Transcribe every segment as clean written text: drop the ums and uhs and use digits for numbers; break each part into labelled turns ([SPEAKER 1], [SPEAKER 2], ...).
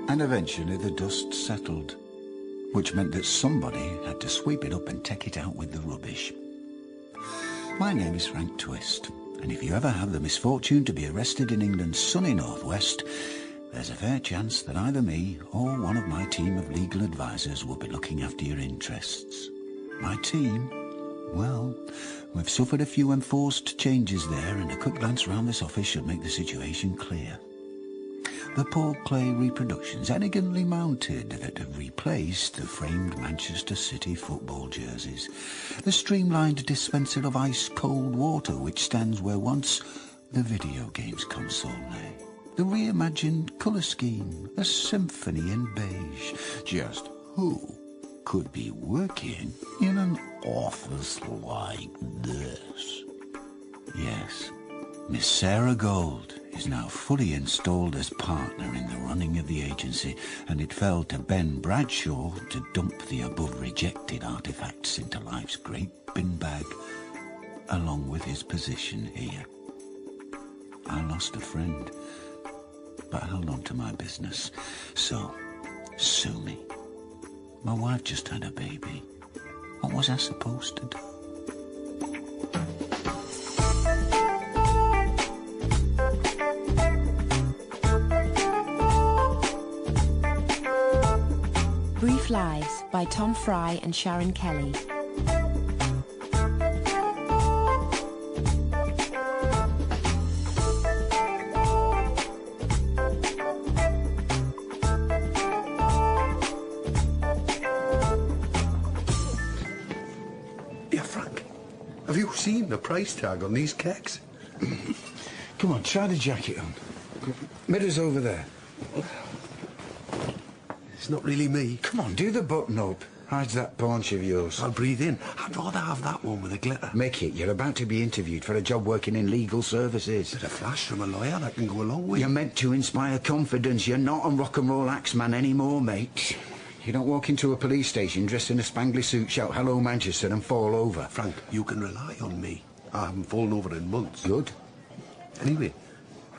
[SPEAKER 1] And eventually the dust settled, which meant that somebody had to sweep it up and take it out with the rubbish. My name is Frank Twist, and if you ever have the misfortune to be arrested in England's sunny northwest, there's a fair chance that either me or one of my team of legal advisors will be looking after your interests. My team? Well, we've suffered a few enforced changes there, and a quick glance round this office should make the situation clear. The Paul Clay reproductions, elegantly mounted, that have replaced the framed Manchester City football jerseys. The streamlined dispenser of ice-cold water which stands where once the video games console lay. The reimagined colour scheme, a symphony in beige. Just who could be working in an office like this? Yes, Miss Sarah Gold is now fully installed as partner in the running of the agency, and it fell to Ben Bradshaw to dump the above rejected artefacts into life's great bin bag, along with his position here. I lost a friend, but held on to my business, so sue me. My wife just had a baby. What was I supposed to do?
[SPEAKER 2] Brief Lives by Tom Fry and Sharon Kelly.
[SPEAKER 3] Yeah, Frank, have you seen the price tag on these kegs?
[SPEAKER 1] Come on, try the jacket on. Mirror's over there.
[SPEAKER 3] It's not really me.
[SPEAKER 1] Come on, do the button up. Hides that paunch of yours.
[SPEAKER 3] I'll breathe in. I'd rather have that one with the glitter.
[SPEAKER 1] Micky, you're about to be interviewed for a job working in legal services.
[SPEAKER 3] Bit of flash from a lawyer that can go a long way.
[SPEAKER 1] You're meant to inspire confidence. You're not a rock and roll axeman anymore, mate. You don't walk into a police station dressed in a spangly suit, shout hello Manchester and fall over.
[SPEAKER 3] Frank, you can rely on me. I haven't fallen over in months.
[SPEAKER 1] Good.
[SPEAKER 3] Anyway,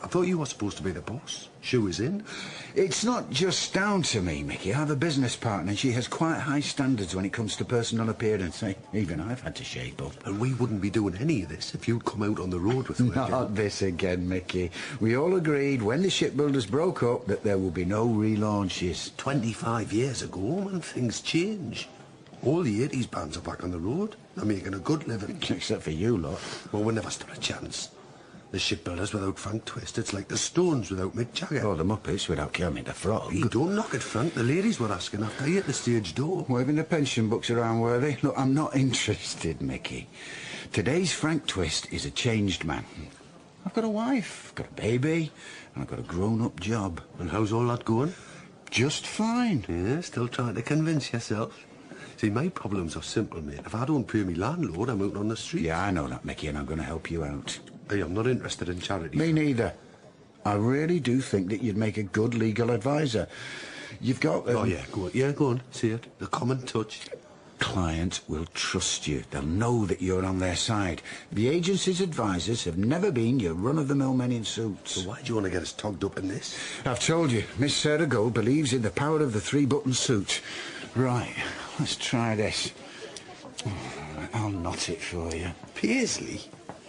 [SPEAKER 3] I thought you were supposed to be the boss. Shoe is in.
[SPEAKER 1] It's not just down to me, Micky. I have a business partner and she has quite high standards when it comes to personal appearance. Even I've had to shape up.
[SPEAKER 3] And we wouldn't be doing any of this if you'd come out on the road with her.
[SPEAKER 1] Not this again, Micky. We all agreed when the shipbuilders broke up that there will be no relaunches.
[SPEAKER 3] 25 years ago, man, things change. All the 80s bands are back on the road. They're making a good living.
[SPEAKER 1] Except for you lot.
[SPEAKER 3] Well, we never stood a chance. The shipbuilders without Frank Twist, it's like the Stones without Mick Jagger.
[SPEAKER 1] Or the Muppets without Kermit the Frog.
[SPEAKER 3] Hey, don't knock it, Frank. The ladies were asking after you at the stage door.
[SPEAKER 1] Waving the pension books around, were they? Look, I'm not interested, Micky. Today's Frank Twist is a changed man. I've got a wife, got a baby, and I've got a grown-up job.
[SPEAKER 3] And how's all that going?
[SPEAKER 1] Just fine.
[SPEAKER 3] Yeah, still trying to convince yourself. See, my problems are simple, mate. If I don't pay me landlord, I'm out on the street.
[SPEAKER 1] Yeah, I know that, Micky, and I'm going to help you out.
[SPEAKER 3] Hey, I'm not interested in charity.
[SPEAKER 1] Me neither. I really do think that you'd make a good legal advisor. You've got...
[SPEAKER 3] Oh, yeah, go on. Yeah, go on. See it. The common touch.
[SPEAKER 1] Clients will trust you. They'll know that you're on their side. The agency's advisors have never been your run-of-the-mill men in suits.
[SPEAKER 3] So why do you want to get us togged up in this?
[SPEAKER 1] I've told you, Miss Sarah Gold believes in the power of the three-button suit. Right, let's try this. I'll knot it for you.
[SPEAKER 3] Paisley?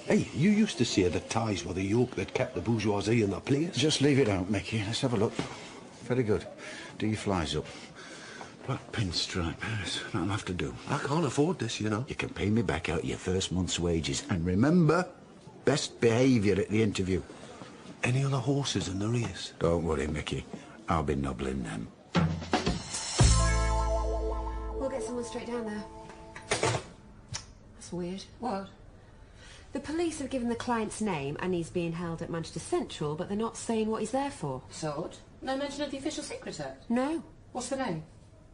[SPEAKER 3] Hey, you used to say that ties were the yoke that kept the bourgeoisie in their place.
[SPEAKER 1] Just leave it out, Micky. Let's have a look. Very good. Do your flies up. Black pinstripe. Yes, that'll have to do.
[SPEAKER 3] I can't afford this, you know.
[SPEAKER 1] You can pay me back out your first month's wages. And remember, best behaviour at the interview.
[SPEAKER 3] Any other horses in the race?
[SPEAKER 1] Don't worry, Micky. I'll be nobbling them.
[SPEAKER 4] We'll get someone straight down there. That's weird.
[SPEAKER 5] What?
[SPEAKER 4] The police have given the client's name and he's being held at Manchester Central, but they're not saying what he's there for.
[SPEAKER 5] So what? No mention of the Official Secret Act?
[SPEAKER 4] No.
[SPEAKER 5] What's the name?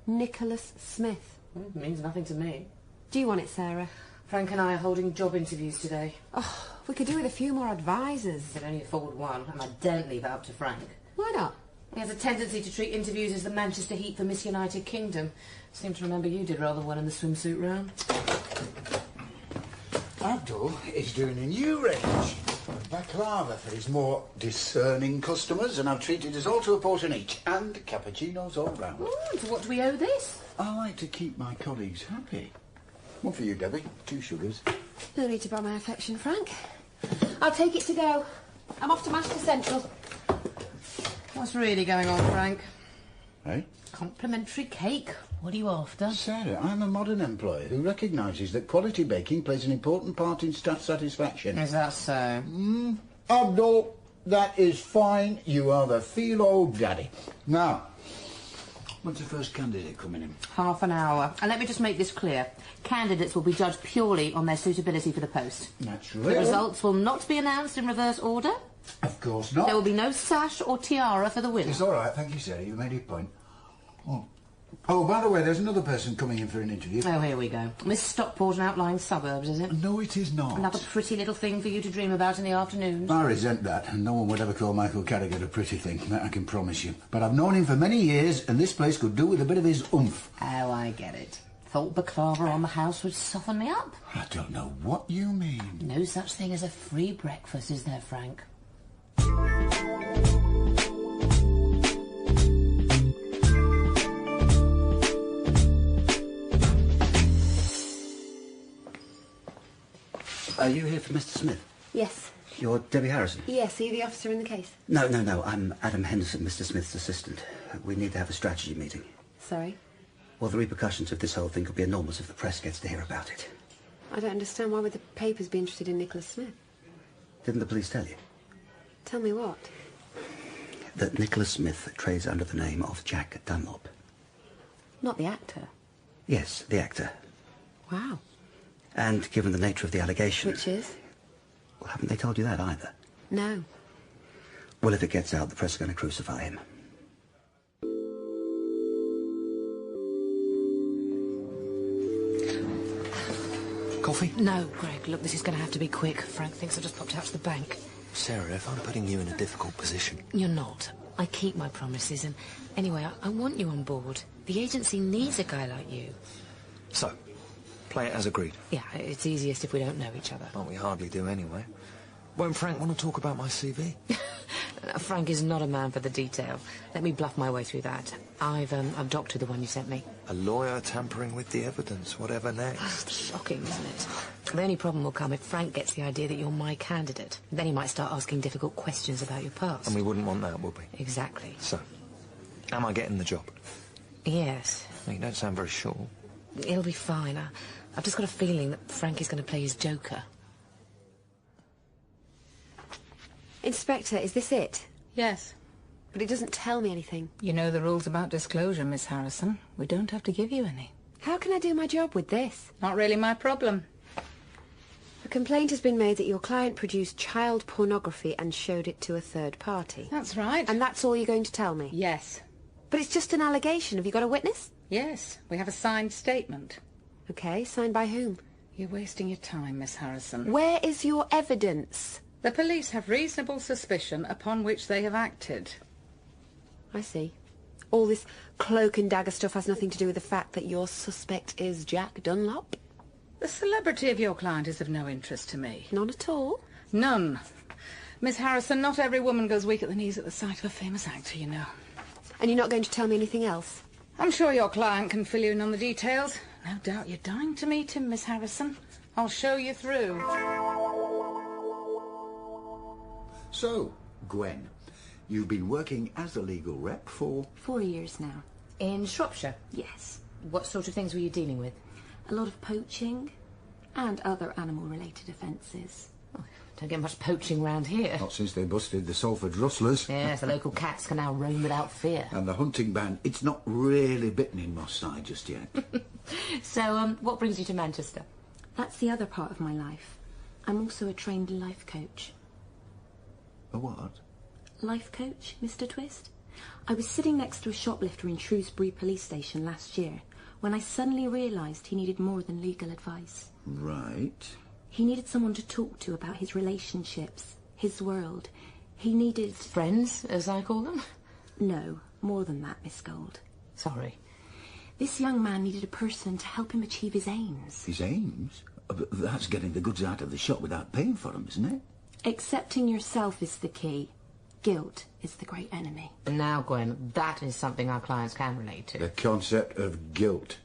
[SPEAKER 4] Nicholas Smith.
[SPEAKER 5] It means nothing to me.
[SPEAKER 4] Do you want it, Sarah?
[SPEAKER 5] Frank and I are holding job interviews today.
[SPEAKER 4] Oh, we could do with a few more advisors.
[SPEAKER 5] I can only afford one, and I daren't leave it up to Frank.
[SPEAKER 4] Why not?
[SPEAKER 5] He has a tendency to treat interviews as the Manchester Heat for Miss United Kingdom. Seem to remember you did rather well in the swimsuit round.
[SPEAKER 1] Abdul is doing a new range. Baklava for his more discerning customers, and I've treated us all to a portion each, and cappuccinos all round.
[SPEAKER 5] So what do we owe this?
[SPEAKER 1] I like to keep my colleagues happy. One for you, Debbie. 2 sugars.
[SPEAKER 4] No need to buy my affection, Frank. I'll take it to go. I'm off to Manchester Central.
[SPEAKER 5] What's really going on, Frank?
[SPEAKER 1] Hey?
[SPEAKER 5] Complimentary cake. What are you after?
[SPEAKER 1] Sarah, I'm a modern employer who recognises that quality baking plays an important part in staff satisfaction.
[SPEAKER 5] Is that so?
[SPEAKER 1] Abdul, that is fine. You are the philo daddy. Now, when's the first candidate coming in?
[SPEAKER 5] Half an hour. And let me just make this clear. Candidates will be judged purely on their suitability for the post.
[SPEAKER 1] Naturally.
[SPEAKER 5] The results will not be announced in reverse order.
[SPEAKER 1] Of course not.
[SPEAKER 5] There will be no sash or tiara for the winner.
[SPEAKER 1] It's all right. Thank you, Sarah. You made your point. Oh, by the way, there's another person coming in for an interview.
[SPEAKER 5] Oh, here we go. Miss Stockport and outlying suburbs, is it?
[SPEAKER 1] No, it is not.
[SPEAKER 5] Another pretty little thing for you to dream about in the afternoons.
[SPEAKER 1] I resent that, and no one would ever call Michael Carragher a pretty thing, that I can promise you. But I've known him for many years, and this place could do with a bit of his oomph.
[SPEAKER 5] Oh, I get it. Thought baklava on the house would soften me up.
[SPEAKER 1] I don't know what you mean.
[SPEAKER 5] No such thing as a free breakfast, is there, Frank?
[SPEAKER 6] Are you here for Mr. Smith?
[SPEAKER 4] Yes.
[SPEAKER 6] You're Debbie Harrison?
[SPEAKER 4] Yes, are you the officer in the case?
[SPEAKER 6] No. I'm Adam Henderson, Mr. Smith's assistant. We need to have a strategy meeting.
[SPEAKER 4] Sorry?
[SPEAKER 6] Well, the repercussions of this whole thing could be enormous if the press gets to hear about it.
[SPEAKER 4] I don't understand. Why would the papers be interested in Nicholas Smith?
[SPEAKER 6] Didn't the police tell you?
[SPEAKER 4] Tell me what?
[SPEAKER 6] That Nicholas Smith trades under the name of Jack Dunlop.
[SPEAKER 4] Not the actor.
[SPEAKER 6] Yes, the actor.
[SPEAKER 4] Wow.
[SPEAKER 6] And given the nature of the allegation...
[SPEAKER 4] Which is?
[SPEAKER 6] Well, haven't they told you that either?
[SPEAKER 4] No.
[SPEAKER 6] Well, if it gets out, the press are going to crucify him.
[SPEAKER 7] Coffee?
[SPEAKER 5] No, Greg, look, this is going to have to be quick. Frank thinks I just popped out to the bank.
[SPEAKER 7] Sarah, if I'm putting you in a difficult position...
[SPEAKER 5] You're not. I keep my promises, and anyway, I want you on board. The agency needs a guy like you.
[SPEAKER 7] So, play it as agreed.
[SPEAKER 5] Yeah, it's easiest if we don't know each other.
[SPEAKER 7] Well, we hardly do anyway. Won't Frank want to talk about my CV?
[SPEAKER 5] Frank is not a man for the detail. Let me bluff my way through that. I've doctored the one you sent me.
[SPEAKER 7] A lawyer tampering with the evidence, whatever next.
[SPEAKER 5] Shocking, isn't it? The only problem will come if Frank gets the idea that you're my candidate. Then he might start asking difficult questions about your past.
[SPEAKER 7] And we wouldn't want that, would we?
[SPEAKER 5] Exactly.
[SPEAKER 7] So, am I getting the job?
[SPEAKER 5] Yes.
[SPEAKER 7] Well, you don't sound very sure.
[SPEAKER 5] It'll be fine. I've just got a feeling that Frank is going to play his joker.
[SPEAKER 4] Inspector, is this it?
[SPEAKER 8] Yes.
[SPEAKER 4] But it doesn't tell me anything.
[SPEAKER 8] You know the rules about disclosure, Miss Harrison. We don't have to give you any.
[SPEAKER 4] How can I do my job with this?
[SPEAKER 8] Not really my problem.
[SPEAKER 4] A complaint has been made that your client produced child pornography and showed it to a third party.
[SPEAKER 8] That's right.
[SPEAKER 4] And that's all you're going to tell me?
[SPEAKER 8] Yes.
[SPEAKER 4] But it's just an allegation. Have you got a witness?
[SPEAKER 8] Yes. We have a signed statement.
[SPEAKER 4] Okay, signed by whom?
[SPEAKER 8] You're wasting your time, Miss Harrison.
[SPEAKER 4] Where is your evidence?
[SPEAKER 8] The police have reasonable suspicion upon which they have acted.
[SPEAKER 4] I see. All this cloak and dagger stuff has nothing to do with the fact that your suspect is Jack Dunlop?
[SPEAKER 8] The celebrity of your client is of no interest to me.
[SPEAKER 4] None at all?
[SPEAKER 8] None. Miss Harrison, not every woman goes weak at the knees at the sight of a famous actor, you know.
[SPEAKER 4] And you're not going to tell me anything else?
[SPEAKER 8] I'm sure your client can fill you in on the details. No doubt you're dying to meet him, Miss Harrison. I'll show you through.
[SPEAKER 1] So, Gwen, you've been working as a legal rep for...
[SPEAKER 2] 4 years now.
[SPEAKER 5] In Shropshire?
[SPEAKER 2] Yes.
[SPEAKER 5] What sort of things were you dealing with?
[SPEAKER 2] A lot of poaching and other animal-related offences.
[SPEAKER 5] Don't get much poaching round here.
[SPEAKER 1] Not since they busted the Salford rustlers.
[SPEAKER 5] Yes, the local cats can now roam without fear.
[SPEAKER 1] And the hunting ban, it's not really bitten in Moss Side just yet.
[SPEAKER 5] So, what brings you to Manchester?
[SPEAKER 2] That's the other part of my life. I'm also a trained life coach.
[SPEAKER 1] A what?
[SPEAKER 2] Life coach, Mr. Twist? I was sitting next to a shoplifter in Shrewsbury police station last year when I suddenly realised he needed more than legal advice.
[SPEAKER 1] Right.
[SPEAKER 2] He needed someone to talk to about his relationships, his world. He needed...
[SPEAKER 5] Friends, as I call them?
[SPEAKER 2] No, more than that, Miss Gold.
[SPEAKER 5] Sorry.
[SPEAKER 2] This young man needed a person to help him achieve his aims.
[SPEAKER 1] His aims? That's getting the goods out of the shop without paying for them, isn't it?
[SPEAKER 2] Accepting yourself is the key. Guilt is the great enemy.
[SPEAKER 5] Now, Gwen, that is something our clients can relate to.
[SPEAKER 1] The concept of guilt.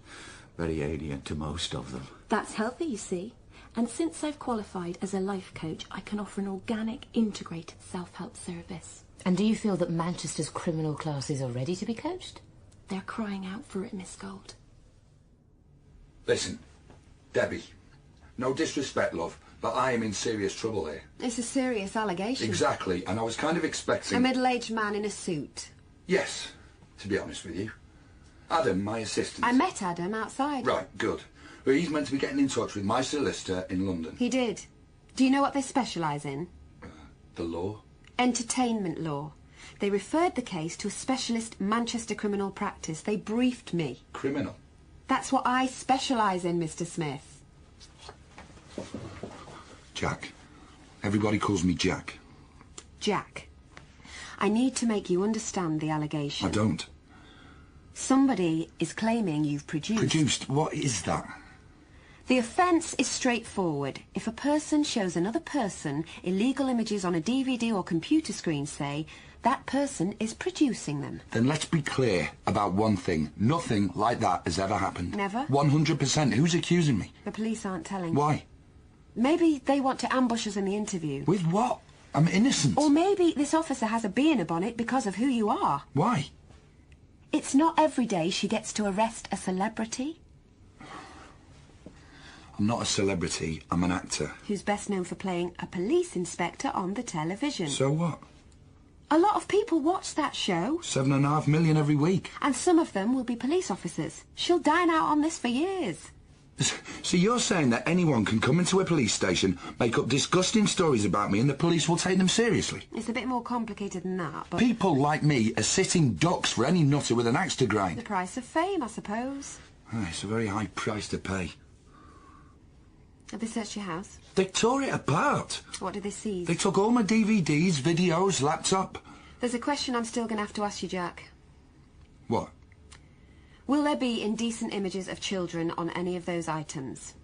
[SPEAKER 1] Very alien to most of them.
[SPEAKER 2] That's healthy, you see. And since I've qualified as a life coach, I can offer an organic, integrated self-help service.
[SPEAKER 5] And do you feel that Manchester's criminal classes are ready to be coached?
[SPEAKER 2] They're crying out for it, Miss Gold.
[SPEAKER 9] Listen, Debbie, no disrespect, love, but I am in serious trouble here.
[SPEAKER 4] It's a serious allegation.
[SPEAKER 9] Exactly, and I was kind of expecting...
[SPEAKER 4] A middle-aged man in a suit.
[SPEAKER 9] Yes, to be honest with you. Adam, my assistant.
[SPEAKER 4] I met Adam outside.
[SPEAKER 9] Right, good. Well, he's meant to be getting in touch with my solicitor in London.
[SPEAKER 4] He did. Do you know what they specialise in?
[SPEAKER 9] The law?
[SPEAKER 4] Entertainment law. They referred the case to a specialist Manchester criminal practice. They briefed me.
[SPEAKER 9] Criminal?
[SPEAKER 4] That's what I specialise in, Mr. Smith.
[SPEAKER 9] Jack. Everybody calls me Jack.
[SPEAKER 4] Jack. I need to make you understand the allegation.
[SPEAKER 9] I don't.
[SPEAKER 4] Somebody is claiming you've produced...
[SPEAKER 9] Produced? What is that?
[SPEAKER 4] The offence is straightforward. If a person shows another person illegal images on a DVD or computer screen, say, that person is producing them.
[SPEAKER 9] Then let's be clear about one thing. Nothing like that has ever happened.
[SPEAKER 4] Never?
[SPEAKER 9] 100%. Who's accusing me?
[SPEAKER 4] The police aren't telling.
[SPEAKER 9] Why?
[SPEAKER 4] Maybe they want to ambush us in the interview.
[SPEAKER 9] With what? I'm innocent.
[SPEAKER 4] Or maybe this officer has a bee in a bonnet because of who you are.
[SPEAKER 9] Why?
[SPEAKER 4] It's not every day she gets to arrest a celebrity.
[SPEAKER 9] I'm not a celebrity, I'm an actor.
[SPEAKER 4] Who's best known for playing a police inspector on the television.
[SPEAKER 9] So what?
[SPEAKER 4] A lot of people watch that show.
[SPEAKER 9] 7.5 million every week.
[SPEAKER 4] And some of them will be police officers. She'll dine out on this for years.
[SPEAKER 9] So you're saying that anyone can come into a police station, make up disgusting stories about me, and the police will take them seriously?
[SPEAKER 4] It's a bit more complicated than that, but...
[SPEAKER 9] People like me are sitting ducks for any nutter with an axe to grind.
[SPEAKER 4] The price of fame, I suppose.
[SPEAKER 9] It's a very high price to pay.
[SPEAKER 4] Have they searched your house?
[SPEAKER 9] They tore it apart.
[SPEAKER 4] What did they seize?
[SPEAKER 9] They took all my DVDs, videos, laptop.
[SPEAKER 4] There's a question I'm still going to have to ask you, Jack.
[SPEAKER 9] What?
[SPEAKER 4] Will there be indecent images of children on any of those items?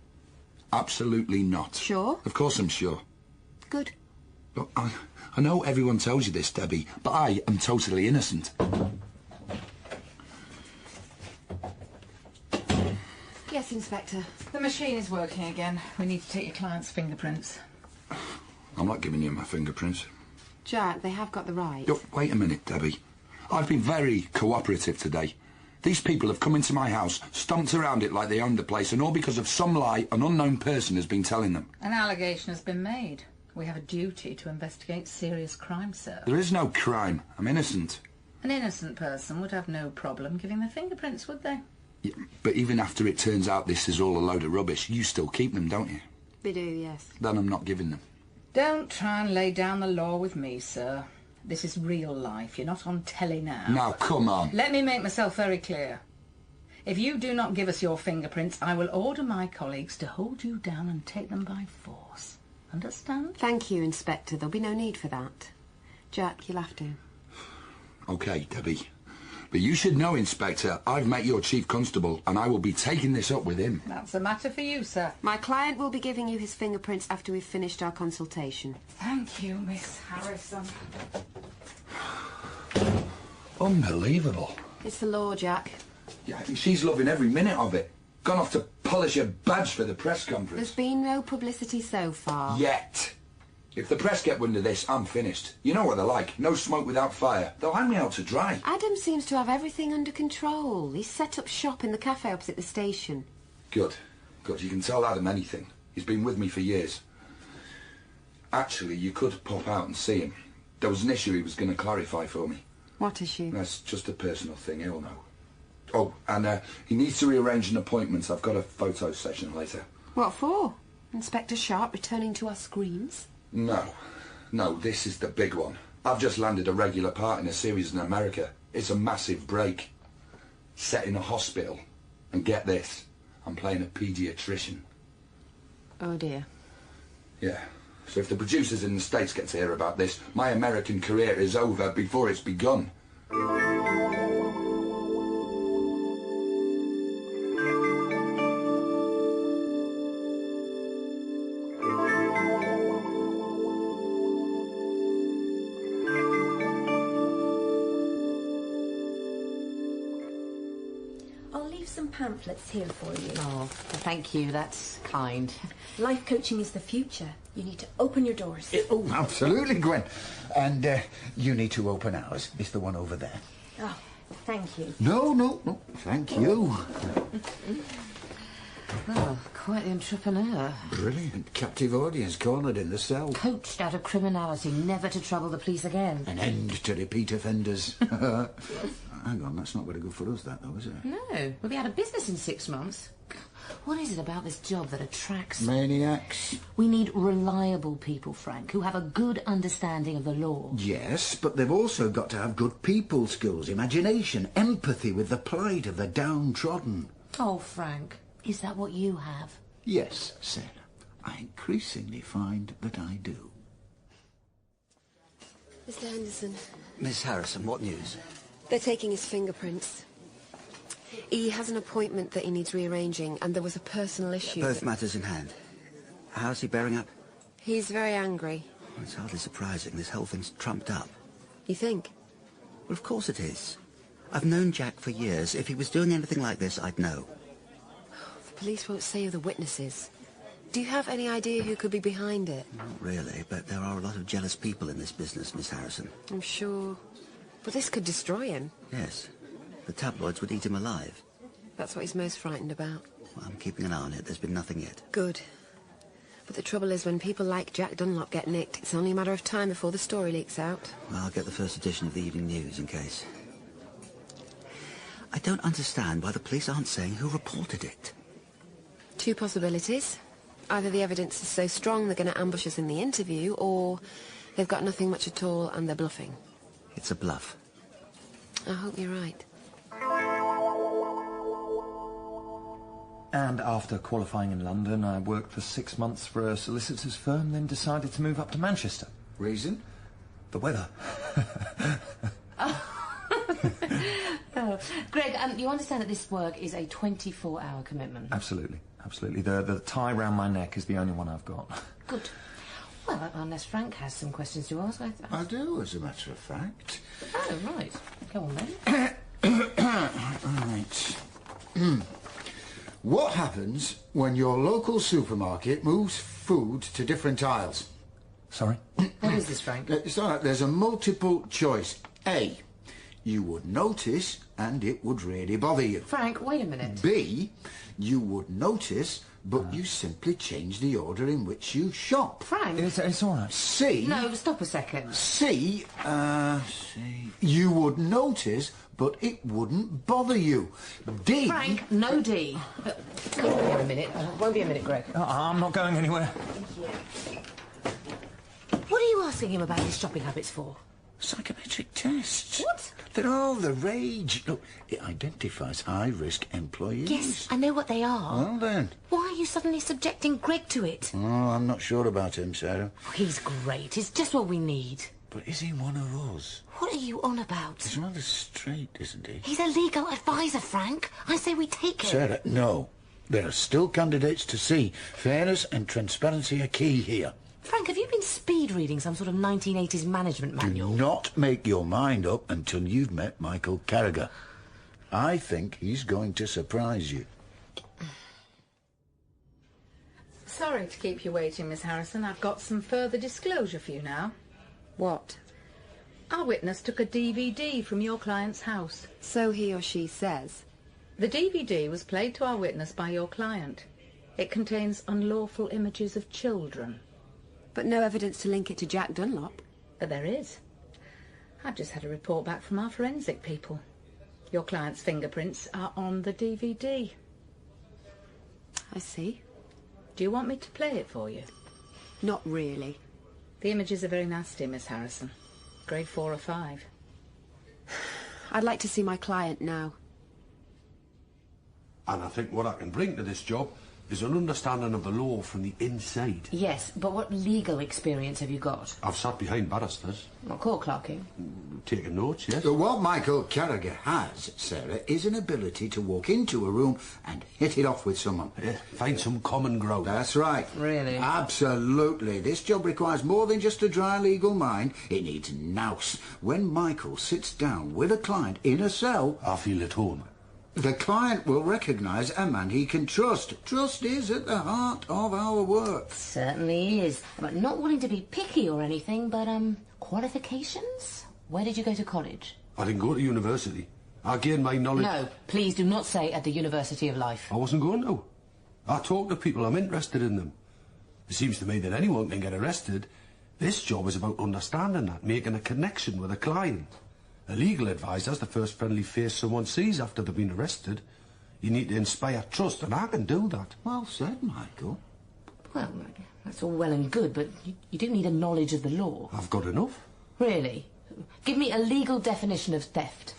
[SPEAKER 9] Absolutely not.
[SPEAKER 4] Sure?
[SPEAKER 9] Of course I'm sure.
[SPEAKER 4] Good.
[SPEAKER 9] Look, I know everyone tells you this, Debbie, but I am totally innocent.
[SPEAKER 4] Yes, Inspector.
[SPEAKER 8] The machine is working again. We need to take your client's fingerprints.
[SPEAKER 9] I'm not giving you my fingerprints.
[SPEAKER 4] Jack, they have got the right.
[SPEAKER 9] Look, wait a minute, Debbie. I've been very cooperative today. These people have come into my house, stomped around it like they owned the place, and all because of some lie an unknown person has been telling them.
[SPEAKER 8] An allegation has been made. We have a duty to investigate serious crime, sir.
[SPEAKER 9] There is no crime. I'm innocent.
[SPEAKER 8] An innocent person would have no problem giving their fingerprints, would they?
[SPEAKER 9] Yeah, but even after it turns out this is all a load of rubbish, you still keep them, don't you?
[SPEAKER 4] We do, yes.
[SPEAKER 9] Then I'm not giving them.
[SPEAKER 8] Don't try and lay down the law with me, sir. This is real life. You're not on telly now.
[SPEAKER 9] Now, come on.
[SPEAKER 8] Let me make myself very clear. If you do not give us your fingerprints, I will order my colleagues to hold you down and take them by force. Understand?
[SPEAKER 4] Thank you, Inspector. There'll be no need for that. Jack, you'll have to.
[SPEAKER 9] OK, Debbie. But you should know, Inspector, I've met your Chief Constable, and I will be taking this up with him.
[SPEAKER 8] That's a matter for you, sir.
[SPEAKER 4] My client will be giving you his fingerprints after we've finished our consultation.
[SPEAKER 8] Thank you, Miss Harrison.
[SPEAKER 9] Unbelievable.
[SPEAKER 4] It's the law, Jack.
[SPEAKER 9] Yeah, she's loving every minute of it. Gone off to polish her badge for the press conference.
[SPEAKER 4] There's been no publicity so far.
[SPEAKER 9] Yet. If the press get wind of this, I'm finished. You know what they're like. No smoke without fire. They'll hang me out to dry.
[SPEAKER 4] Adam seems to have everything under control. He's set up shop in the cafe opposite the station.
[SPEAKER 9] Good. Good. You can tell Adam anything. He's been with me for years. Actually, you could pop out and see him. There was an issue he was going to clarify for me.
[SPEAKER 4] What issue?
[SPEAKER 9] That's just a personal thing, he'll know. Oh, and he needs to rearrange an appointment. I've got a photo session later.
[SPEAKER 4] What for? Inspector Sharp returning to our screens?
[SPEAKER 9] No. No, this is the big one. I've just landed a regular part in a series in America. It's a massive break. Set in a hospital. And get this, I'm playing a paediatrician.
[SPEAKER 4] Oh, dear.
[SPEAKER 9] Yeah. So if the producers in the States get to hear about this, my American career is over before it's begun.
[SPEAKER 2] some pamphlets here for you.
[SPEAKER 5] Oh, thank you. That's kind.
[SPEAKER 2] Life coaching is the future. You need to open your doors.
[SPEAKER 1] Oh, absolutely, Gwen. And you need to open ours. It's the one over there.
[SPEAKER 2] Oh, thank you.
[SPEAKER 1] No, thank you.
[SPEAKER 5] Oh, quite the entrepreneur.
[SPEAKER 1] Brilliant. Captive audience cornered in the cell.
[SPEAKER 5] Coached out of criminality, never to trouble the police again.
[SPEAKER 1] An end to repeat offenders. Hang on, that's not very good for us, that, though, is it?
[SPEAKER 5] No, we'll be out of business in 6 months. What is it about this job that attracts...
[SPEAKER 1] Maniacs.
[SPEAKER 5] We need reliable people, Frank, who have a good understanding of the law.
[SPEAKER 1] Yes, but they've also got to have good people skills, imagination, empathy with the plight of the downtrodden.
[SPEAKER 5] Oh, Frank, is that what you have?
[SPEAKER 1] Yes, Sarah. I increasingly find that I do.
[SPEAKER 4] Mr. Henderson,
[SPEAKER 6] Miss Harrison, what news?
[SPEAKER 4] they're taking his fingerprints. He has an appointment that he needs rearranging, and there was a personal issue.
[SPEAKER 6] Both matters in hand. How's he bearing up?
[SPEAKER 4] He's very angry.
[SPEAKER 6] Well, it's hardly surprising. This whole thing's trumped up.
[SPEAKER 4] You think?
[SPEAKER 6] Well, of course it is. I've known Jack for years. If he was doing anything like this, I'd know.
[SPEAKER 4] The police won't say who the witness is. Do you have any idea who could be behind it?
[SPEAKER 6] Not really, but there are a lot of jealous people in this business, Miss Harrison.
[SPEAKER 4] I'm sure. But this could destroy him.
[SPEAKER 6] Yes. The tabloids would eat him alive.
[SPEAKER 4] That's what he's most frightened about.
[SPEAKER 6] Well, I'm keeping an eye on it. There's been nothing yet.
[SPEAKER 4] Good. But the trouble is, when people like Jack Dunlop get nicked, it's only a matter of time before the story leaks out.
[SPEAKER 6] Well, I'll get the first edition of the Evening News in case. I don't understand why the police aren't saying who reported it.
[SPEAKER 4] Two possibilities. Either the evidence is so strong they're going to ambush us in the interview, or they've got nothing much at all and they're bluffing.
[SPEAKER 6] It's a bluff.
[SPEAKER 4] I hope you're right.
[SPEAKER 7] And after qualifying in London, I worked for 6 months for a solicitor's firm, then decided to move up to Manchester.
[SPEAKER 1] Reason?
[SPEAKER 7] The weather.
[SPEAKER 5] Oh. Greg, you understand that this work is a 24-hour commitment?
[SPEAKER 7] Absolutely, absolutely. The tie round my neck is the only one I've got.
[SPEAKER 5] Good. Well, unless Frank has some questions to ask,
[SPEAKER 1] I do, as a matter of fact.
[SPEAKER 5] Oh, right. Go on, then.
[SPEAKER 1] Right. What happens when your local supermarket moves food to different aisles?
[SPEAKER 7] Sorry?
[SPEAKER 5] What is this, Frank?
[SPEAKER 1] It's all right. There's a multiple choice. A, you would notice and it would really bother you.
[SPEAKER 5] Frank, wait a minute.
[SPEAKER 1] B, you would notice, but you simply change the order in which you shop.
[SPEAKER 5] Frank?
[SPEAKER 7] It's all right.
[SPEAKER 1] C...
[SPEAKER 5] No, stop a second.
[SPEAKER 1] C, you would notice, but it wouldn't bother you. D...
[SPEAKER 5] Frank, no D. Come on here a minute. Won't be a minute, Greg.
[SPEAKER 7] I'm not going anywhere.
[SPEAKER 5] What are you asking him about his shopping habits for?
[SPEAKER 1] Psychometric tests.
[SPEAKER 5] What?
[SPEAKER 1] They're all the rage. Look, it identifies high-risk employees.
[SPEAKER 5] Yes, I know what they are.
[SPEAKER 1] Well, then.
[SPEAKER 5] Why are you suddenly subjecting Greg to it?
[SPEAKER 1] Oh, I'm not sure about him, Sarah.
[SPEAKER 5] Oh, he's great. He's just what we need.
[SPEAKER 1] But is he one of us?
[SPEAKER 5] What are you on about?
[SPEAKER 1] He's rather straight, isn't he?
[SPEAKER 5] He's a legal advisor, Frank. I say we take him.
[SPEAKER 1] Sarah, no. There are still candidates to see. Fairness and transparency are key here.
[SPEAKER 5] Frank, have you been speed reading some sort of 1980s management manual?
[SPEAKER 1] Do not make your mind up until you've met Michael Carragher. I think he's going to surprise you.
[SPEAKER 8] Sorry to keep you waiting, Miss Harrison. I've got some further disclosure for you now.
[SPEAKER 4] What?
[SPEAKER 8] Our witness took a DVD from your client's house.
[SPEAKER 4] So he or she says.
[SPEAKER 8] The DVD was played to our witness by your client. It contains unlawful images of children.
[SPEAKER 4] But no evidence to link it to Jack Dunlop.
[SPEAKER 8] But there is. I've just had a report back from our forensic people. Your client's fingerprints are on the DVD.
[SPEAKER 4] I see.
[SPEAKER 8] Do you want me to play it for you?
[SPEAKER 4] Not really.
[SPEAKER 8] The images are very nasty, Miss Harrison. Grade 4 or 5.
[SPEAKER 4] I'd like to see my client now.
[SPEAKER 3] And I think what I can bring to this job is an understanding of the law from the inside.
[SPEAKER 5] Yes, but what legal experience have you got?
[SPEAKER 3] I've sat behind barristers,
[SPEAKER 5] Not court clerking.
[SPEAKER 3] taking notes, yes.
[SPEAKER 1] So what Michael Carragher has, Sarah, is an ability to walk into a room and hit it off with someone.
[SPEAKER 3] Yeah, find some common ground.
[SPEAKER 1] That's right.
[SPEAKER 5] Really?
[SPEAKER 1] Absolutely. This job requires more than just a dry legal mind. It needs nous. When Michael sits down with a client in a cell...
[SPEAKER 3] I feel at home.
[SPEAKER 1] The client will recognise a man he can trust. Trust is at the heart of our work.
[SPEAKER 5] Certainly is. But not wanting to be picky or anything, but, qualifications? Where did you go to college?
[SPEAKER 3] I didn't go to university. I gained my knowledge...
[SPEAKER 5] No, please do not say at the University of Life.
[SPEAKER 3] I wasn't going to. I talk to people, I'm interested in them. It seems to me that anyone can get arrested. This job is about understanding that, making a connection with a client. A legal advisor's the first friendly face someone sees after they've been arrested. You need to inspire trust, and I can do that.
[SPEAKER 1] Well said, Michael.
[SPEAKER 5] Well, that's all well and good, but you do need a knowledge of the law.
[SPEAKER 3] I've got enough.
[SPEAKER 5] Really? Give me a legal definition of theft.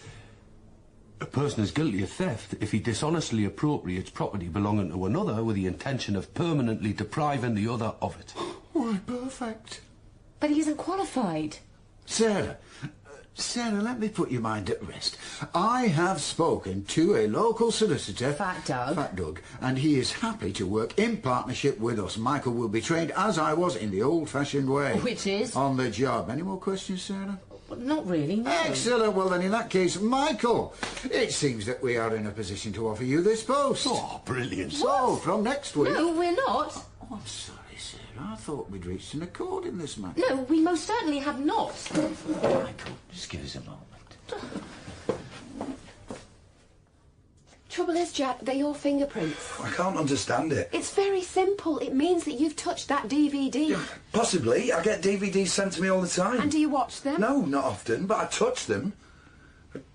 [SPEAKER 3] A person is guilty of theft if he dishonestly appropriates property belonging to another with the intention of permanently depriving the other of it.
[SPEAKER 1] Why, perfect.
[SPEAKER 5] But he isn't qualified.
[SPEAKER 1] Sarah, let me put your mind at rest. I have spoken to a local solicitor...
[SPEAKER 5] Fat Doug,
[SPEAKER 1] and he is happy to work in partnership with us. Michael will be trained as I was in the old-fashioned way.
[SPEAKER 5] Which is?
[SPEAKER 1] On the job. Any more questions, Sarah?
[SPEAKER 5] Well, not really, no.
[SPEAKER 1] Excellent. Well, then, in that case, Michael, it seems that we are in a position to offer you this post.
[SPEAKER 3] Oh, brilliant.
[SPEAKER 1] So, from next week...
[SPEAKER 5] No, we're not.
[SPEAKER 1] Oh, I'm sorry, Sarah. I thought we'd reached an accord in this matter.
[SPEAKER 5] No, we most certainly have not.
[SPEAKER 1] Michael, just give us a moment.
[SPEAKER 4] Trouble is, Jack, they're your fingerprints.
[SPEAKER 9] I can't understand it.
[SPEAKER 4] It's very simple. It means that you've touched that DVD.
[SPEAKER 9] Possibly. I get DVDs sent to me all the time.
[SPEAKER 4] And do you watch them?
[SPEAKER 9] No, not often, but I touch them.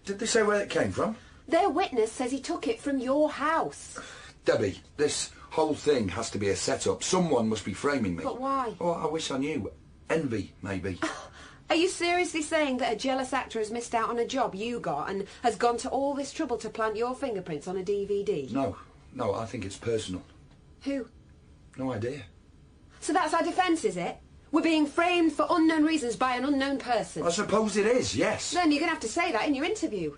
[SPEAKER 9] Did they say where it came from?
[SPEAKER 4] Their witness says he took it from your house.
[SPEAKER 9] Debbie, this whole thing has to be a set-up. Someone must be framing me.
[SPEAKER 4] But why?
[SPEAKER 9] Oh, I wish I knew. Envy, maybe.
[SPEAKER 4] Are you seriously saying that a jealous actor has missed out on a job you got and has gone to all this trouble to plant your fingerprints on a DVD?
[SPEAKER 9] No, I think it's personal.
[SPEAKER 4] Who?
[SPEAKER 9] No idea.
[SPEAKER 4] So that's our defence, is it? We're being framed for unknown reasons by an unknown person.
[SPEAKER 9] I suppose it is, yes.
[SPEAKER 4] Then you're going to have to say that in your interview.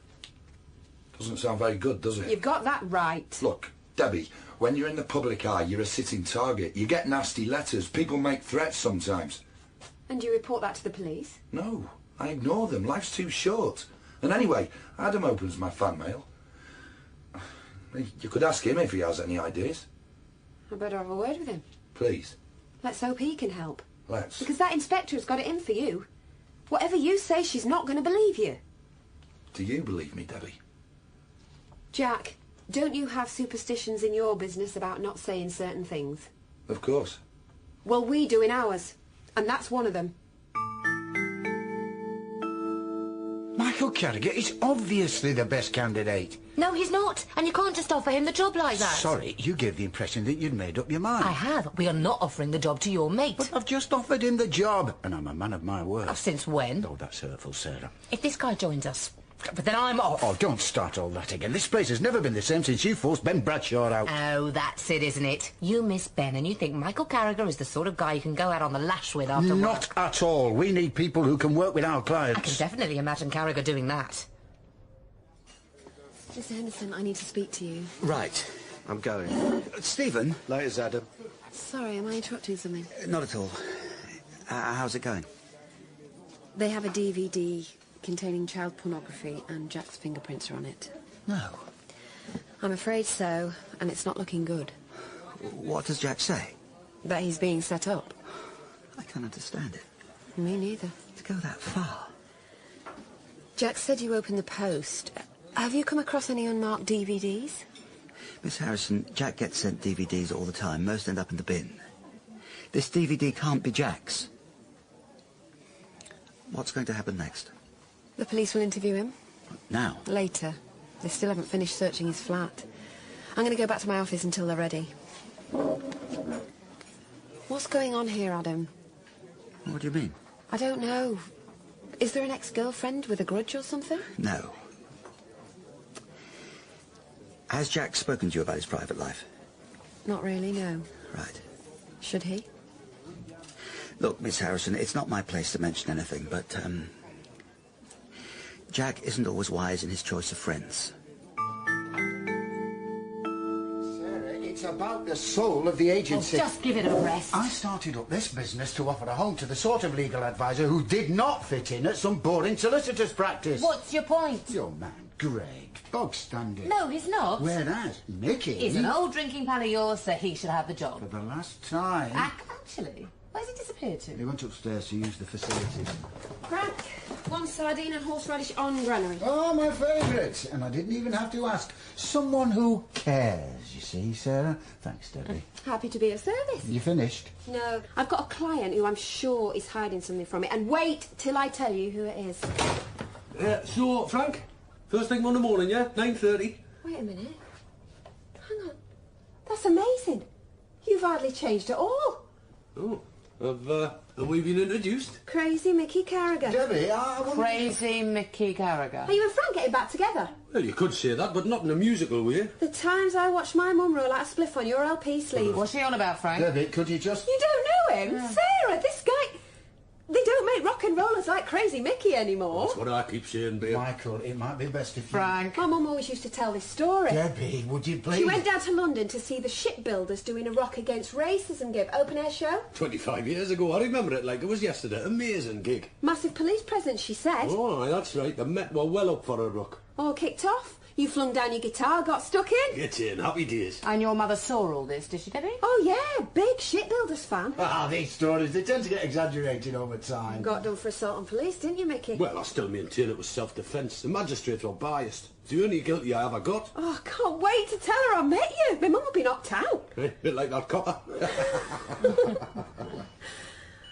[SPEAKER 9] Doesn't sound very good, does it?
[SPEAKER 4] You've got that right.
[SPEAKER 9] Look, Debbie, when you're in the public eye, you're a sitting target. You get nasty letters. People make threats sometimes.
[SPEAKER 4] And you report that to the police?
[SPEAKER 9] No, I ignore them. Life's too short. And anyway, Adam opens my fan mail. You could ask him if he has any ideas.
[SPEAKER 4] I better have a word with him.
[SPEAKER 9] Please.
[SPEAKER 4] Let's hope he can help.
[SPEAKER 9] Let's.
[SPEAKER 4] Because that inspector has got it in for you. Whatever you say, she's not going to believe you.
[SPEAKER 9] Do you believe me, Debbie?
[SPEAKER 4] Jack, don't you have superstitions in your business about not saying certain things?
[SPEAKER 9] Of course.
[SPEAKER 4] Well, we do in ours. And that's one of them.
[SPEAKER 1] Michael Carragher is obviously the best candidate.
[SPEAKER 5] No, he's not. And you can't just offer him the job like that.
[SPEAKER 1] Sorry, you gave the impression that you'd made up your mind.
[SPEAKER 5] I have. We are not offering the job to your mate.
[SPEAKER 1] But I've just offered him the job, and I'm a man of my word.
[SPEAKER 5] Oh, since when?
[SPEAKER 1] Oh, that's hurtful, Sarah.
[SPEAKER 5] If this guy joins us, but then I'm off.
[SPEAKER 1] Oh, don't start all that again. This place has never been the same since you forced Ben Bradshaw out.
[SPEAKER 5] Oh, that's it, isn't it? You miss Ben and you think Michael Carragher is the sort of guy you can go out on the lash with after work.
[SPEAKER 1] Not at all. We need people who can work with our clients.
[SPEAKER 5] I can definitely imagine Carragher doing that.
[SPEAKER 4] Mr. Henderson, I need to speak to you.
[SPEAKER 6] Right. I'm going. Stephen?
[SPEAKER 10] Later, Adam.
[SPEAKER 4] Sorry, am I interrupting something?
[SPEAKER 6] Not at all. How's it going?
[SPEAKER 4] They have a DVD containing child pornography and Jack's fingerprints are on it.
[SPEAKER 6] No.
[SPEAKER 4] I'm afraid so, and it's not looking good.
[SPEAKER 6] What does Jack say?
[SPEAKER 4] That he's being set up.
[SPEAKER 6] I can't understand it.
[SPEAKER 4] Me neither.
[SPEAKER 6] To go that far.
[SPEAKER 4] Jack said you opened the post. Have you come across any unmarked DVDs?
[SPEAKER 6] Miss Harrison, Jack gets sent DVDs all the time. Most end up in the bin. This DVD can't be Jack's. What's going to happen next?
[SPEAKER 4] The police will interview him.
[SPEAKER 6] Now?
[SPEAKER 4] Later. They still haven't finished searching his flat. I'm going to go back to my office until they're ready. What's going on here, Adam?
[SPEAKER 6] What do you mean?
[SPEAKER 4] I don't know. Is there an ex-girlfriend with a grudge or something?
[SPEAKER 6] No. Has Jack spoken to you about his private life?
[SPEAKER 4] Not really, no.
[SPEAKER 6] Right.
[SPEAKER 4] Should he?
[SPEAKER 6] Look, Miss Harrison, it's not my place to mention anything, but, Jack isn't always wise in his choice of friends.
[SPEAKER 1] Sarah, it's about the soul of the agency.
[SPEAKER 5] Oh, just give it a rest.
[SPEAKER 1] I started up this business to offer a home to the sort of legal advisor who did not fit in at some boring solicitor's practice.
[SPEAKER 5] What's your point?
[SPEAKER 1] Your man, Greg. Bog standard.
[SPEAKER 5] No, he's not.
[SPEAKER 1] Whereas Micky...
[SPEAKER 5] He's an old drinking pal of yours, so he should have the job.
[SPEAKER 1] For the last time...
[SPEAKER 5] Actually, where's he disappeared to?
[SPEAKER 1] He went upstairs to use the facilities.
[SPEAKER 4] Frank, 1 sardine and horseradish on granary.
[SPEAKER 1] Oh, my favourite. And I didn't even have to ask. Someone who cares, you see, Sarah. Thanks, Debbie.
[SPEAKER 4] Happy to be of service.
[SPEAKER 1] You finished?
[SPEAKER 4] No, I've got a client who I'm sure is hiding something from me. And wait till I tell you who it is.
[SPEAKER 3] So, Frank, first thing Monday morning, yeah? 9:30.
[SPEAKER 4] Wait a minute. Hang on. That's amazing. You've hardly changed at all.
[SPEAKER 3] Oh, have we been introduced?
[SPEAKER 4] Crazy Micky Carragher.
[SPEAKER 1] Debbie, I wouldn't...
[SPEAKER 5] Crazy Micky Carragher.
[SPEAKER 4] Are you and Frank getting back together?
[SPEAKER 3] Well, you could say that, but not in a musical way.
[SPEAKER 4] The times I watched my mum roll out a spliff on your LP sleeve.
[SPEAKER 5] What's she on about, Frank?
[SPEAKER 1] Debbie, could you just...
[SPEAKER 4] You don't know him? Sarah, this guy... They don't make rock and rollers like Crazy Micky anymore.
[SPEAKER 3] That's what I keep saying, babe.
[SPEAKER 1] Michael, it might be best if you...
[SPEAKER 5] Frank.
[SPEAKER 4] My mum always used to tell this story.
[SPEAKER 1] Debbie, would you please...
[SPEAKER 4] She went down to London to see the shipbuilders doing a rock against racism gig, open air show.
[SPEAKER 3] 25 years ago, I remember it like it was yesterday. Amazing gig.
[SPEAKER 4] Massive police presence, she said.
[SPEAKER 3] Oh, aye, that's right. The Met were well up for a rock.
[SPEAKER 4] All kicked off. You flung down your guitar, got stuck in.
[SPEAKER 3] Get in, happy days.
[SPEAKER 5] And your mother saw all this, did she, Debbie?
[SPEAKER 4] Oh yeah, big shipbuilders fan.
[SPEAKER 1] Ah, these stories, they tend to get exaggerated over time.
[SPEAKER 4] Got done for assault on police, didn't you, Micky?
[SPEAKER 3] Well, I still maintain it was self-defence. The magistrates were biased. It's the only guilty I ever got.
[SPEAKER 4] Oh, I can't wait to tell her I met you. My mum will be knocked out.
[SPEAKER 3] Bit like that copper.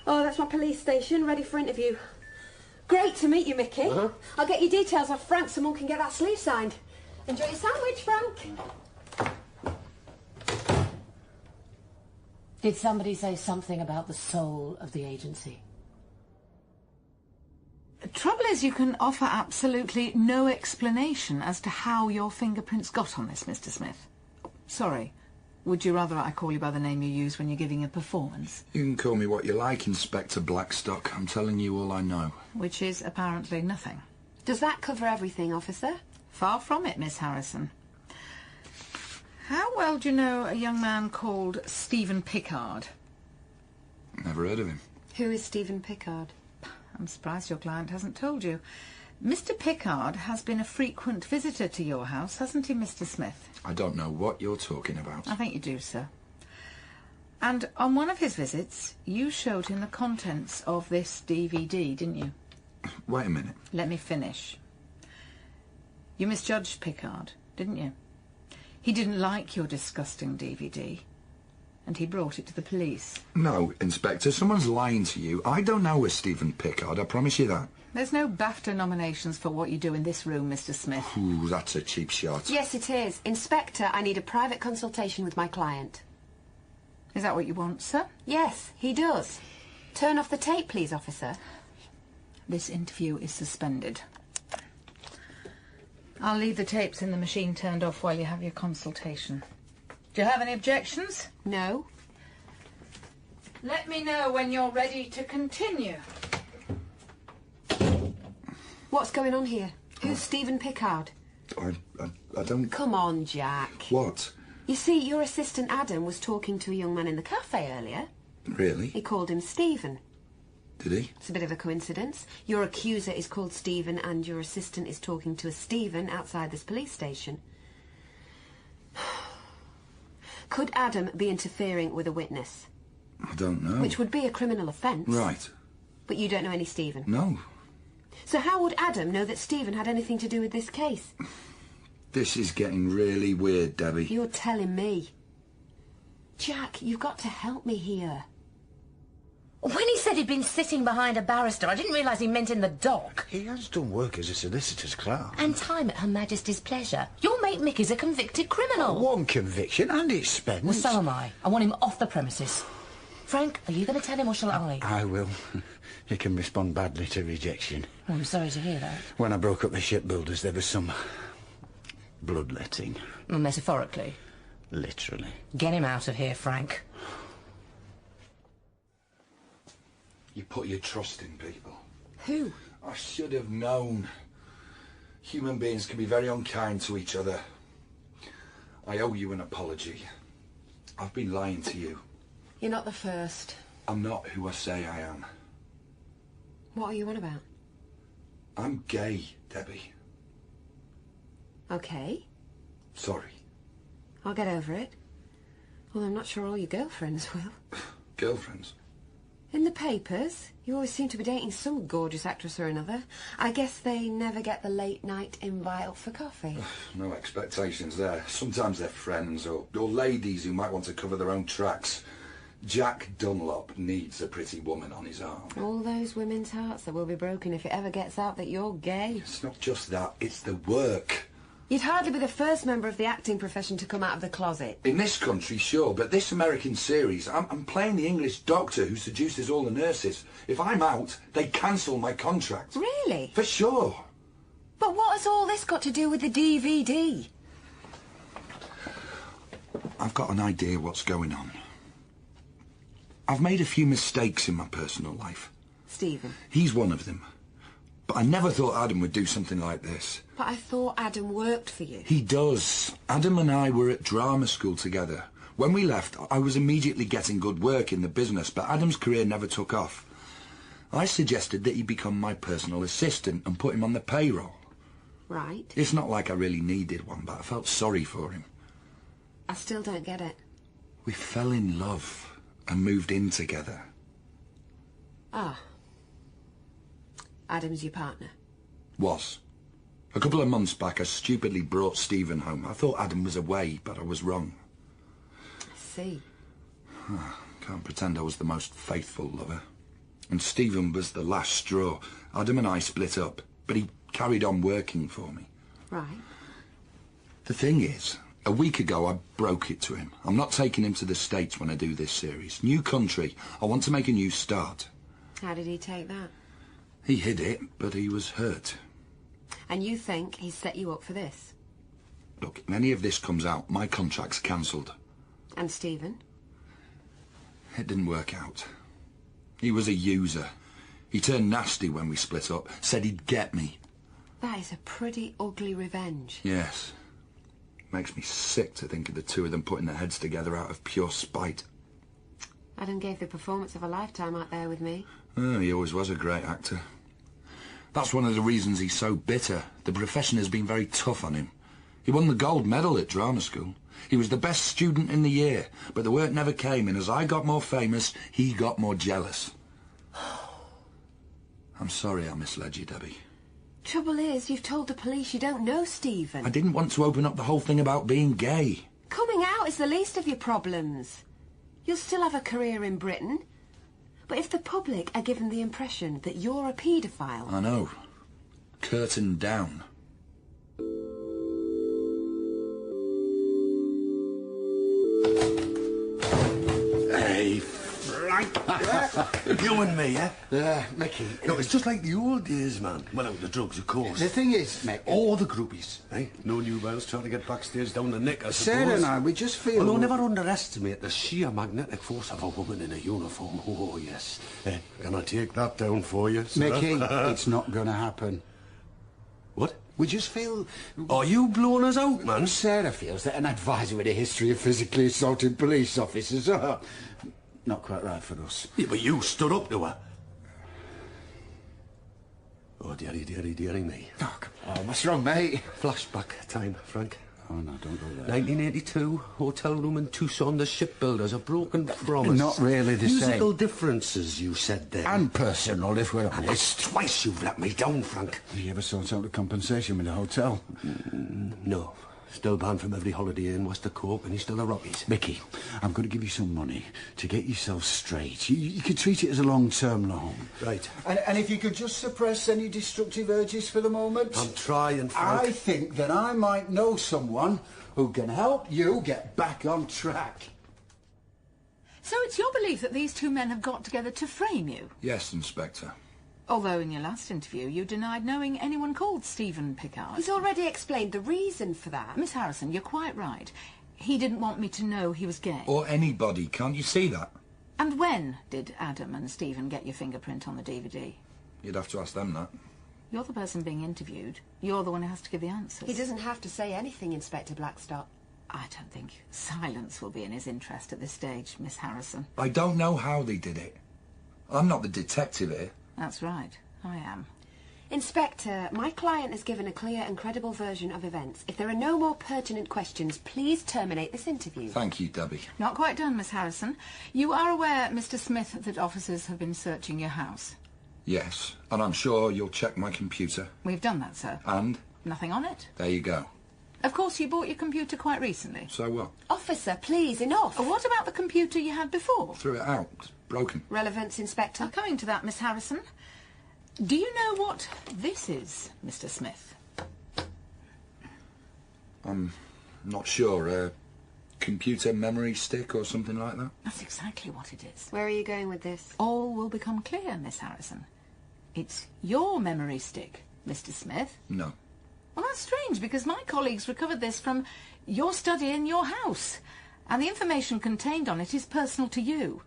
[SPEAKER 4] Oh, that's my police station, ready for interview. Great to meet you, Micky. I'll get your details off Frank, someone can get that sleeve signed. Enjoy your sandwich, Frank.
[SPEAKER 5] Did somebody say something about the soul of the agency?
[SPEAKER 8] The trouble is you can offer absolutely no explanation as to how your fingerprints got on this, Mr. Smith. Sorry, would you rather I call you by the name you use when you're giving a performance?
[SPEAKER 9] You can call me what you like, Inspector Blackstock. I'm telling you all I know.
[SPEAKER 8] Which is apparently nothing.
[SPEAKER 4] Does that cover everything, officer?
[SPEAKER 8] Far from it, Miss Harrison. How well do you know a young man called Stephen Pickard?
[SPEAKER 9] Never heard of him.
[SPEAKER 4] Who is Stephen Pickard?
[SPEAKER 8] I'm surprised your client hasn't told you. Mr. Pickard has been a frequent visitor to your house, hasn't he, Mr. Smith?
[SPEAKER 9] I don't know what you're talking about.
[SPEAKER 8] I think you do, sir. And on one of his visits, you showed him the contents of this DVD, didn't you?
[SPEAKER 9] Wait a minute.
[SPEAKER 8] Let me finish. You misjudged Pickard, didn't you? He didn't like your disgusting DVD, and he brought it to the police.
[SPEAKER 9] No, Inspector, someone's lying to you. I don't know a Stephen Pickard, I promise you that.
[SPEAKER 8] There's no BAFTA nominations for what you do in this room, Mr. Smith.
[SPEAKER 9] Ooh, that's a cheap shot.
[SPEAKER 4] Yes, it is. Inspector, I need a private consultation with my client.
[SPEAKER 8] Is that what you want, sir?
[SPEAKER 4] Yes, he does. Turn off the tape, please, officer.
[SPEAKER 8] This interview is suspended. I'll leave the tapes in the machine turned off while you have your consultation. Do you have any objections?
[SPEAKER 4] No.
[SPEAKER 8] Let me know when you're ready to continue.
[SPEAKER 4] What's going on here? Who's Stephen Pickard?
[SPEAKER 9] I don't...
[SPEAKER 4] Come on, Jack.
[SPEAKER 9] What?
[SPEAKER 4] You see, your assistant Adam was talking to a young man in the cafe earlier.
[SPEAKER 9] Really?
[SPEAKER 4] He called him Stephen.
[SPEAKER 9] Did he?
[SPEAKER 4] It's a bit of a coincidence. Your accuser is called Stephen and your assistant is talking to a Stephen outside this police station. Could Adam be interfering with a witness?
[SPEAKER 9] I don't know.
[SPEAKER 4] Which would be a criminal offence.
[SPEAKER 9] Right.
[SPEAKER 4] But you don't know any Stephen?
[SPEAKER 9] No.
[SPEAKER 4] So how would Adam know that Stephen had anything to do with this case?
[SPEAKER 9] This is getting really weird, Debbie.
[SPEAKER 4] You're telling me. Jack, you've got to help me here.
[SPEAKER 5] When he said he'd been sitting behind a barrister, I didn't realise he meant in the dock.
[SPEAKER 1] He has done work as a solicitor's clerk.
[SPEAKER 5] And time at Her Majesty's pleasure. Your mate Micky's a convicted criminal.
[SPEAKER 1] One conviction and it's spent.
[SPEAKER 5] Well, so am I. I want him off the premises. Frank, are you going to tell him or shall I?
[SPEAKER 1] I will. He can respond badly to rejection.
[SPEAKER 5] Oh, I'm sorry to hear that.
[SPEAKER 1] When I broke up the shipbuilders, there was some bloodletting.
[SPEAKER 5] Well, metaphorically.
[SPEAKER 1] Literally.
[SPEAKER 5] Get him out of here, Frank.
[SPEAKER 9] You put your trust in people.
[SPEAKER 4] Who?
[SPEAKER 9] I should have known. Human beings can be very unkind to each other. I owe you an apology. I've been lying to you.
[SPEAKER 4] You're not the first.
[SPEAKER 9] I'm not who I say I am.
[SPEAKER 4] What are you on about?
[SPEAKER 9] I'm gay, Debbie.
[SPEAKER 4] Okay.
[SPEAKER 9] Sorry.
[SPEAKER 4] I'll get over it. Well, I'm not sure all your girlfriends will.
[SPEAKER 9] Girlfriends?
[SPEAKER 4] In the papers, you always seem to be dating some gorgeous actress or another. I guess they never get the late-night invite for coffee.
[SPEAKER 9] No expectations there. Sometimes they're friends or ladies who might want to cover their own tracks. Jack Dunlop needs a pretty woman on his arm.
[SPEAKER 4] All those women's hearts that will be broken if it ever gets out that you're gay.
[SPEAKER 9] It's not just that, it's the work.
[SPEAKER 4] You'd hardly be the first member of the acting profession to come out of the closet.
[SPEAKER 9] In this country, sure, but this American series, I'm playing the English doctor who seduces all the nurses. If I'm out, they cancel my contract.
[SPEAKER 4] Really?
[SPEAKER 9] For sure.
[SPEAKER 4] But what has all this got to do with the DVD?
[SPEAKER 9] I've got an idea what's going on. I've made a few mistakes in my personal life.
[SPEAKER 4] Stephen?
[SPEAKER 9] He's one of them. But I never thought Adam would do something like this.
[SPEAKER 4] But I thought Adam worked for you.
[SPEAKER 9] He does. Adam and I were at drama school together. When we left, I was immediately getting good work in the business, but Adam's career never took off. I suggested that he become my personal assistant and put him on the payroll.
[SPEAKER 4] Right.
[SPEAKER 9] It's not like I really needed one, but I felt sorry for him.
[SPEAKER 4] I still don't get it.
[SPEAKER 9] We fell in love and moved in together.
[SPEAKER 4] Ah. Adam's your partner?
[SPEAKER 9] Was. A couple of months back, I stupidly brought Stephen home. I thought Adam was away, but I was wrong.
[SPEAKER 4] I see.
[SPEAKER 9] Can't pretend I was the most faithful lover. And Stephen was the last straw. Adam and I split up, but he carried on working for me.
[SPEAKER 4] Right.
[SPEAKER 9] The thing is, a week ago I broke it to him. I'm not taking him to the States when I do this series. New country. I want to make a new start.
[SPEAKER 4] How did he take that?
[SPEAKER 9] He hid it, but he was hurt.
[SPEAKER 4] And you think he's set you up for this?
[SPEAKER 9] Look, if any of this comes out, my contract's cancelled.
[SPEAKER 4] And Stephen?
[SPEAKER 9] It didn't work out. He was a user. He turned nasty when we split up, said he'd get me.
[SPEAKER 4] That is a pretty ugly revenge.
[SPEAKER 9] Yes. Makes me sick to think of the two of them putting their heads together out of pure spite.
[SPEAKER 4] Adam gave the performance of a lifetime out there with me.
[SPEAKER 9] Oh, he always was a great actor. That's one of the reasons he's so bitter. The profession has been very tough on him. He won the gold medal at drama school. He was the best student in the year, but the work never came, and as I got more famous, he got more jealous. I'm sorry I misled you, Debbie.
[SPEAKER 4] Trouble is, you've told the police you don't know Stephen.
[SPEAKER 9] I didn't want to open up the whole thing about being gay.
[SPEAKER 4] Coming out is the least of your problems. You'll still have a career in Britain. But if the public are given the impression that you're a paedophile...
[SPEAKER 9] I know. Curtain down.
[SPEAKER 3] Hey, Frank. You and me, eh?
[SPEAKER 1] Micky.
[SPEAKER 3] No, it's just like the old days, man. Well, out the drugs, of course.
[SPEAKER 1] The thing is, Mick...
[SPEAKER 3] All the groupies, eh? No new bells trying to get backstage down the neck, I suppose.
[SPEAKER 1] Sarah and I, we just feel...
[SPEAKER 3] Oh, no, never underestimate the sheer magnetic force of a woman in a uniform. Oh, yes. Can I take that down for you, sir?
[SPEAKER 1] Micky, it's not going to happen.
[SPEAKER 3] What?
[SPEAKER 1] We just feel...
[SPEAKER 3] Are you blowing us out, man?
[SPEAKER 1] Sarah feels that an advisor with a history of physically assaulting police officers are not quite right for us.
[SPEAKER 3] Yeah, but you stood up to her. Oh, dearie me.
[SPEAKER 1] Oh, what's wrong, mate?
[SPEAKER 3] Flashback time, Frank.
[SPEAKER 1] Oh, no, don't go there.
[SPEAKER 3] 1982, hotel room in Tucson, the shipbuilders, a broken promise.
[SPEAKER 1] Not really the
[SPEAKER 3] Musical
[SPEAKER 1] same.
[SPEAKER 3] differences, you said there.
[SPEAKER 1] And personal, if we're
[SPEAKER 3] And
[SPEAKER 1] honest.
[SPEAKER 3] it's twice you've let me down, Frank.
[SPEAKER 1] Have you ever sort out the compensation with the hotel?
[SPEAKER 3] No. Still banned from every holiday in West of Cork, and he's still a Rockies.
[SPEAKER 1] Micky, I'm going to give you some money to get yourself straight. You could treat it as a long-term loan.
[SPEAKER 3] Right.
[SPEAKER 1] And if you could just suppress any destructive urges for the moment...
[SPEAKER 3] I'm trying, Frank.
[SPEAKER 1] I think that I might know someone who can help you get back on track.
[SPEAKER 8] So it's your belief that these two men have got together to frame you?
[SPEAKER 9] Yes, Inspector.
[SPEAKER 8] Although in your last interview you denied knowing anyone called Stephen Pickard.
[SPEAKER 4] He's already explained the reason for that.
[SPEAKER 8] Miss Harrison, you're quite right. He didn't want me to know he was gay.
[SPEAKER 9] Or anybody, can't you see that?
[SPEAKER 8] And when did Adam and Stephen get your fingerprint on the DVD?
[SPEAKER 9] You'd have to ask them that.
[SPEAKER 8] You're the person being interviewed. You're the one who has to give the answers.
[SPEAKER 4] He doesn't have to say anything, Inspector Blackstock.
[SPEAKER 8] I don't think silence will be in his interest at this stage, Miss Harrison.
[SPEAKER 9] I don't know how they did it. I'm not the detective here.
[SPEAKER 8] That's right, I am.
[SPEAKER 4] Inspector, my client has given a clear and credible version of events. If there are no more pertinent questions, please terminate this interview.
[SPEAKER 9] Thank you, Debbie.
[SPEAKER 8] Not quite done, Miss Harrison. You are aware, Mr. Smith, that officers have been searching your house?
[SPEAKER 9] Yes, and I'm sure you'll check my computer.
[SPEAKER 8] We've done that, sir.
[SPEAKER 9] And?
[SPEAKER 8] Nothing on it.
[SPEAKER 9] There you go.
[SPEAKER 8] Of course, you bought your computer quite recently.
[SPEAKER 9] So what?
[SPEAKER 4] Officer, please, enough.
[SPEAKER 8] What about the computer you had before?
[SPEAKER 9] Threw it out. It's broken.
[SPEAKER 4] Relevance, Inspector.
[SPEAKER 8] Coming to that, Miss Harrison. Do you know what this is, Mr. Smith?
[SPEAKER 9] I'm not sure. A computer memory stick or something like that?
[SPEAKER 8] That's exactly what it is.
[SPEAKER 4] Where are you going with this?
[SPEAKER 8] All will become clear, Miss Harrison. It's your memory stick, Mr. Smith.
[SPEAKER 9] No.
[SPEAKER 8] Well, that's strange, because my colleagues recovered this from your study in your house. And the information contained on it is personal to you.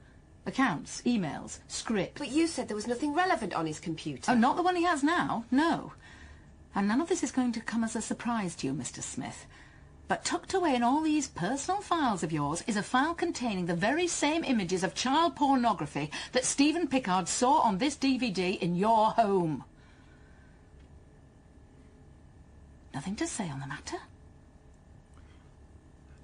[SPEAKER 8] Accounts, emails, script.
[SPEAKER 4] But you said there was nothing relevant on his computer.
[SPEAKER 8] Oh, not the one he has now, no. And none of this is going to come as a surprise to you, Mr. Smith. But tucked away in all these personal files of yours is a file containing the very same images of child pornography that Stephen Pickard saw on this DVD in your home. Nothing to say on the matter?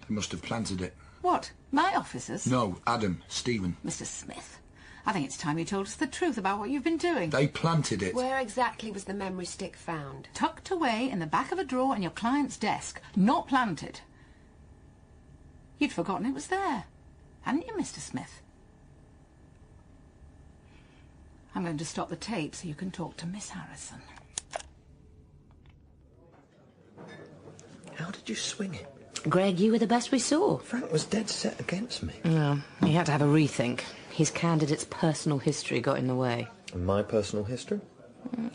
[SPEAKER 9] They must have planted it.
[SPEAKER 8] What? My officers?
[SPEAKER 9] No, Adam, Stephen.
[SPEAKER 8] Mr. Smith, I think it's time you told us the truth about what you've been doing.
[SPEAKER 9] They planted it.
[SPEAKER 4] Where exactly was the memory stick found?
[SPEAKER 8] Tucked away in the back of a drawer in your client's desk, not planted. You'd forgotten it was there, hadn't you, Mr. Smith? I'm going to stop the tape so you can talk to Miss Harrison.
[SPEAKER 7] How did you swing it?
[SPEAKER 5] Greg, you were the best we saw.
[SPEAKER 7] Frank was dead set against me.
[SPEAKER 5] No, he had to have a rethink. His candidate's personal history got in the way.
[SPEAKER 7] And my personal history?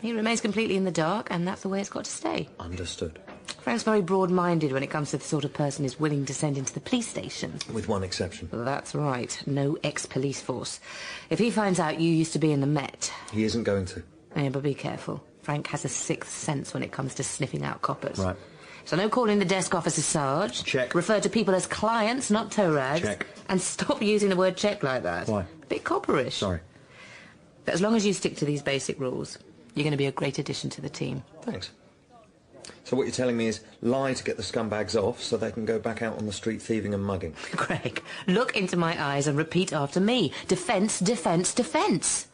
[SPEAKER 5] He remains completely in the dark, and that's the way it's got to stay.
[SPEAKER 7] Understood.
[SPEAKER 5] Frank's very broad-minded when it comes to the sort of person he's willing to send into the police station.
[SPEAKER 7] With one exception.
[SPEAKER 5] That's right. No ex-police force. If he finds out you used to be in the Met...
[SPEAKER 7] He isn't going to.
[SPEAKER 5] Yeah, but be careful. Frank has a sixth sense when it comes to sniffing out coppers.
[SPEAKER 7] Right.
[SPEAKER 5] So no calling the desk officer Sarge.
[SPEAKER 7] Check.
[SPEAKER 5] Refer to people as clients, not toe rags.
[SPEAKER 7] Check.
[SPEAKER 5] And stop using the word check like that.
[SPEAKER 7] Why?
[SPEAKER 5] A bit copperish.
[SPEAKER 7] Sorry.
[SPEAKER 5] But as long as you stick to these basic rules, you're going to be a great addition to the team.
[SPEAKER 7] Thanks. So what you're telling me is lie to get the scumbags off so they can go back out on the street thieving and mugging.
[SPEAKER 5] Greg, look into my eyes and repeat after me. Defence, defence, defence.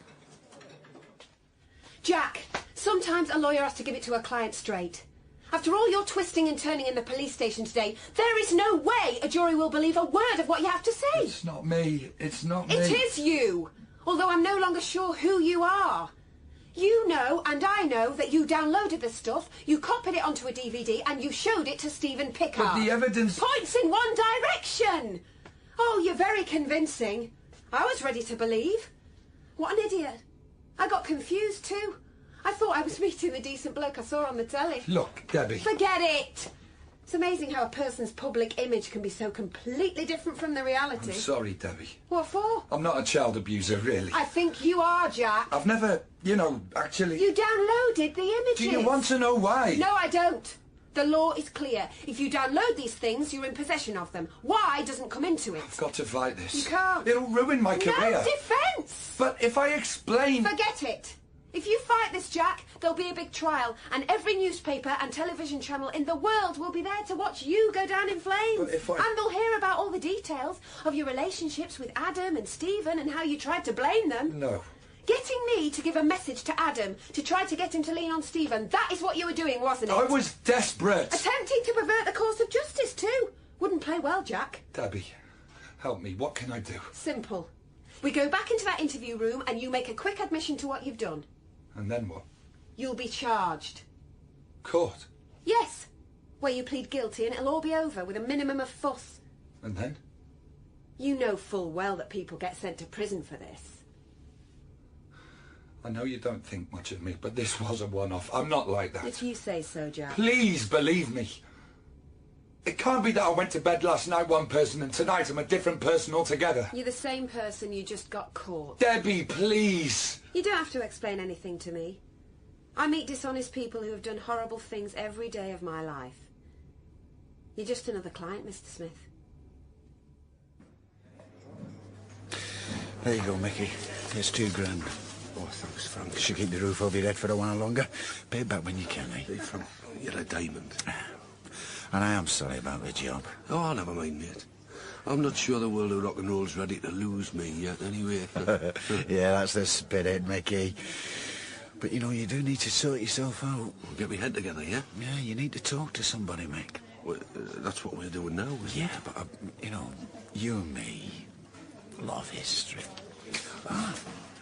[SPEAKER 4] Jack, sometimes a lawyer has to give it to a client straight. After all your twisting and turning in the police station today, there is no way a jury will believe a word of what you have to say.
[SPEAKER 9] It's not me. It's not me.
[SPEAKER 4] It is you. Although I'm no longer sure who you are. You know, and I know, that you downloaded the stuff, you copied it onto a DVD, and you showed it to Stephen Pickard.
[SPEAKER 9] But the evidence...
[SPEAKER 4] Points in one direction! Oh, you're very convincing. I was ready to believe. What an idiot. I got confused too. I thought I was meeting the decent bloke I saw on the telly.
[SPEAKER 9] Look, Debbie...
[SPEAKER 4] Forget it! It's amazing how a person's public image can be so completely different from the reality.
[SPEAKER 9] I'm sorry, Debbie.
[SPEAKER 4] What for?
[SPEAKER 9] I'm not a child abuser, really.
[SPEAKER 4] I think you are, Jack.
[SPEAKER 9] I've never, actually...
[SPEAKER 4] You downloaded the images.
[SPEAKER 9] Do you want to know why?
[SPEAKER 4] No, I don't. The law is clear. If you download these things, you're in possession of them. Why doesn't come into it.
[SPEAKER 9] I've got to fight this.
[SPEAKER 4] You can't.
[SPEAKER 9] It'll ruin my career.
[SPEAKER 4] No defence!
[SPEAKER 9] But if I explain...
[SPEAKER 4] Forget it. If you fight this, Jack, there'll be a big trial, and every newspaper and television channel in the world will be there to watch you go down in flames.
[SPEAKER 9] But if I...
[SPEAKER 4] And they'll hear about all the details of your relationships with Adam and Stephen and how you tried to blame them.
[SPEAKER 9] No.
[SPEAKER 4] Getting me to give a message to Adam to try to get him to lean on Stephen, that is what you were doing, wasn't it?
[SPEAKER 9] I was desperate.
[SPEAKER 4] Attempting to pervert the course of justice, too. Wouldn't play well, Jack.
[SPEAKER 9] Debbie, help me. What can I do?
[SPEAKER 4] Simple. We go back into that interview room and you make a quick admission to what you've done.
[SPEAKER 9] And then what?
[SPEAKER 4] You'll be charged.
[SPEAKER 9] Court?
[SPEAKER 4] Yes. Where you plead guilty and it'll all be over with a minimum of fuss.
[SPEAKER 9] And then?
[SPEAKER 4] You know full well that people get sent to prison for this.
[SPEAKER 9] I know you don't think much of me, but this was a one-off. I'm not like that.
[SPEAKER 4] If you say so, Jack.
[SPEAKER 9] Please believe me. It can't be that I went to bed last night one person and tonight I'm a different person altogether.
[SPEAKER 4] You're the same person, you just got caught.
[SPEAKER 9] Debbie, please.
[SPEAKER 4] You don't have to explain anything to me. I meet dishonest people who have done horrible things every day of my life. You're just another client, Mr. Smith.
[SPEAKER 1] There you go, Micky. Here's £2,000.
[SPEAKER 3] Oh, thanks, Frank.
[SPEAKER 1] Should keep the roof over your head for a while longer. Pay it back when you can, eh?
[SPEAKER 3] Hey, Frank, you're a diamond.
[SPEAKER 1] And I am sorry about the job.
[SPEAKER 3] Oh, never mind, mate. I'm not sure the world of rock and roll's ready to lose me yet, anyway.
[SPEAKER 1] Yeah, that's the spirit, Micky. But, you know, you do need to sort yourself out.
[SPEAKER 3] Get my head together, yeah?
[SPEAKER 1] Yeah, you need to talk to somebody, Mick.
[SPEAKER 3] Well, that's what we're doing now, isn't
[SPEAKER 1] Yeah,
[SPEAKER 3] it?
[SPEAKER 1] but, you know, you and me, love history. Ah,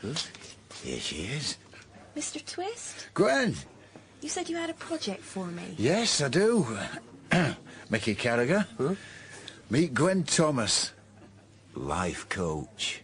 [SPEAKER 3] Huh?
[SPEAKER 1] here she is.
[SPEAKER 2] Mr. Twist?
[SPEAKER 1] Gwen!
[SPEAKER 2] You said you had a project for me.
[SPEAKER 1] Yes, I do. Micky Carragher.
[SPEAKER 3] Huh?
[SPEAKER 1] Meet Gwen Thomas, life coach.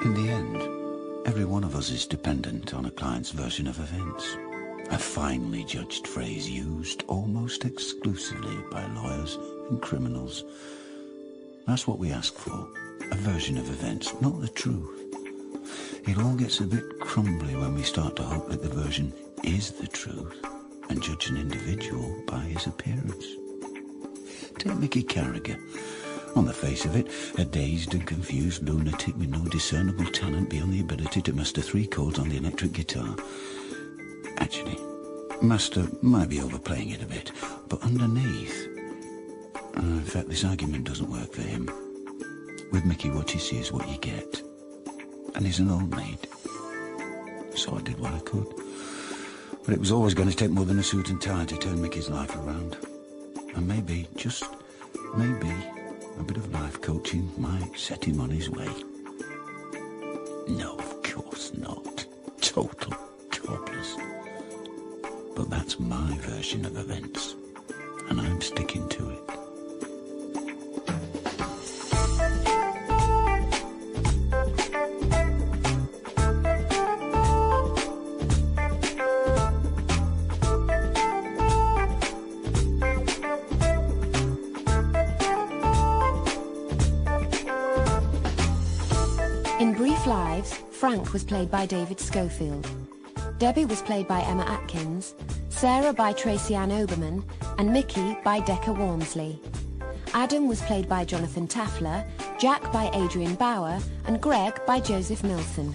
[SPEAKER 1] In the end, every one of us is dependent on a client's version of events. A finely judged phrase used almost exclusively by lawyers and criminals. That's what we ask for, a version of events, not the truth. It all gets a bit crumbly when we start to hope that the version is the truth and judge an individual by his appearance. Take Micky Carragher. On the face of it, a dazed and confused lunatic with no discernible talent beyond the ability to master 3 chords on the electric guitar. Actually, master might be overplaying it a bit, but underneath... in fact, this argument doesn't work for him. With Micky, what you see is what you get. And he's an old maid. So I did what I could. But it was always going to take more than a suit and tie to turn Micky's life around. And maybe, just maybe, a bit of life coaching might set him on his way. No, of course not. Total cobblers. But that's my version of events, and I'm sticking to it.
[SPEAKER 10] In Brief Lives, Frank was played by David Schofield. Debbie was played by Emma Atkins, Sarah by Tracy-Ann Oberman, and Micky by Deka Walmsley. Adam was played by Jonathan Tafler, Jack by Adrian Bauer, and Greg by Joseph Millson.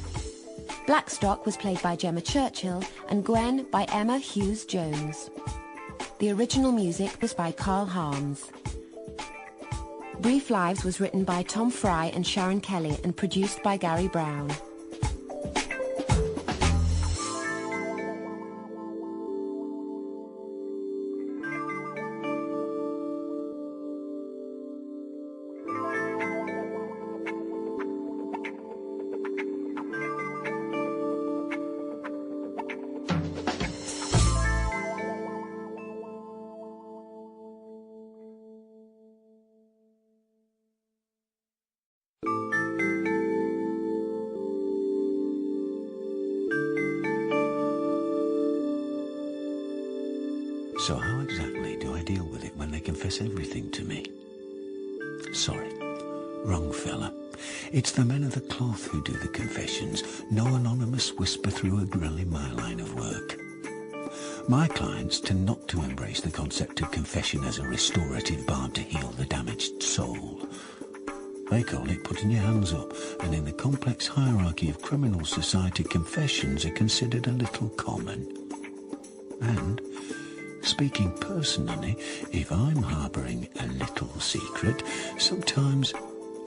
[SPEAKER 10] Blackstock was played by Jemma Churchill, and Gwen by Emma Hughes-Jones. The original music was by Carl Harms. Brief Lives was written by Tom Fry and Sharon Kelly and produced by Gary Brown.
[SPEAKER 1] So how exactly do I deal with it when they confess everything to me? Sorry, wrong fella. It's the men of the cloth who do the confessions, no anonymous whisper through a grill in my line of work. My clients tend not to embrace the concept of confession as a restorative balm to heal the damaged soul. They call it putting your hands up, and in the complex hierarchy of criminal society, confessions are considered a little common. And, speaking personally, if I'm harbouring a little secret, sometimes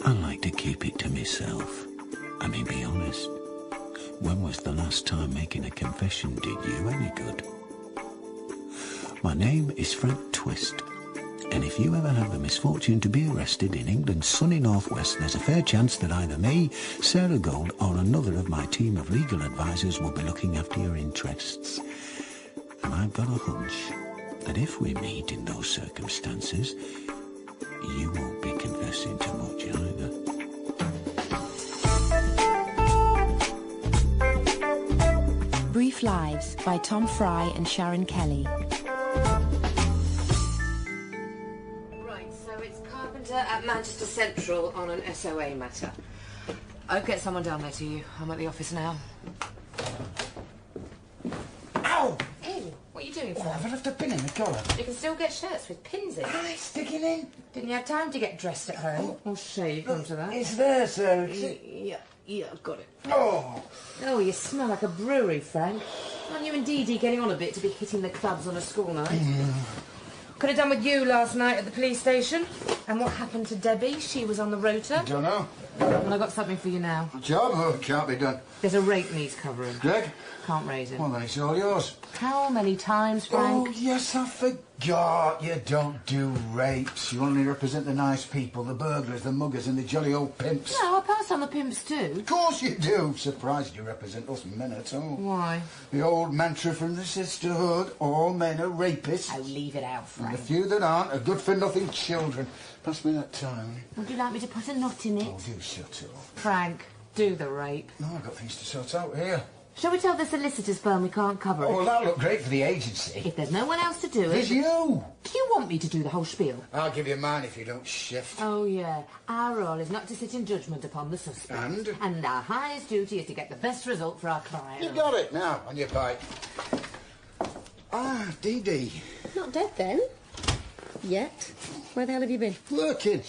[SPEAKER 1] I like to keep it to myself. I mean, be honest. When was the last time making a confession did you any good? My name is Frank Twist, and if you ever have the misfortune to be arrested in England's sunny northwest, there's a fair chance that either me, Sarah Gold, or another of my team of legal advisors will be looking after your interests. And I've got a hunch that if we meet in those circumstances, you won't be confessing too much either.
[SPEAKER 10] Lives by Tom Fry and Sharon Kelly.
[SPEAKER 5] Right, so it's Carpenter at Manchester Central on an SOA matter. I'll get someone down there to you. I'm at the office now.
[SPEAKER 1] Ow!
[SPEAKER 5] Ew, what are you doing, Frank?
[SPEAKER 1] Have I left a pin in the collar?
[SPEAKER 5] You can still get shirts with pins in.
[SPEAKER 1] Are they sticking in?
[SPEAKER 5] Didn't you have time to get dressed at home? Or shave onto that?
[SPEAKER 1] It's there, so...
[SPEAKER 5] Yeah, I've got it.
[SPEAKER 1] Oh!
[SPEAKER 5] Oh, you smell like a brewery, Frank. Aren't you and Dee Dee getting on a bit to be hitting the clubs on a school night? Could have done with you last night at the police station. And what happened to Debbie? She was on the rota.
[SPEAKER 1] Don't know.
[SPEAKER 5] Well, I've got something for you now.
[SPEAKER 1] A job? Oh, it can't be done.
[SPEAKER 5] There's a rape needs covering.
[SPEAKER 1] Greg?
[SPEAKER 5] Can't raise him.
[SPEAKER 1] Well, then it's all yours.
[SPEAKER 5] How many times, Frank?
[SPEAKER 1] Oh, yes, I forgot. You don't do rapes. You only represent the nice people, the burglars, the muggers and the jolly old pimps.
[SPEAKER 5] No, I pass on the pimps too.
[SPEAKER 1] Of course you do. Surprised you represent us men at all.
[SPEAKER 5] Why?
[SPEAKER 1] The old mantra from the sisterhood, all men are rapists.
[SPEAKER 5] Oh, leave it out,
[SPEAKER 1] And
[SPEAKER 5] Frank.
[SPEAKER 1] the few that aren't are good-for-nothing children. Pass me that time.
[SPEAKER 5] Would you like me to put a knot in it?
[SPEAKER 1] Oh, do shut up.
[SPEAKER 5] Frank, do the rape.
[SPEAKER 1] No, I've got things to sort out here.
[SPEAKER 5] Shall we tell the solicitor's firm we can't cover
[SPEAKER 1] Oh,
[SPEAKER 5] it?
[SPEAKER 1] well, that'll look great for the agency.
[SPEAKER 5] If there's no one else to do it...
[SPEAKER 1] There's you.
[SPEAKER 5] Do you want me to do the whole spiel?
[SPEAKER 1] I'll give you mine if you don't shift.
[SPEAKER 5] Oh, yeah. Our role is not to sit in judgment upon the suspect. And our highest duty is to get the best result for our client.
[SPEAKER 1] You got it. Now, on your bike. Ah, Dee Dee.
[SPEAKER 2] Not dead, then? Yet? Where the hell have you been?
[SPEAKER 1] Working.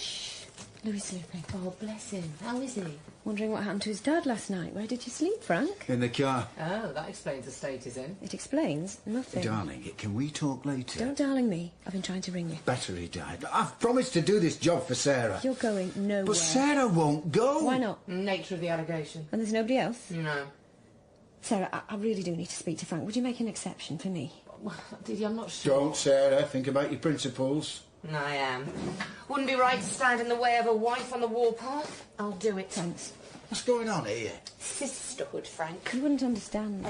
[SPEAKER 2] Louis sleeping.
[SPEAKER 5] Oh, bless him. How is he?
[SPEAKER 2] Wondering what happened to his dad last night. Where did you sleep, Frank?
[SPEAKER 1] In the car.
[SPEAKER 5] Oh, that explains the state he's in.
[SPEAKER 2] It explains nothing.
[SPEAKER 1] Darling, can we talk later?
[SPEAKER 2] Don't darling me. I've been trying to ring you.
[SPEAKER 1] Battery died. I've promised to do this job for Sarah.
[SPEAKER 2] You're going nowhere.
[SPEAKER 1] But Sarah won't go.
[SPEAKER 2] Why not?
[SPEAKER 5] Nature of the allegation.
[SPEAKER 2] And there's nobody else?
[SPEAKER 5] No.
[SPEAKER 2] Sarah, I really do need to speak to Frank. Would you make an exception for me?
[SPEAKER 5] Well, Didi, I'm not sure.
[SPEAKER 1] Don't, Sarah. Think about your principles.
[SPEAKER 5] I am. Wouldn't be right to stand in the way of a wife on the warpath. I'll do it.
[SPEAKER 2] Thanks.
[SPEAKER 1] What's going on here?
[SPEAKER 5] Sisterhood, Frank.
[SPEAKER 2] You wouldn't understand.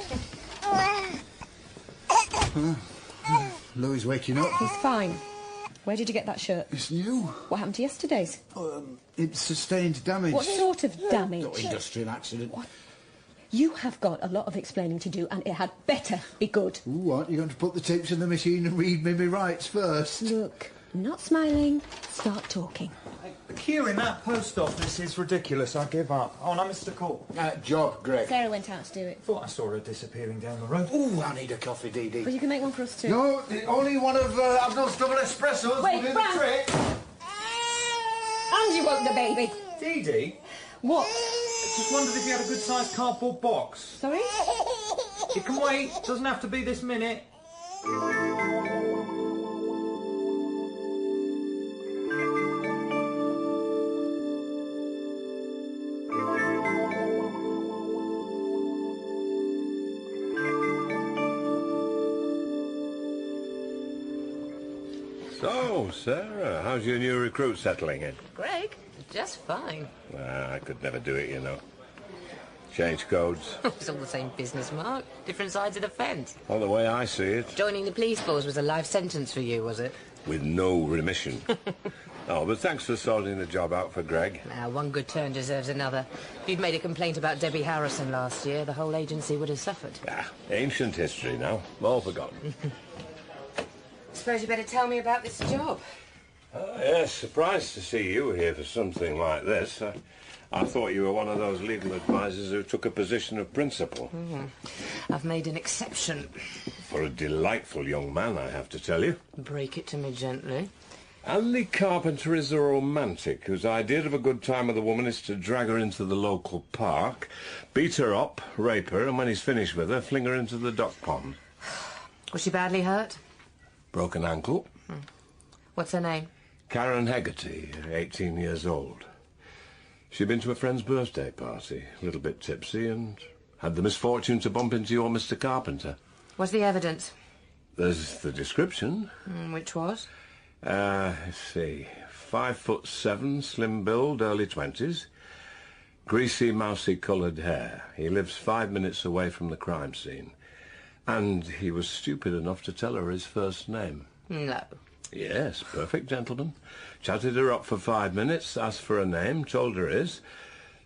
[SPEAKER 1] Louis waking up.
[SPEAKER 2] He's fine. Where did you get that shirt?
[SPEAKER 1] It's new.
[SPEAKER 2] What happened to yesterday's?
[SPEAKER 1] It sustained damage.
[SPEAKER 2] What sort of damage?
[SPEAKER 1] No industrial accident.
[SPEAKER 2] What? You have got a lot of explaining to do, and it had better be good.
[SPEAKER 1] Ooh, what? You're going to put the tapes in the machine and read me my rights first?
[SPEAKER 2] Look, not smiling. Start talking.
[SPEAKER 11] The queue in that post office is ridiculous. I give up. Oh, and I missed a call.
[SPEAKER 1] Job, Greg.
[SPEAKER 2] Sarah went out to do it.
[SPEAKER 11] Thought I saw her disappearing down the road.
[SPEAKER 1] Ooh, I need a coffee, Dee Dee.
[SPEAKER 2] Well, you can make one for us too.
[SPEAKER 1] No, only one of Abdul's double espressos.
[SPEAKER 2] Wait,
[SPEAKER 1] will do
[SPEAKER 2] Frank.
[SPEAKER 1] the trick.
[SPEAKER 2] And you woke the baby.
[SPEAKER 11] Dee Dee?
[SPEAKER 2] What?
[SPEAKER 11] Just wondered if you had a good-sized cardboard box.
[SPEAKER 2] Sorry?
[SPEAKER 11] It can wait. Doesn't have to be this minute.
[SPEAKER 12] So, Sarah, how's your new recruit settling in?
[SPEAKER 5] Greg, just fine.
[SPEAKER 12] I could never do it, you know. Change codes.
[SPEAKER 5] It's all the same business, Mark. Different sides of the fence.
[SPEAKER 12] Well, the way I see it,
[SPEAKER 5] Joining the police force was a life sentence for you, was it?
[SPEAKER 12] with no remission. Oh, but thanks for sorting the job out for Greg.
[SPEAKER 5] Now, one good turn deserves another. If you'd made a complaint about Debbie Harrison last year, the whole agency would have suffered.
[SPEAKER 12] Ancient history now. All forgotten.
[SPEAKER 5] Suppose you better tell me about this job.
[SPEAKER 12] Yes, surprised to see you here for something like this. I thought you were one of those legal advisors who took a position of principle.
[SPEAKER 5] I've made an exception.
[SPEAKER 12] For a delightful young man, I have to tell you.
[SPEAKER 5] Break it to me gently.
[SPEAKER 12] Andy Carpenter is a romantic whose idea of a good time with a woman is to drag her into the local park, beat her up, rape her, and when he's finished with her, fling her into the duck pond.
[SPEAKER 5] Was she badly hurt?
[SPEAKER 12] Broken ankle.
[SPEAKER 5] What's her name?
[SPEAKER 12] Karen Hegarty, 18 years old. She'd been to a friend's birthday party, a little bit tipsy, and had the misfortune to bump into your Mr. Carpenter.
[SPEAKER 5] What's the evidence?
[SPEAKER 12] There's the description.
[SPEAKER 5] Which was?
[SPEAKER 12] Let's see. 5'7", slim build, early 20s. Greasy, mousy-coloured hair. He lives 5 minutes away from the crime scene. And he was stupid enough to tell her his first name.
[SPEAKER 5] No.
[SPEAKER 12] Yes, perfect gentleman. Chatted her up for 5 minutes, asked for her name, told her his,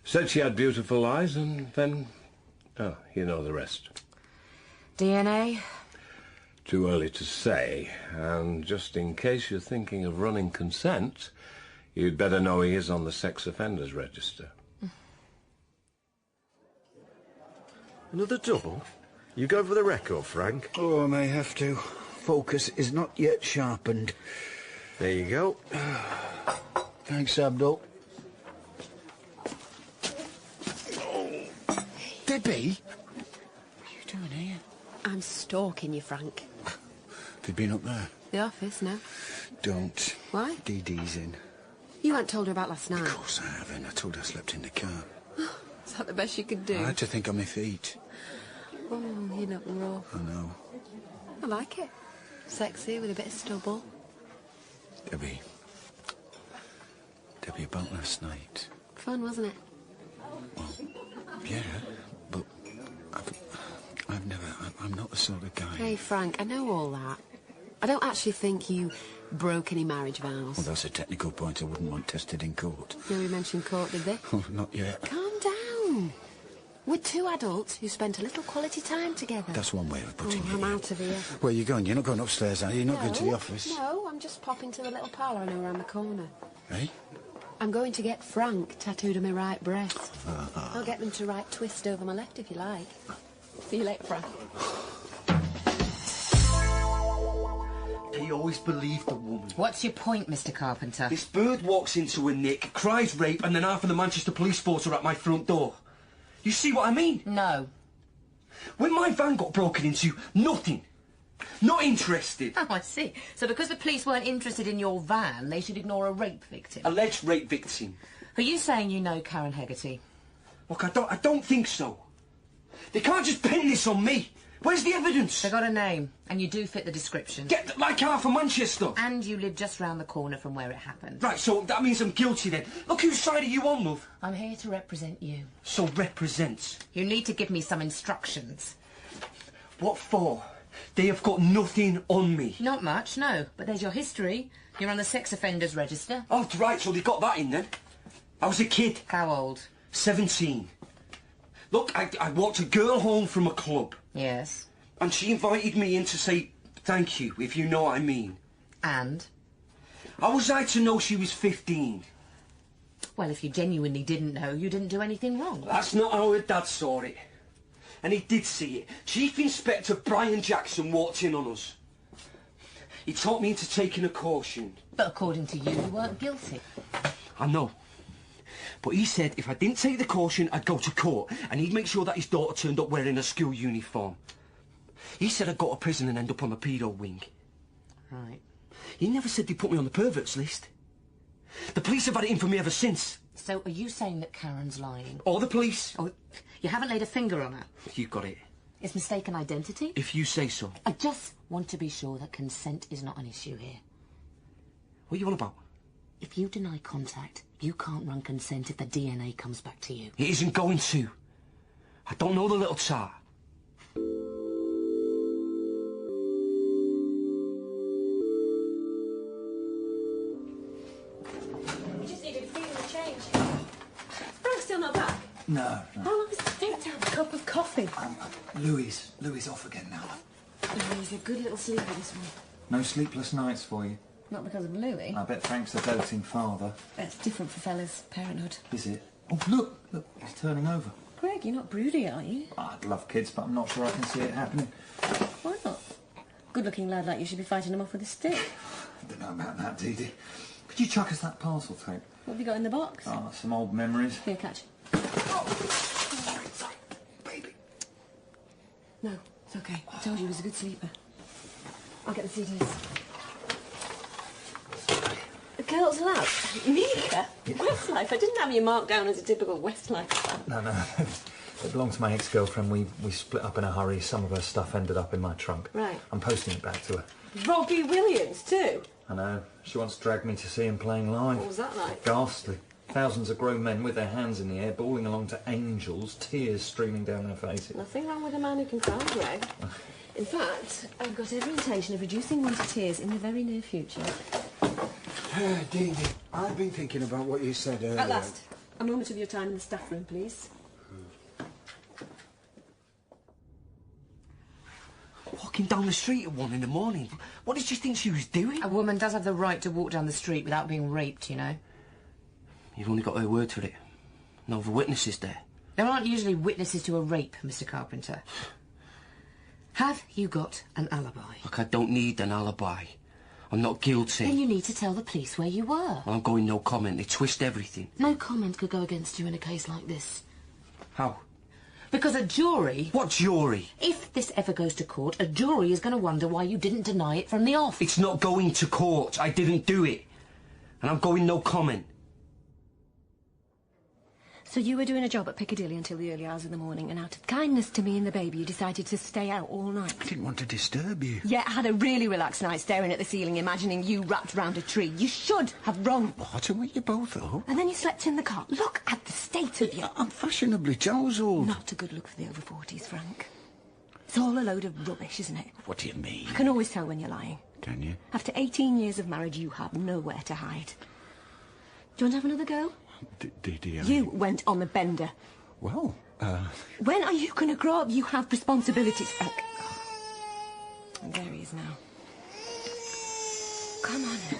[SPEAKER 12] said she had beautiful eyes, and then... oh, you know the rest.
[SPEAKER 5] DNA?
[SPEAKER 12] Too early to say, and just in case you're thinking of running consent, you'd better know he is on the sex offenders register.
[SPEAKER 13] Another double? You go for the record, Frank?
[SPEAKER 1] Oh, I may have to. Focus is not yet sharpened.
[SPEAKER 13] There you go.
[SPEAKER 1] Thanks, Abdul. Debbie? What are you doing here?
[SPEAKER 4] I'm stalking you, Frank.
[SPEAKER 1] Have you been up there?
[SPEAKER 4] The office, no?
[SPEAKER 1] Don't.
[SPEAKER 4] Why?
[SPEAKER 1] Dee Dee's in.
[SPEAKER 4] You hadn't told her about last night.
[SPEAKER 1] Of course I haven't. I told her I slept in the car.
[SPEAKER 4] Is that the best you could do?
[SPEAKER 1] I had to think on my feet.
[SPEAKER 4] Oh, you look rough.
[SPEAKER 1] I know.
[SPEAKER 4] I like it. Sexy with a bit of stubble.
[SPEAKER 1] Debbie, about last night.
[SPEAKER 4] Fun, wasn't it?
[SPEAKER 1] Well, yeah, but I'm not the sort of guy...
[SPEAKER 4] Hey, Frank, I know all that. I don't actually think you broke any marriage vows.
[SPEAKER 1] Well, that's a technical point I wouldn't want tested in court.
[SPEAKER 4] Nobody mentioned court, did they?
[SPEAKER 1] Oh, not yet.
[SPEAKER 4] Calm down. We're two adults who spent a little quality time together.
[SPEAKER 1] That's one way of putting it.
[SPEAKER 4] I'm out of here.
[SPEAKER 1] Where are you going? You're not going upstairs, are you? You're not going to the office?
[SPEAKER 4] No, I'm just popping to the little parlour I know around the corner.
[SPEAKER 1] Hey?
[SPEAKER 4] I'm going to get Frank tattooed on my right breast. I'll get them to write twist over my left if you like. See you later, Frank.
[SPEAKER 14] He always believed the woman.
[SPEAKER 5] What's your point, Mr. Carpenter?
[SPEAKER 14] This bird walks into a nick, cries rape, and then half of the Manchester police force are at my front door. You see what I mean?
[SPEAKER 5] No.
[SPEAKER 14] When my van got broken into, nothing. Not interested.
[SPEAKER 5] Oh, I see. So because the police weren't interested in your van, they should ignore a rape victim?
[SPEAKER 14] Alleged rape victim.
[SPEAKER 5] Are you saying you know Karen Hegarty?
[SPEAKER 14] Look, I don't think so. They can't just pin this on me. Where's the evidence?
[SPEAKER 5] They got a name, and you do fit the description.
[SPEAKER 14] Get like half of Manchester.
[SPEAKER 5] And you live just round the corner from where it happened.
[SPEAKER 14] Right, so that means I'm guilty then. Look, whose side are you on, love?
[SPEAKER 5] I'm here to represent you.
[SPEAKER 14] So represent.
[SPEAKER 5] You need to give me some instructions.
[SPEAKER 14] What for? They have got nothing on me.
[SPEAKER 5] Not much, no. But there's your history. You're on the sex offenders register.
[SPEAKER 14] Oh, right, so they got that in then. I was a kid.
[SPEAKER 5] How old?
[SPEAKER 14] 17. Look, I walked a girl home from a club.
[SPEAKER 5] Yes.
[SPEAKER 14] And she invited me in to say thank you, if you know what I mean.
[SPEAKER 5] And?
[SPEAKER 14] How was I to know she was 15?
[SPEAKER 5] Well, if you genuinely didn't know, you didn't do anything wrong.
[SPEAKER 14] That's not how her dad saw it. And he did see it. Chief Inspector Brian Jackson walked in on us. He talked me into taking a caution.
[SPEAKER 5] But according to you, you weren't guilty.
[SPEAKER 14] I know. But he said if I didn't take the caution, I'd go to court, and he'd make sure that his daughter turned up wearing a school uniform. He said I'd go to prison and end up on the pedo wing.
[SPEAKER 5] Right.
[SPEAKER 14] He never said they put me on the perverts list. The police have had it in for me ever since.
[SPEAKER 5] So are you saying that Karen's lying?
[SPEAKER 14] Or the police.
[SPEAKER 5] Oh, you haven't laid a finger on her?
[SPEAKER 14] You got it.
[SPEAKER 5] It's mistaken identity?
[SPEAKER 14] If you say so.
[SPEAKER 5] I just want to be sure that consent is not an issue here.
[SPEAKER 14] What are you on about?
[SPEAKER 5] If you deny contact, you can't run consent if the DNA comes back to you.
[SPEAKER 14] It isn't going to. I don't know the little tart.
[SPEAKER 4] We just needed a few and a change. Frank's still not back?
[SPEAKER 15] No.
[SPEAKER 4] How long does it take to have a cup of coffee?
[SPEAKER 15] Louis off again now.
[SPEAKER 4] He's a good little sleeper, this one.
[SPEAKER 11] No sleepless nights for you.
[SPEAKER 4] Not because of Louis.
[SPEAKER 11] I bet Frank's a doting father.
[SPEAKER 4] That's different for fellas, parenthood.
[SPEAKER 11] Is it? Oh, look, he's turning over.
[SPEAKER 4] Greg, you're not broody, are you?
[SPEAKER 11] I'd love kids, but I'm not sure I can see it happening.
[SPEAKER 4] Why not? Good-looking lad like you should be fighting him off with a stick.
[SPEAKER 11] I don't know about that, Dee Dee. Could you chuck us that parcel tape?
[SPEAKER 4] What have you got in the box?
[SPEAKER 11] Oh, some old memories.
[SPEAKER 4] Here, catch.
[SPEAKER 15] Sorry, baby.
[SPEAKER 4] No, it's okay. I told you he was a good sleeper. I'll get the CDs. The Girls Lab? Mika? Westlife? I didn't have you marked down as a typical Westlife fan.
[SPEAKER 11] No. It belonged to my ex-girlfriend. We split up in a hurry. Some of her stuff ended up in my trunk.
[SPEAKER 4] Right.
[SPEAKER 11] I'm posting it back to her.
[SPEAKER 4] Robbie Williams, too?
[SPEAKER 11] I know. She once dragged me to see him playing live.
[SPEAKER 4] What was that like?
[SPEAKER 11] Ghastly. Thousands of grown men with their hands in the air, bawling along to Angels, tears streaming down their faces.
[SPEAKER 4] Nothing wrong with a man who can cry, Greg. In fact, I've got every intention of reducing one to tears in the very near future.
[SPEAKER 1] Dee Dee, I've been thinking about what you said earlier.
[SPEAKER 4] At last. A moment of your time in the staff room, please.
[SPEAKER 14] walking down the street at 1 in the morning. What did she think she was doing?
[SPEAKER 5] A woman does have the right to walk down the street without being raped, you know.
[SPEAKER 14] You've only got her word for it. No other witnesses there.
[SPEAKER 5] There aren't usually witnesses to a rape, Mr. Carpenter. Have you got an alibi?
[SPEAKER 14] Look, I don't need an alibi. I'm not guilty.
[SPEAKER 5] Then you need to tell the police where you were.
[SPEAKER 14] I'm going no comment. They twist everything.
[SPEAKER 5] No comment could go against you in a case like this.
[SPEAKER 14] How?
[SPEAKER 5] Because a jury...
[SPEAKER 14] What jury?
[SPEAKER 5] If this ever goes to court, a jury is going to wonder why you didn't deny it from the off.
[SPEAKER 14] It's not going to court. I didn't do it. And I'm going no comment.
[SPEAKER 2] So you were doing a job at Piccadilly until the early hours of the morning, and out of kindness to me and the baby, you decided to stay out all night?
[SPEAKER 1] I didn't want to disturb you.
[SPEAKER 2] Yeah, I had a really relaxed night staring at the ceiling, imagining you wrapped round a tree. You should have run.
[SPEAKER 1] What? And were you both up?
[SPEAKER 2] And then you slept in the car. Look at the state of you.
[SPEAKER 1] I'm fashionably tousled.
[SPEAKER 2] Not a good look for the over-40s, Frank. It's all a load of rubbish, isn't it?
[SPEAKER 1] What do you mean?
[SPEAKER 2] I can always tell when you're lying.
[SPEAKER 1] Can you?
[SPEAKER 2] After 18 years of marriage, you have nowhere to hide. Do you want to have another go? You went on the bender.
[SPEAKER 1] Well,
[SPEAKER 2] When are you going to grow up? You have responsibilities, Frank. And there he is now. Come on, Louis.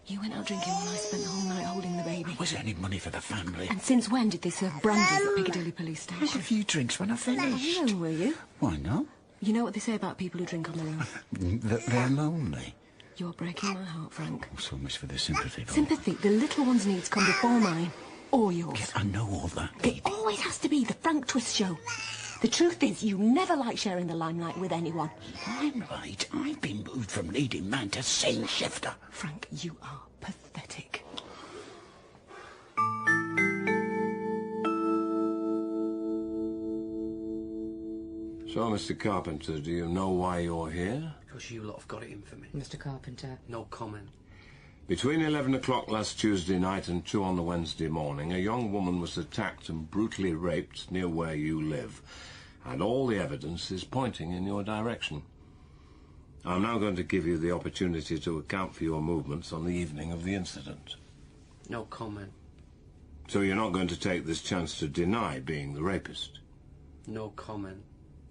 [SPEAKER 2] You went out drinking while I spent the whole night holding the baby.
[SPEAKER 1] Was there any money for the family?
[SPEAKER 2] And since when did they serve brandy at Piccadilly Police Station?
[SPEAKER 1] Have a few drinks when I finished.
[SPEAKER 2] No, will you?
[SPEAKER 1] Why not?
[SPEAKER 2] You know what they say about people who drink on their own?
[SPEAKER 1] That they're lonely.
[SPEAKER 2] You're breaking my heart, Frank.
[SPEAKER 1] So much for the sympathy.
[SPEAKER 2] Sympathy? The little one's needs come before mine. Or yours.
[SPEAKER 1] Yeah, I know all that.
[SPEAKER 2] It always has to be the Frank Twist show. The truth is, you never like sharing the limelight with anyone.
[SPEAKER 1] Limelight? I've been moved from leading man to scene shifter.
[SPEAKER 2] Frank, you are pathetic.
[SPEAKER 12] So, Mr. Carpenter, do you know why you're here?
[SPEAKER 14] Because you lot have got it in for me.
[SPEAKER 5] Mr. Carpenter.
[SPEAKER 14] No comment.
[SPEAKER 12] Between 11 o'clock last Tuesday night and 2 on the Wednesday morning, a young woman was attacked and brutally raped near where you live. And all the evidence is pointing in your direction. I'm now going to give you the opportunity to account for your movements on the evening of the incident.
[SPEAKER 14] No comment.
[SPEAKER 12] So you're not going to take this chance to deny being the rapist?
[SPEAKER 14] No comment.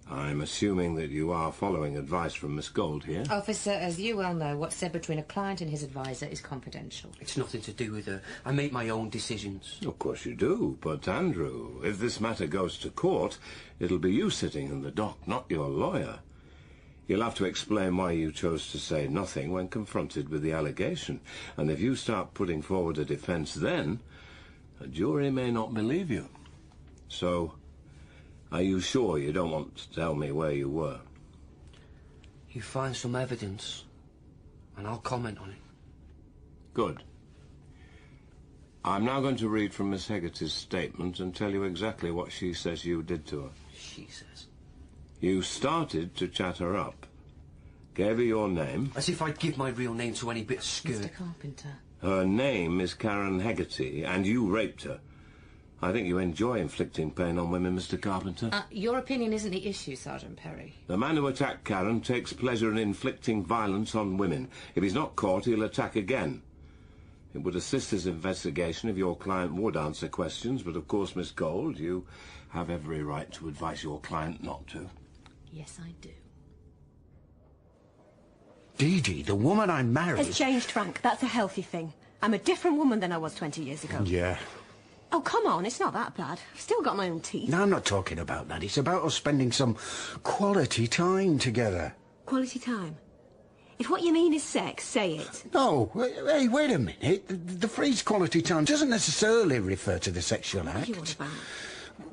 [SPEAKER 12] I'm assuming that you are following advice from Miss Gold here.
[SPEAKER 5] Officer, as you well know, what's said between a client and his advisor is confidential.
[SPEAKER 14] It's nothing to do with her. I make my own decisions.
[SPEAKER 12] Of course you do, but Andrew, if this matter goes to court, it'll be you sitting in the dock, not your lawyer. You'll have to explain why you chose to say nothing when confronted with the allegation. And if you start putting forward a defence then, a jury may not believe you. So, are you sure you don't want to tell me where you were?
[SPEAKER 14] You find some evidence, and I'll comment on it.
[SPEAKER 12] Good. I'm now going to read from Miss Hegarty's statement and tell you exactly what she says you did to her.
[SPEAKER 14] She says.
[SPEAKER 12] You started to chat her up. Gave her your name.
[SPEAKER 14] As if I'd give my real name to any bit of skirt.
[SPEAKER 5] Mr. Carpenter.
[SPEAKER 12] Her name is Karen Hegarty, and you raped her. I think you enjoy inflicting pain on women, Mr. Carpenter.
[SPEAKER 5] Your opinion isn't the issue, Sergeant Perry.
[SPEAKER 12] The man who attacked Karen takes pleasure in inflicting violence on women. If he's not caught, he'll attack again. It would assist his investigation if your client would answer questions, but of course, Miss Gold, you have every right to advise your client not to.
[SPEAKER 5] Yes, I do.
[SPEAKER 1] Dee Dee, the woman I married...
[SPEAKER 2] Has changed, Frank. That's a healthy thing. I'm a different woman than I was 20 years ago.
[SPEAKER 1] Yeah.
[SPEAKER 2] Oh, come on, it's not that bad. I've still got my own teeth.
[SPEAKER 1] No, I'm not talking about that. It's about us spending some quality time together.
[SPEAKER 2] Quality time? If what you mean is sex, say it.
[SPEAKER 1] No, hey, wait a minute. The phrase quality time doesn't necessarily refer to the sexual act.
[SPEAKER 2] What are you on about?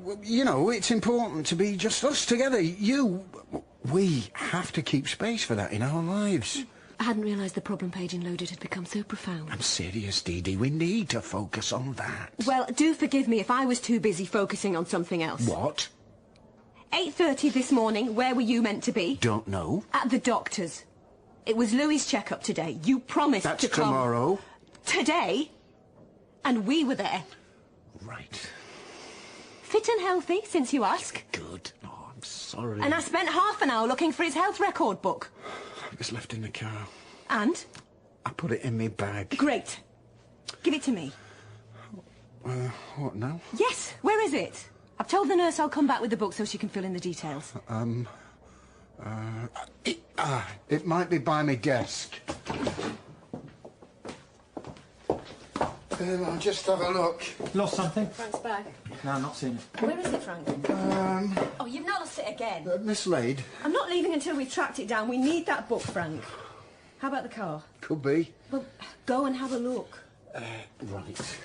[SPEAKER 1] Well, you know, it's important to be just us together. We have to keep space for that in our lives.
[SPEAKER 2] I hadn't realised the problem page in Loaded had become so profound.
[SPEAKER 1] I'm serious, Dee Dee. We need to focus on that.
[SPEAKER 2] Well, do forgive me if I was too busy focusing on something else.
[SPEAKER 1] What?
[SPEAKER 2] 8:30 this morning. Where were you meant to be?
[SPEAKER 1] Don't know.
[SPEAKER 2] At the doctor's. It was Louis' checkup today. You promised
[SPEAKER 1] That's
[SPEAKER 2] to come.
[SPEAKER 1] tomorrow.
[SPEAKER 2] Today? And we were there.
[SPEAKER 1] Right.
[SPEAKER 2] Fit and healthy, since you ask.
[SPEAKER 1] Good. Oh, I'm sorry.
[SPEAKER 2] And I spent half an hour looking for his health record book.
[SPEAKER 1] It was left in the car.
[SPEAKER 2] And?
[SPEAKER 1] I put it in my bag.
[SPEAKER 2] Great. Give it to me.
[SPEAKER 1] What now?
[SPEAKER 2] Yes, where is it?
[SPEAKER 16] I've told the nurse I'll come back with the book so she can fill in the details.
[SPEAKER 1] It might be by my desk. I'll just have a look.
[SPEAKER 11] Lost something?
[SPEAKER 16] Frank's bag.
[SPEAKER 11] No, I'm not seeing it.
[SPEAKER 16] Where is it, Frank? Oh, you've not lost it again.
[SPEAKER 1] Mislaid.
[SPEAKER 16] I'm not leaving until we've tracked it down. We need that book, Frank. How about the car?
[SPEAKER 1] Could be.
[SPEAKER 16] Well, go and have a look.
[SPEAKER 1] Right.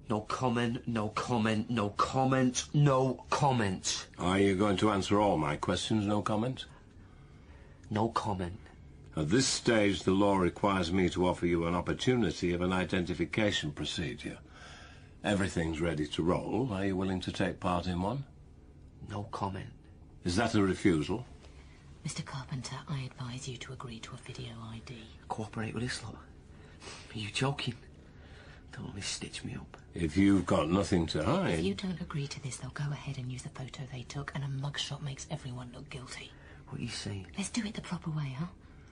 [SPEAKER 14] No comment, no comment, no comment, no comment.
[SPEAKER 12] Are you going to answer all my questions, no comment?
[SPEAKER 14] No comment.
[SPEAKER 12] At this stage, the law requires me to offer you an opportunity of an identification procedure. Everything's ready to roll. Are you willing to take part in one?
[SPEAKER 14] No comment.
[SPEAKER 12] Is that a refusal?
[SPEAKER 17] Mr. Carpenter, I advise you to agree to a video ID.
[SPEAKER 14] Cooperate with this lot? Are you joking? Don't only stitch me up.
[SPEAKER 12] If you've got nothing to hide...
[SPEAKER 17] If you don't agree to this, they'll go ahead and use the photo they took, and a mugshot makes everyone look guilty.
[SPEAKER 14] What are you saying?
[SPEAKER 17] Let's do it the proper way, huh?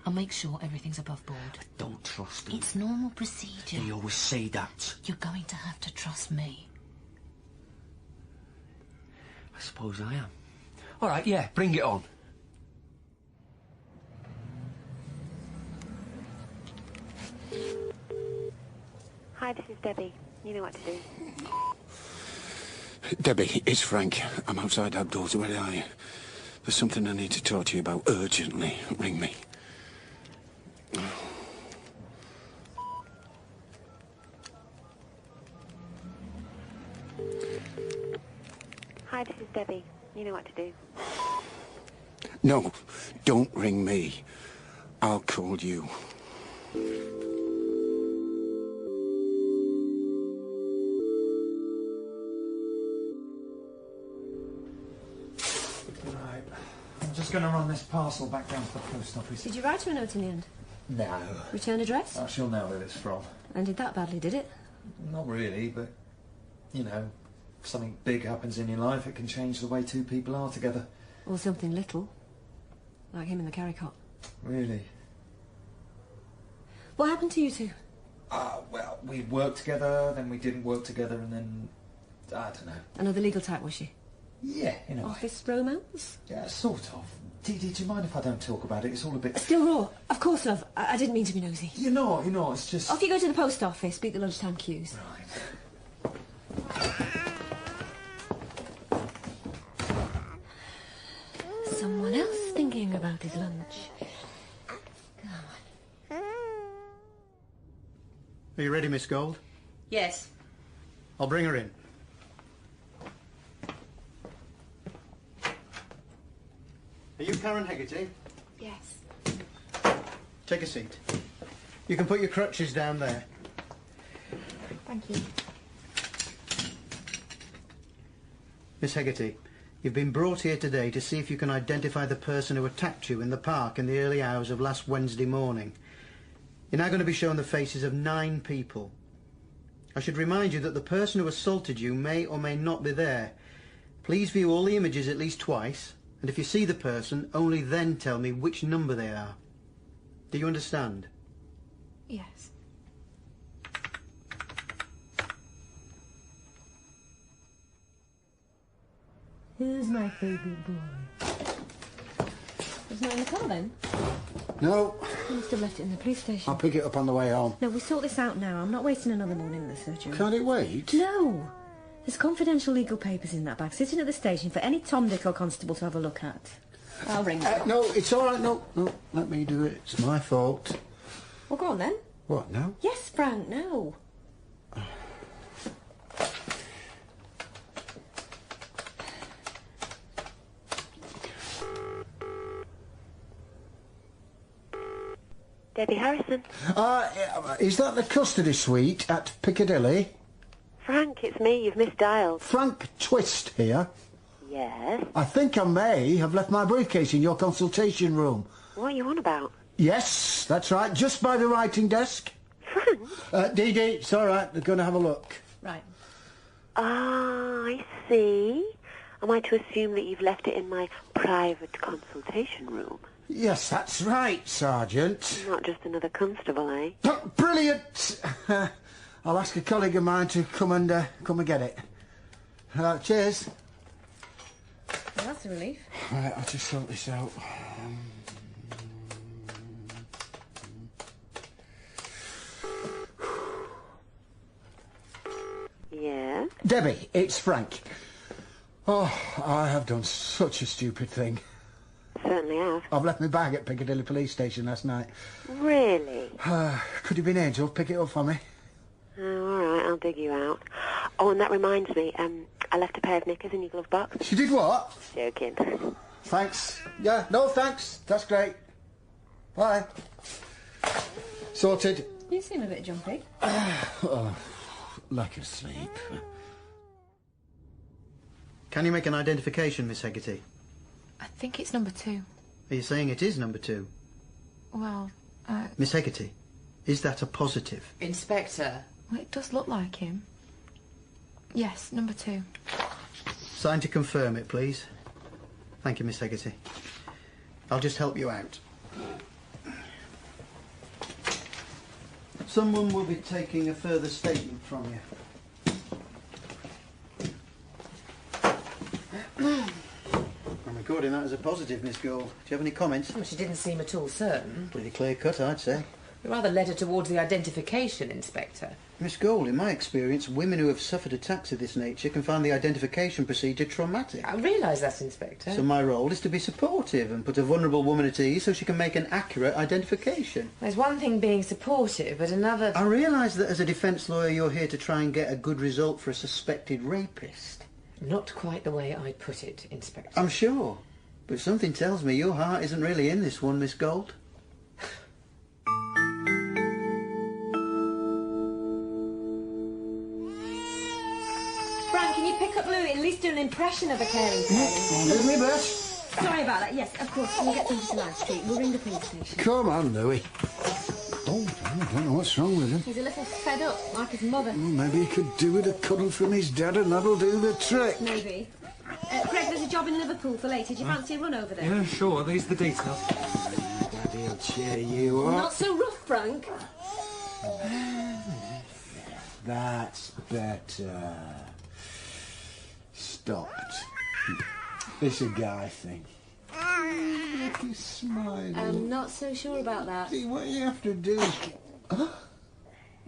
[SPEAKER 17] I'll make sure everything's above board.
[SPEAKER 14] I don't trust them.
[SPEAKER 17] It's normal procedure.
[SPEAKER 14] They always say that.
[SPEAKER 17] You're going to have to trust me.
[SPEAKER 14] I suppose I am. All right, yeah, bring it on.
[SPEAKER 4] Hi, this is Debbie. You know what to do.
[SPEAKER 1] Debbie, it's Frank. I'm outside outdoors. Where are you? There's something I need to talk to you about urgently. Ring me.
[SPEAKER 4] Hi, this is Debbie. You know what to do.
[SPEAKER 1] No, don't ring me. I'll call you.
[SPEAKER 11] Right. I'm just going to run this parcel back down to the post office.
[SPEAKER 16] Did you write her a note in the end?
[SPEAKER 11] No.
[SPEAKER 16] Return address?
[SPEAKER 11] Oh, she'll know where it's from.
[SPEAKER 16] Ended that badly, did it?
[SPEAKER 11] Not really, but, you know, if something big happens in your life, it can change the way two people are together.
[SPEAKER 16] Or something little. Like him in the carry cot.
[SPEAKER 11] Really?
[SPEAKER 16] What happened to you two?
[SPEAKER 11] Well, we worked together, then we didn't work together, and then... I don't know.
[SPEAKER 16] Another legal type, was she?
[SPEAKER 11] Yeah, in a way.
[SPEAKER 16] Office romance?
[SPEAKER 11] Yeah, sort of. Dee, do you mind if I don't talk about it? It's all a bit...
[SPEAKER 16] Still raw. Of course, love. I didn't mean to be nosy.
[SPEAKER 11] You're not, it's just...
[SPEAKER 16] Off you go to the post office, beat the lunchtime queues.
[SPEAKER 11] Right.
[SPEAKER 16] Someone else thinking about his lunch. Come on.
[SPEAKER 18] Are you ready, Miss Gold?
[SPEAKER 16] Yes.
[SPEAKER 18] I'll bring her in. Are you Karen Hegarty?
[SPEAKER 4] Yes.
[SPEAKER 18] Take a seat. You can put your crutches down there.
[SPEAKER 4] Thank you.
[SPEAKER 18] Miss Hegarty, you've been brought here today to see if you can identify the person who attacked you in the park in the early hours of last Wednesday morning. You're now going to be shown the faces of 9 people. I should remind you that the person who assaulted you may or may not be there. Please view all the images at least twice, and if you see the person, only then tell me which number they are. Do you understand?
[SPEAKER 4] Yes.
[SPEAKER 16] Who's my favourite boy? It's not in the car then?
[SPEAKER 1] No.
[SPEAKER 16] You must have left it in the police station.
[SPEAKER 1] I'll pick it up on the way home.
[SPEAKER 16] No, we'll sort this out now. I'm not wasting another morning in the surgery.
[SPEAKER 1] Can't it wait?
[SPEAKER 16] No. There's confidential legal papers in that bag sitting at the station for any Tom, Dick or constable to have a look at. I'll ring them.
[SPEAKER 1] No, it's all right. No, let me do it. It's my fault.
[SPEAKER 16] Well, go on then.
[SPEAKER 1] What, now?
[SPEAKER 16] Yes, Frank, no.
[SPEAKER 4] Debbie Harrison.
[SPEAKER 1] Is that the custody suite at Piccadilly?
[SPEAKER 4] Frank, it's me. You've misdialed.
[SPEAKER 1] Frank Twist here.
[SPEAKER 4] Yes?
[SPEAKER 1] I think I may have left my briefcase in your consultation room.
[SPEAKER 4] What are you on about?
[SPEAKER 1] Yes, that's right. Just by the writing desk.
[SPEAKER 4] Frank?
[SPEAKER 1] Dee Dee, it's all right. They're going to have a look.
[SPEAKER 16] Right.
[SPEAKER 4] Ah, I see. Am I to assume that you've left it in my private consultation room?
[SPEAKER 1] Yes, that's right, Sergeant.
[SPEAKER 4] Not just another constable, eh?
[SPEAKER 1] Brilliant! I'll ask a colleague of mine to come and get it. Cheers.
[SPEAKER 16] Well, that's a relief.
[SPEAKER 1] Right, I'll just sort this out.
[SPEAKER 4] Yeah?
[SPEAKER 1] Debbie, it's Frank. Oh, I have done such a stupid thing.
[SPEAKER 4] Certainly have.
[SPEAKER 1] I've left my bag at Piccadilly Police Station last night.
[SPEAKER 4] Really?
[SPEAKER 1] Could you be an angel? Pick it up for me.
[SPEAKER 4] Oh, all right, I'll dig you out. Oh, and that reminds me, I left a pair of knickers in your glove box.
[SPEAKER 1] She did what?
[SPEAKER 4] Joking.
[SPEAKER 1] Thanks. Yeah, no thanks. That's great. Bye. Sorted.
[SPEAKER 16] You seem a bit jumpy.
[SPEAKER 1] Oh, lack of sleep.
[SPEAKER 18] Can you make an identification, Miss Hegarty?
[SPEAKER 5] I think it's number 2.
[SPEAKER 18] Are you saying it is number 2?
[SPEAKER 5] Well,
[SPEAKER 18] Miss Hegarty, is that a positive?
[SPEAKER 5] Inspector. Well, it does look like him. Yes, number 2.
[SPEAKER 18] Sign to confirm it, please. Thank you, Miss Hegarty. I'll just help you out. Someone will be taking a further statement from you. I'm recording that as a positive, Miss Gould. Do you have any comments?
[SPEAKER 5] Well, she didn't seem at all certain.
[SPEAKER 18] Pretty clear cut, I'd say.
[SPEAKER 5] We rather led her towards the identification, Inspector.
[SPEAKER 18] Miss Gould, in my experience, women who have suffered attacks of this nature can find the identification procedure traumatic.
[SPEAKER 5] I realise that, Inspector.
[SPEAKER 18] So my role is to be supportive and put a vulnerable woman at ease so she can make an accurate identification.
[SPEAKER 5] There's one thing being supportive, but another...
[SPEAKER 18] I realise that as a defence lawyer you're here to try and get a good result for a suspected rapist.
[SPEAKER 5] Not quite the way I'd put it, Inspector.
[SPEAKER 18] I'm sure. But something tells me your heart isn't really in this one, Miss Gould.
[SPEAKER 16] Frank, can you pick up Louis? At least do an impression of a caring parent.
[SPEAKER 1] Give me that.
[SPEAKER 16] Sorry about that. Yes, of course. Can you get them to Live Street? We'll ring the police station.
[SPEAKER 1] Come on, Louis. Oh, I don't know what's wrong with him.
[SPEAKER 16] He's a little fed up, like his mother.
[SPEAKER 1] Well, maybe he could do with a cuddle from his dad and that'll do the trick.
[SPEAKER 16] Maybe. Greg, there's a job in Liverpool for later. Do you fancy a run over there?
[SPEAKER 14] Yeah, sure. These are the details.
[SPEAKER 1] Daddy'll cheer you up.
[SPEAKER 16] Not so rough, Frank.
[SPEAKER 1] That's better. Stopped. It's a guy thing. Look, he's smiling.
[SPEAKER 16] I'm not so sure about that.
[SPEAKER 1] See, what you have to do is...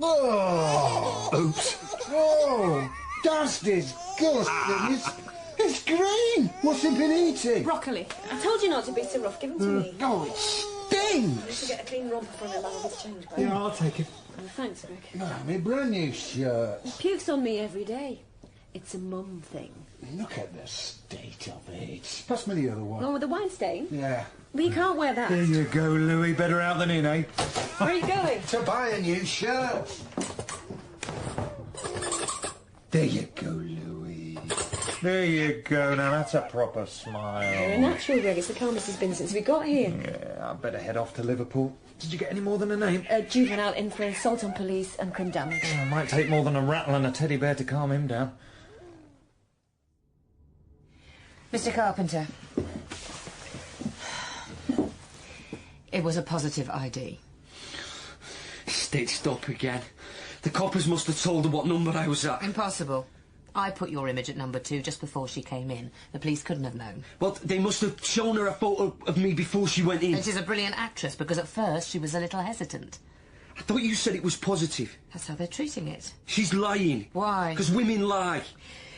[SPEAKER 1] Oh! Oops. Oh! That's disgusting. It's green. What's he been eating?
[SPEAKER 16] Broccoli. I told you not to be so rough. Give him to me.
[SPEAKER 1] Oh, it stinks.
[SPEAKER 16] I need to get a clean romper from him. I'll have his change back.
[SPEAKER 14] Yeah, I'll take it.
[SPEAKER 16] Oh, thanks, Greg.
[SPEAKER 1] Oh, my brand new shirt.
[SPEAKER 16] He pukes on me every day. It's a mum thing.
[SPEAKER 1] Look at the state of it. Pass me the other one.
[SPEAKER 16] The one with the wine stain?
[SPEAKER 1] Yeah.
[SPEAKER 16] But you can't wear that.
[SPEAKER 11] There you go, Louis. Better out than in, eh?
[SPEAKER 16] Where are you going?
[SPEAKER 1] To buy a new shirt. There you go, Louis.
[SPEAKER 11] There you go. Now that's a proper smile.
[SPEAKER 16] You're a natural, Greg. It's the calmest it's been since we got here.
[SPEAKER 11] Yeah, I better head off to Liverpool. Did you get any more than a name?
[SPEAKER 16] Juvenile in for assault on police and crime damage.
[SPEAKER 11] Oh, it might take more than a rattle and a teddy bear to calm him down.
[SPEAKER 5] Mr. Carpenter. It was a positive ID.
[SPEAKER 14] Stitched up again. The coppers must have told her what number I was at.
[SPEAKER 5] Impossible. I put your image at number 2 just before she came in. The police couldn't have known.
[SPEAKER 14] Well, they must have shown her a photo of me before she went in.
[SPEAKER 5] And she's a brilliant actress, because at first she was a little hesitant.
[SPEAKER 14] I thought you said it was positive.
[SPEAKER 5] That's how they're treating it.
[SPEAKER 14] She's lying.
[SPEAKER 5] Why?
[SPEAKER 14] Because women lie.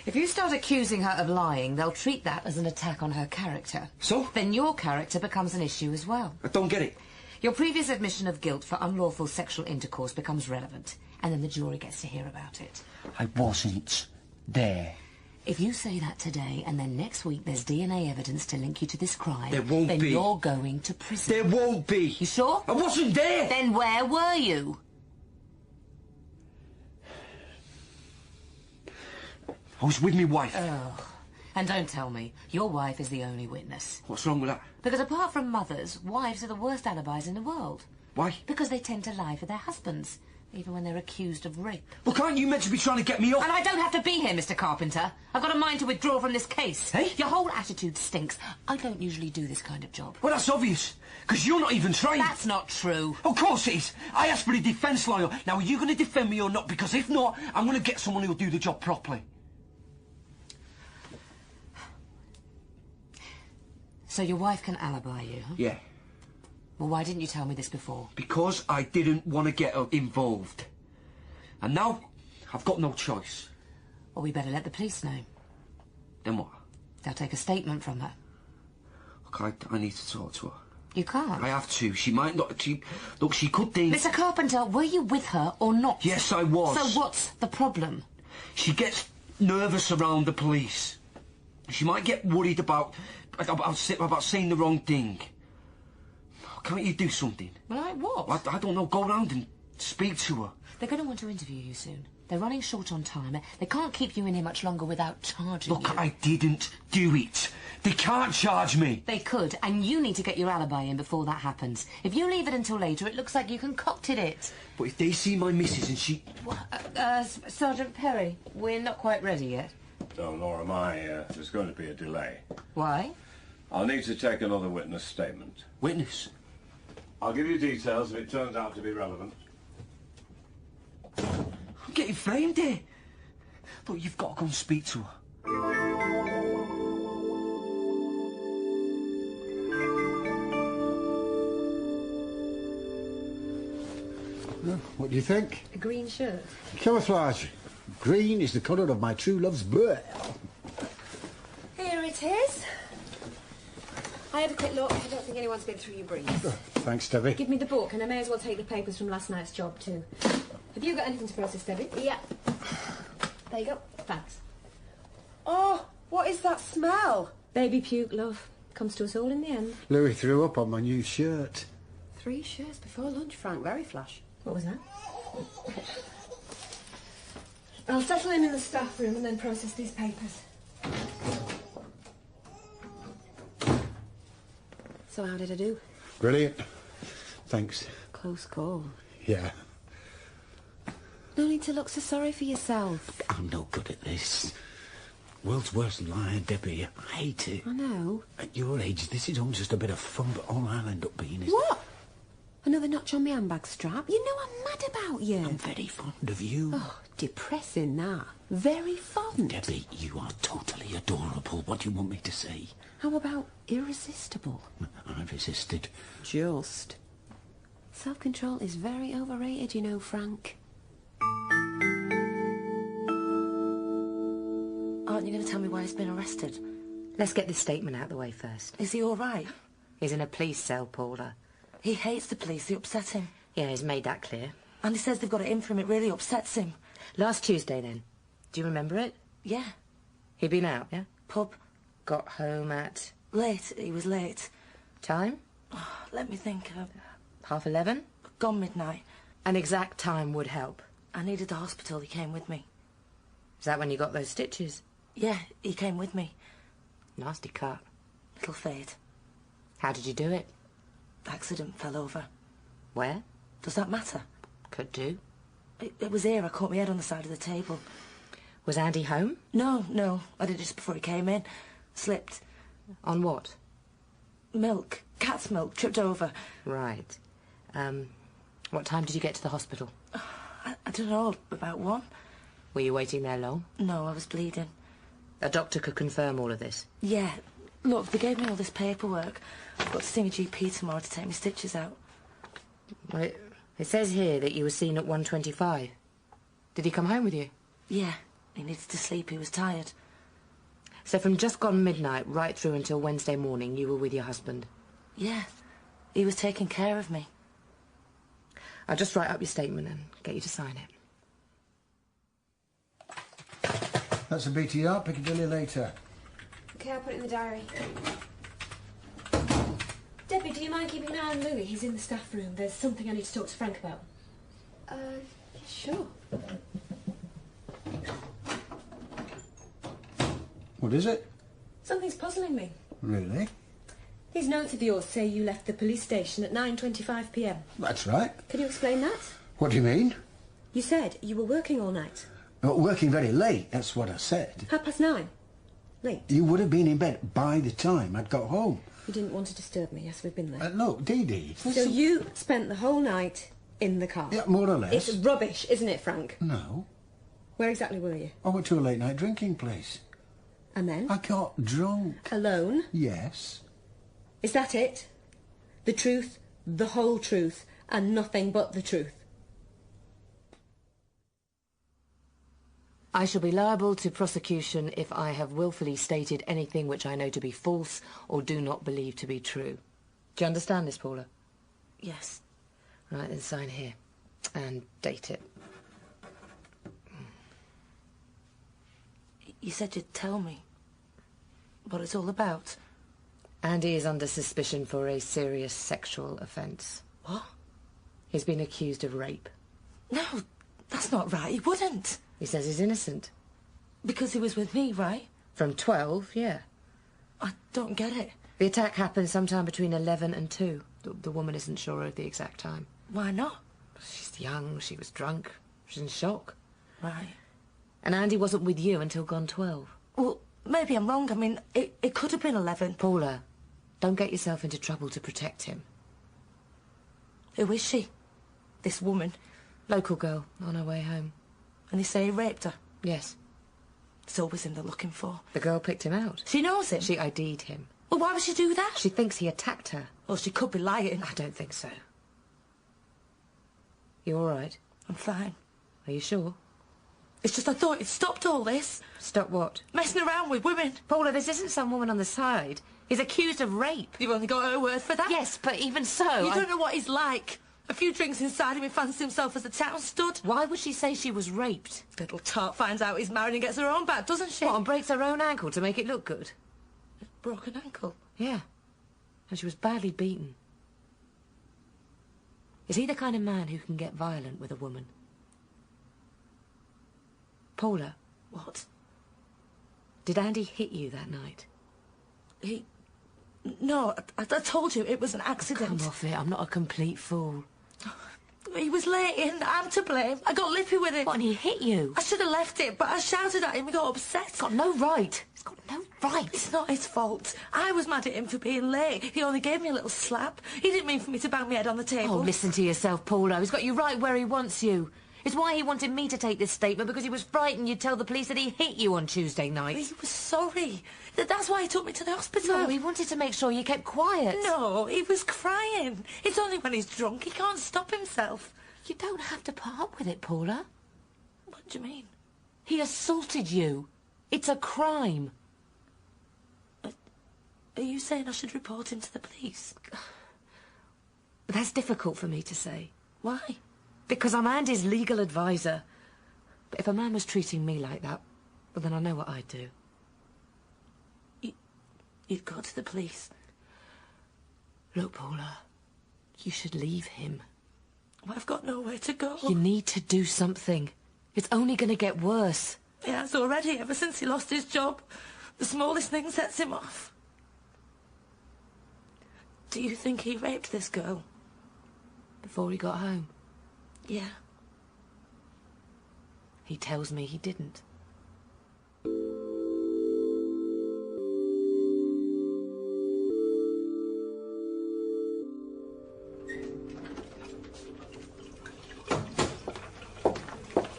[SPEAKER 5] If you start accusing her of lying, they'll treat that as an attack on her character.
[SPEAKER 14] So?
[SPEAKER 5] Then your character becomes an issue as well.
[SPEAKER 14] I don't get it.
[SPEAKER 5] Your previous admission of guilt for unlawful sexual intercourse becomes relevant, and then the jury gets to hear about it.
[SPEAKER 14] I wasn't there.
[SPEAKER 5] If you say that today, and then next week there's DNA evidence to link you to this crime...
[SPEAKER 14] There won't
[SPEAKER 5] then
[SPEAKER 14] be.
[SPEAKER 5] You're going to prison.
[SPEAKER 14] There won't be.
[SPEAKER 5] You sure?
[SPEAKER 14] I wasn't there.
[SPEAKER 5] Then where were you?
[SPEAKER 14] I was with my wife.
[SPEAKER 5] Oh. And don't tell me, your wife is the only witness.
[SPEAKER 14] What's wrong with that?
[SPEAKER 5] Because apart from mothers, wives are the worst alibis in the world.
[SPEAKER 14] Why?
[SPEAKER 5] Because they tend to lie for their husbands. even when they're accused of rape.
[SPEAKER 14] Look, aren't you meant to be trying to get me off?
[SPEAKER 5] And I don't have to be here, Mr. Carpenter. I've got a mind to withdraw from this case.
[SPEAKER 14] Hey?
[SPEAKER 5] Your whole attitude stinks. I don't usually do this kind of job.
[SPEAKER 14] Well, that's obvious, because you're not even trained.
[SPEAKER 5] That's not true.
[SPEAKER 14] Of course it is. I asked for a defence lawyer. Now, are you going to defend me or not? Because if not, I'm going to get someone who'll do the job properly.
[SPEAKER 5] So your wife can alibi you, huh?
[SPEAKER 14] Yeah.
[SPEAKER 5] Well, why didn't you tell me this before?
[SPEAKER 14] Because I didn't want to get her involved. And now, I've got no choice.
[SPEAKER 5] Well, we better let the police know.
[SPEAKER 14] Then what?
[SPEAKER 5] They'll take a statement from her.
[SPEAKER 14] Look, I need to talk to her.
[SPEAKER 5] You can't.
[SPEAKER 14] I have to. She might not... Look, she could think...
[SPEAKER 5] Mr. Carpenter, were you with her or not?
[SPEAKER 14] Yes, I was.
[SPEAKER 5] So what's the problem?
[SPEAKER 14] She gets nervous around the police. She might get worried about saying the wrong thing. Can't you do something?
[SPEAKER 5] Like what?
[SPEAKER 14] I don't know. Go round and speak to her.
[SPEAKER 5] They're going to want to interview you soon. They're running short on time. They can't keep you in here much longer without charging you.
[SPEAKER 14] Look, I didn't do it. They can't charge me.
[SPEAKER 5] They could, and you need to get your alibi in before that happens. If you leave it until later, it looks like you concocted it.
[SPEAKER 14] But if they see my missus and she...
[SPEAKER 5] Sergeant Perry, we're not quite ready yet.
[SPEAKER 12] No, nor am I. There's going to be a delay.
[SPEAKER 5] Why?
[SPEAKER 12] I'll need to take another witness statement.
[SPEAKER 14] Witness?
[SPEAKER 12] I'll give you details if it turns out to be relevant.
[SPEAKER 14] I'm getting framed here. Look, you've got to go and speak to her.
[SPEAKER 1] Well, what do you think?
[SPEAKER 2] A green shirt.
[SPEAKER 1] Camouflage. Green is the colour of my true love's blood.
[SPEAKER 4] Here it is. I had a quick look. I don't think anyone's been through your briefs.
[SPEAKER 1] Oh, thanks, Debbie.
[SPEAKER 2] Give me the book, and I may as well take the papers from last night's job, too. Have you got anything to process, Debbie?
[SPEAKER 4] Yeah.
[SPEAKER 2] There you go. Thanks.
[SPEAKER 4] Oh, what is that smell?
[SPEAKER 2] Baby puke, love. Comes to us all in the end.
[SPEAKER 1] Louis threw up on my new shirt.
[SPEAKER 4] 3 shirts before lunch, Frank. Very flash.
[SPEAKER 2] What was that? I'll settle him in the staff room and then process these papers. So how did I do?
[SPEAKER 1] Brilliant. Thanks.
[SPEAKER 2] Close call.
[SPEAKER 1] Yeah.
[SPEAKER 2] No need to look so sorry for yourself.
[SPEAKER 1] I'm no good at this. World's worst liar, Debbie. I hate it.
[SPEAKER 2] I know.
[SPEAKER 1] At your age, this is all just a bit of fun, but all I'll end up being is...
[SPEAKER 2] What? Another notch on my handbag strap? You know I'm mad about you.
[SPEAKER 1] I'm very fond of you.
[SPEAKER 2] Oh, depressing, that. Very fond.
[SPEAKER 1] Debbie, you are totally adorable. What do you want me to say?
[SPEAKER 2] How about irresistible?
[SPEAKER 1] I've resisted.
[SPEAKER 2] Just. Self-control is very overrated, you know, Frank.
[SPEAKER 5] Aren't you going to tell me why he's been arrested?
[SPEAKER 17] Let's get this statement out of the way first.
[SPEAKER 5] Is he all right?
[SPEAKER 17] He's in a police cell, Paula.
[SPEAKER 5] He hates the police. They upset him.
[SPEAKER 17] Yeah, he's made that clear.
[SPEAKER 5] And he says they've got it in for him. It really upsets him.
[SPEAKER 17] Last Tuesday, then. Do you remember it?
[SPEAKER 5] Yeah.
[SPEAKER 17] He'd been out, yeah?
[SPEAKER 5] Pub.
[SPEAKER 17] Got home at...
[SPEAKER 5] Late. He was late.
[SPEAKER 17] Time?
[SPEAKER 5] Oh, let me think.
[SPEAKER 17] 11:30?
[SPEAKER 5] Gone midnight.
[SPEAKER 17] An exact time would help.
[SPEAKER 5] I needed the hospital. He came with me.
[SPEAKER 17] Is that when you got those stitches?
[SPEAKER 5] Yeah, he came with me.
[SPEAKER 17] Nasty cut.
[SPEAKER 5] Little fade.
[SPEAKER 17] How did you do it?
[SPEAKER 5] Accident, fell over.
[SPEAKER 17] Where?
[SPEAKER 5] Does that matter?
[SPEAKER 17] Could do.
[SPEAKER 5] It was here. I caught my head on the side of the table.
[SPEAKER 17] Was Andy home?
[SPEAKER 5] No. I did it just before he came in. Slipped.
[SPEAKER 17] On what?
[SPEAKER 5] Milk. Cat's milk. Tripped over.
[SPEAKER 17] Right. What time did you get to the hospital?
[SPEAKER 5] I don't know. About 1.
[SPEAKER 17] Were you waiting there long?
[SPEAKER 5] No, I was bleeding.
[SPEAKER 17] A doctor could confirm all of this?
[SPEAKER 5] Yeah. Look, they gave me all this paperwork. I've got to see my GP tomorrow to take my stitches out.
[SPEAKER 17] Well, it says here that you were seen at 1:25. Did he come home with you?
[SPEAKER 5] Yeah. He needed to sleep. He was tired.
[SPEAKER 17] So from just gone midnight right through until Wednesday morning, you were with your husband?
[SPEAKER 5] Yeah. He was taking care of me.
[SPEAKER 17] I'll just write up your statement and get you to sign it.
[SPEAKER 1] That's a BTR. Piccadilly later.
[SPEAKER 2] OK, I'll put it in the diary. Debbie, do you mind keeping an eye on Louis? He's in the staff room. There's something I need to talk to Frank about.
[SPEAKER 4] Sure.
[SPEAKER 1] What is it?
[SPEAKER 2] Something's puzzling me.
[SPEAKER 1] Really?
[SPEAKER 2] These notes of yours say you left the police station at 9:25 p.m.
[SPEAKER 1] That's right.
[SPEAKER 2] Can you explain that?
[SPEAKER 1] What do you mean?
[SPEAKER 16] You said you were working all night.
[SPEAKER 1] Working very late, that's what I said.
[SPEAKER 16] 9:30. Late.
[SPEAKER 1] You would have been in bed by the time I'd got home.
[SPEAKER 16] You didn't want to disturb me. Yes, we've been there.
[SPEAKER 1] Look, Dee Dee...
[SPEAKER 16] So you spent the whole night in the car?
[SPEAKER 1] Yeah, more or less.
[SPEAKER 16] It's rubbish, isn't it, Frank?
[SPEAKER 1] No.
[SPEAKER 16] Where exactly were you?
[SPEAKER 1] I went to a late-night drinking place.
[SPEAKER 16] And then?
[SPEAKER 1] I got drunk.
[SPEAKER 16] Alone?
[SPEAKER 1] Yes.
[SPEAKER 16] Is that it? The truth, the whole truth, and nothing but the truth?
[SPEAKER 17] I shall be liable to prosecution if I have willfully stated anything which I know to be false or do not believe to be true. Do you understand this, Paula?
[SPEAKER 2] Yes.
[SPEAKER 17] Right, then sign here. And date it.
[SPEAKER 2] You said you'd tell me what it's all about.
[SPEAKER 17] Andy is under suspicion for a serious sexual offence.
[SPEAKER 2] What?
[SPEAKER 17] He's been accused of rape.
[SPEAKER 2] No, that's not right. He wouldn't.
[SPEAKER 17] He says he's innocent.
[SPEAKER 2] Because he was with me, right?
[SPEAKER 17] From 12, yeah.
[SPEAKER 2] I don't get it.
[SPEAKER 17] The attack happened sometime between 11 and 2. The woman isn't sure of the exact time.
[SPEAKER 2] Why not?
[SPEAKER 17] She's young, she was drunk, she's in shock.
[SPEAKER 2] Right.
[SPEAKER 17] And Andy wasn't with you until gone 12.
[SPEAKER 2] Well, maybe I'm wrong. I mean, it could have been 11.
[SPEAKER 17] Paula, don't get yourself into trouble to protect him.
[SPEAKER 2] Who is she? This woman?
[SPEAKER 17] Local girl, on her way home.
[SPEAKER 2] And they say he raped her?
[SPEAKER 17] Yes.
[SPEAKER 2] It's always him they're looking for.
[SPEAKER 17] The girl picked him out.
[SPEAKER 2] She knows him?
[SPEAKER 17] She ID'd him.
[SPEAKER 2] Well, why would she do that?
[SPEAKER 17] She thinks he attacked her.
[SPEAKER 2] Well, she could be lying.
[SPEAKER 17] I don't think so. You all right?
[SPEAKER 2] I'm fine.
[SPEAKER 17] Are you sure?
[SPEAKER 2] It's just I thought it stopped all this.
[SPEAKER 17] Stop what?
[SPEAKER 2] Messing around with women.
[SPEAKER 17] Paula, this isn't some woman on the side. He's accused of rape.
[SPEAKER 2] You've only got her word for that?
[SPEAKER 17] Yes, but even so...
[SPEAKER 2] You don't know what he's like. A few drinks inside him, he fancies himself as a town stud.
[SPEAKER 17] Why would she say she was raped?
[SPEAKER 2] Little tart finds out he's married and gets her own back, doesn't she?
[SPEAKER 17] What, and breaks her own ankle to make it look good?
[SPEAKER 2] Broken ankle?
[SPEAKER 17] Yeah. And she was badly beaten. Is he the kind of man who can get violent with a woman? Paula.
[SPEAKER 2] What?
[SPEAKER 17] Did Andy hit you that night?
[SPEAKER 2] No, I told you it was an accident.
[SPEAKER 17] Come off it, I'm not a complete fool.
[SPEAKER 2] He was late in, I'm to blame. I got lippy with him.
[SPEAKER 17] What, and he hit you?
[SPEAKER 2] I should have left it, but I shouted at him, he got upset.
[SPEAKER 17] He's got no right. He's got no right.
[SPEAKER 2] It's not his fault. I was mad at him for being late. He only gave me a little slap. He didn't mean for me to bang my head on the table.
[SPEAKER 17] Oh, listen to yourself, Paula. He's got you right where he wants you. It's why he wanted me to take this statement, because he was frightened you'd tell the police that he hit you on Tuesday night.
[SPEAKER 2] He was sorry. That's why he took me to the hospital.
[SPEAKER 17] No, he wanted to make sure you kept quiet.
[SPEAKER 2] No, he was crying. It's only when he's drunk. He can't stop himself.
[SPEAKER 17] You don't have to put up with it, Paula.
[SPEAKER 2] What do you mean?
[SPEAKER 17] He assaulted you. It's a crime.
[SPEAKER 2] Are you saying I should report him to the police?
[SPEAKER 17] That's difficult for me to say.
[SPEAKER 2] Why?
[SPEAKER 17] Because I'm Andy's legal advisor. But if a man was treating me like that, well, then I know what I'd do.
[SPEAKER 2] You'd go to the police.
[SPEAKER 17] Look, Paula, you should leave him.
[SPEAKER 2] Well, I've got nowhere to go.
[SPEAKER 17] You need to do something. It's only going to get worse.
[SPEAKER 2] He has already, ever since he lost his job. The smallest thing sets him off. Do you think he raped this girl?
[SPEAKER 17] Before he got home?
[SPEAKER 2] Yeah.
[SPEAKER 17] He tells me he didn't.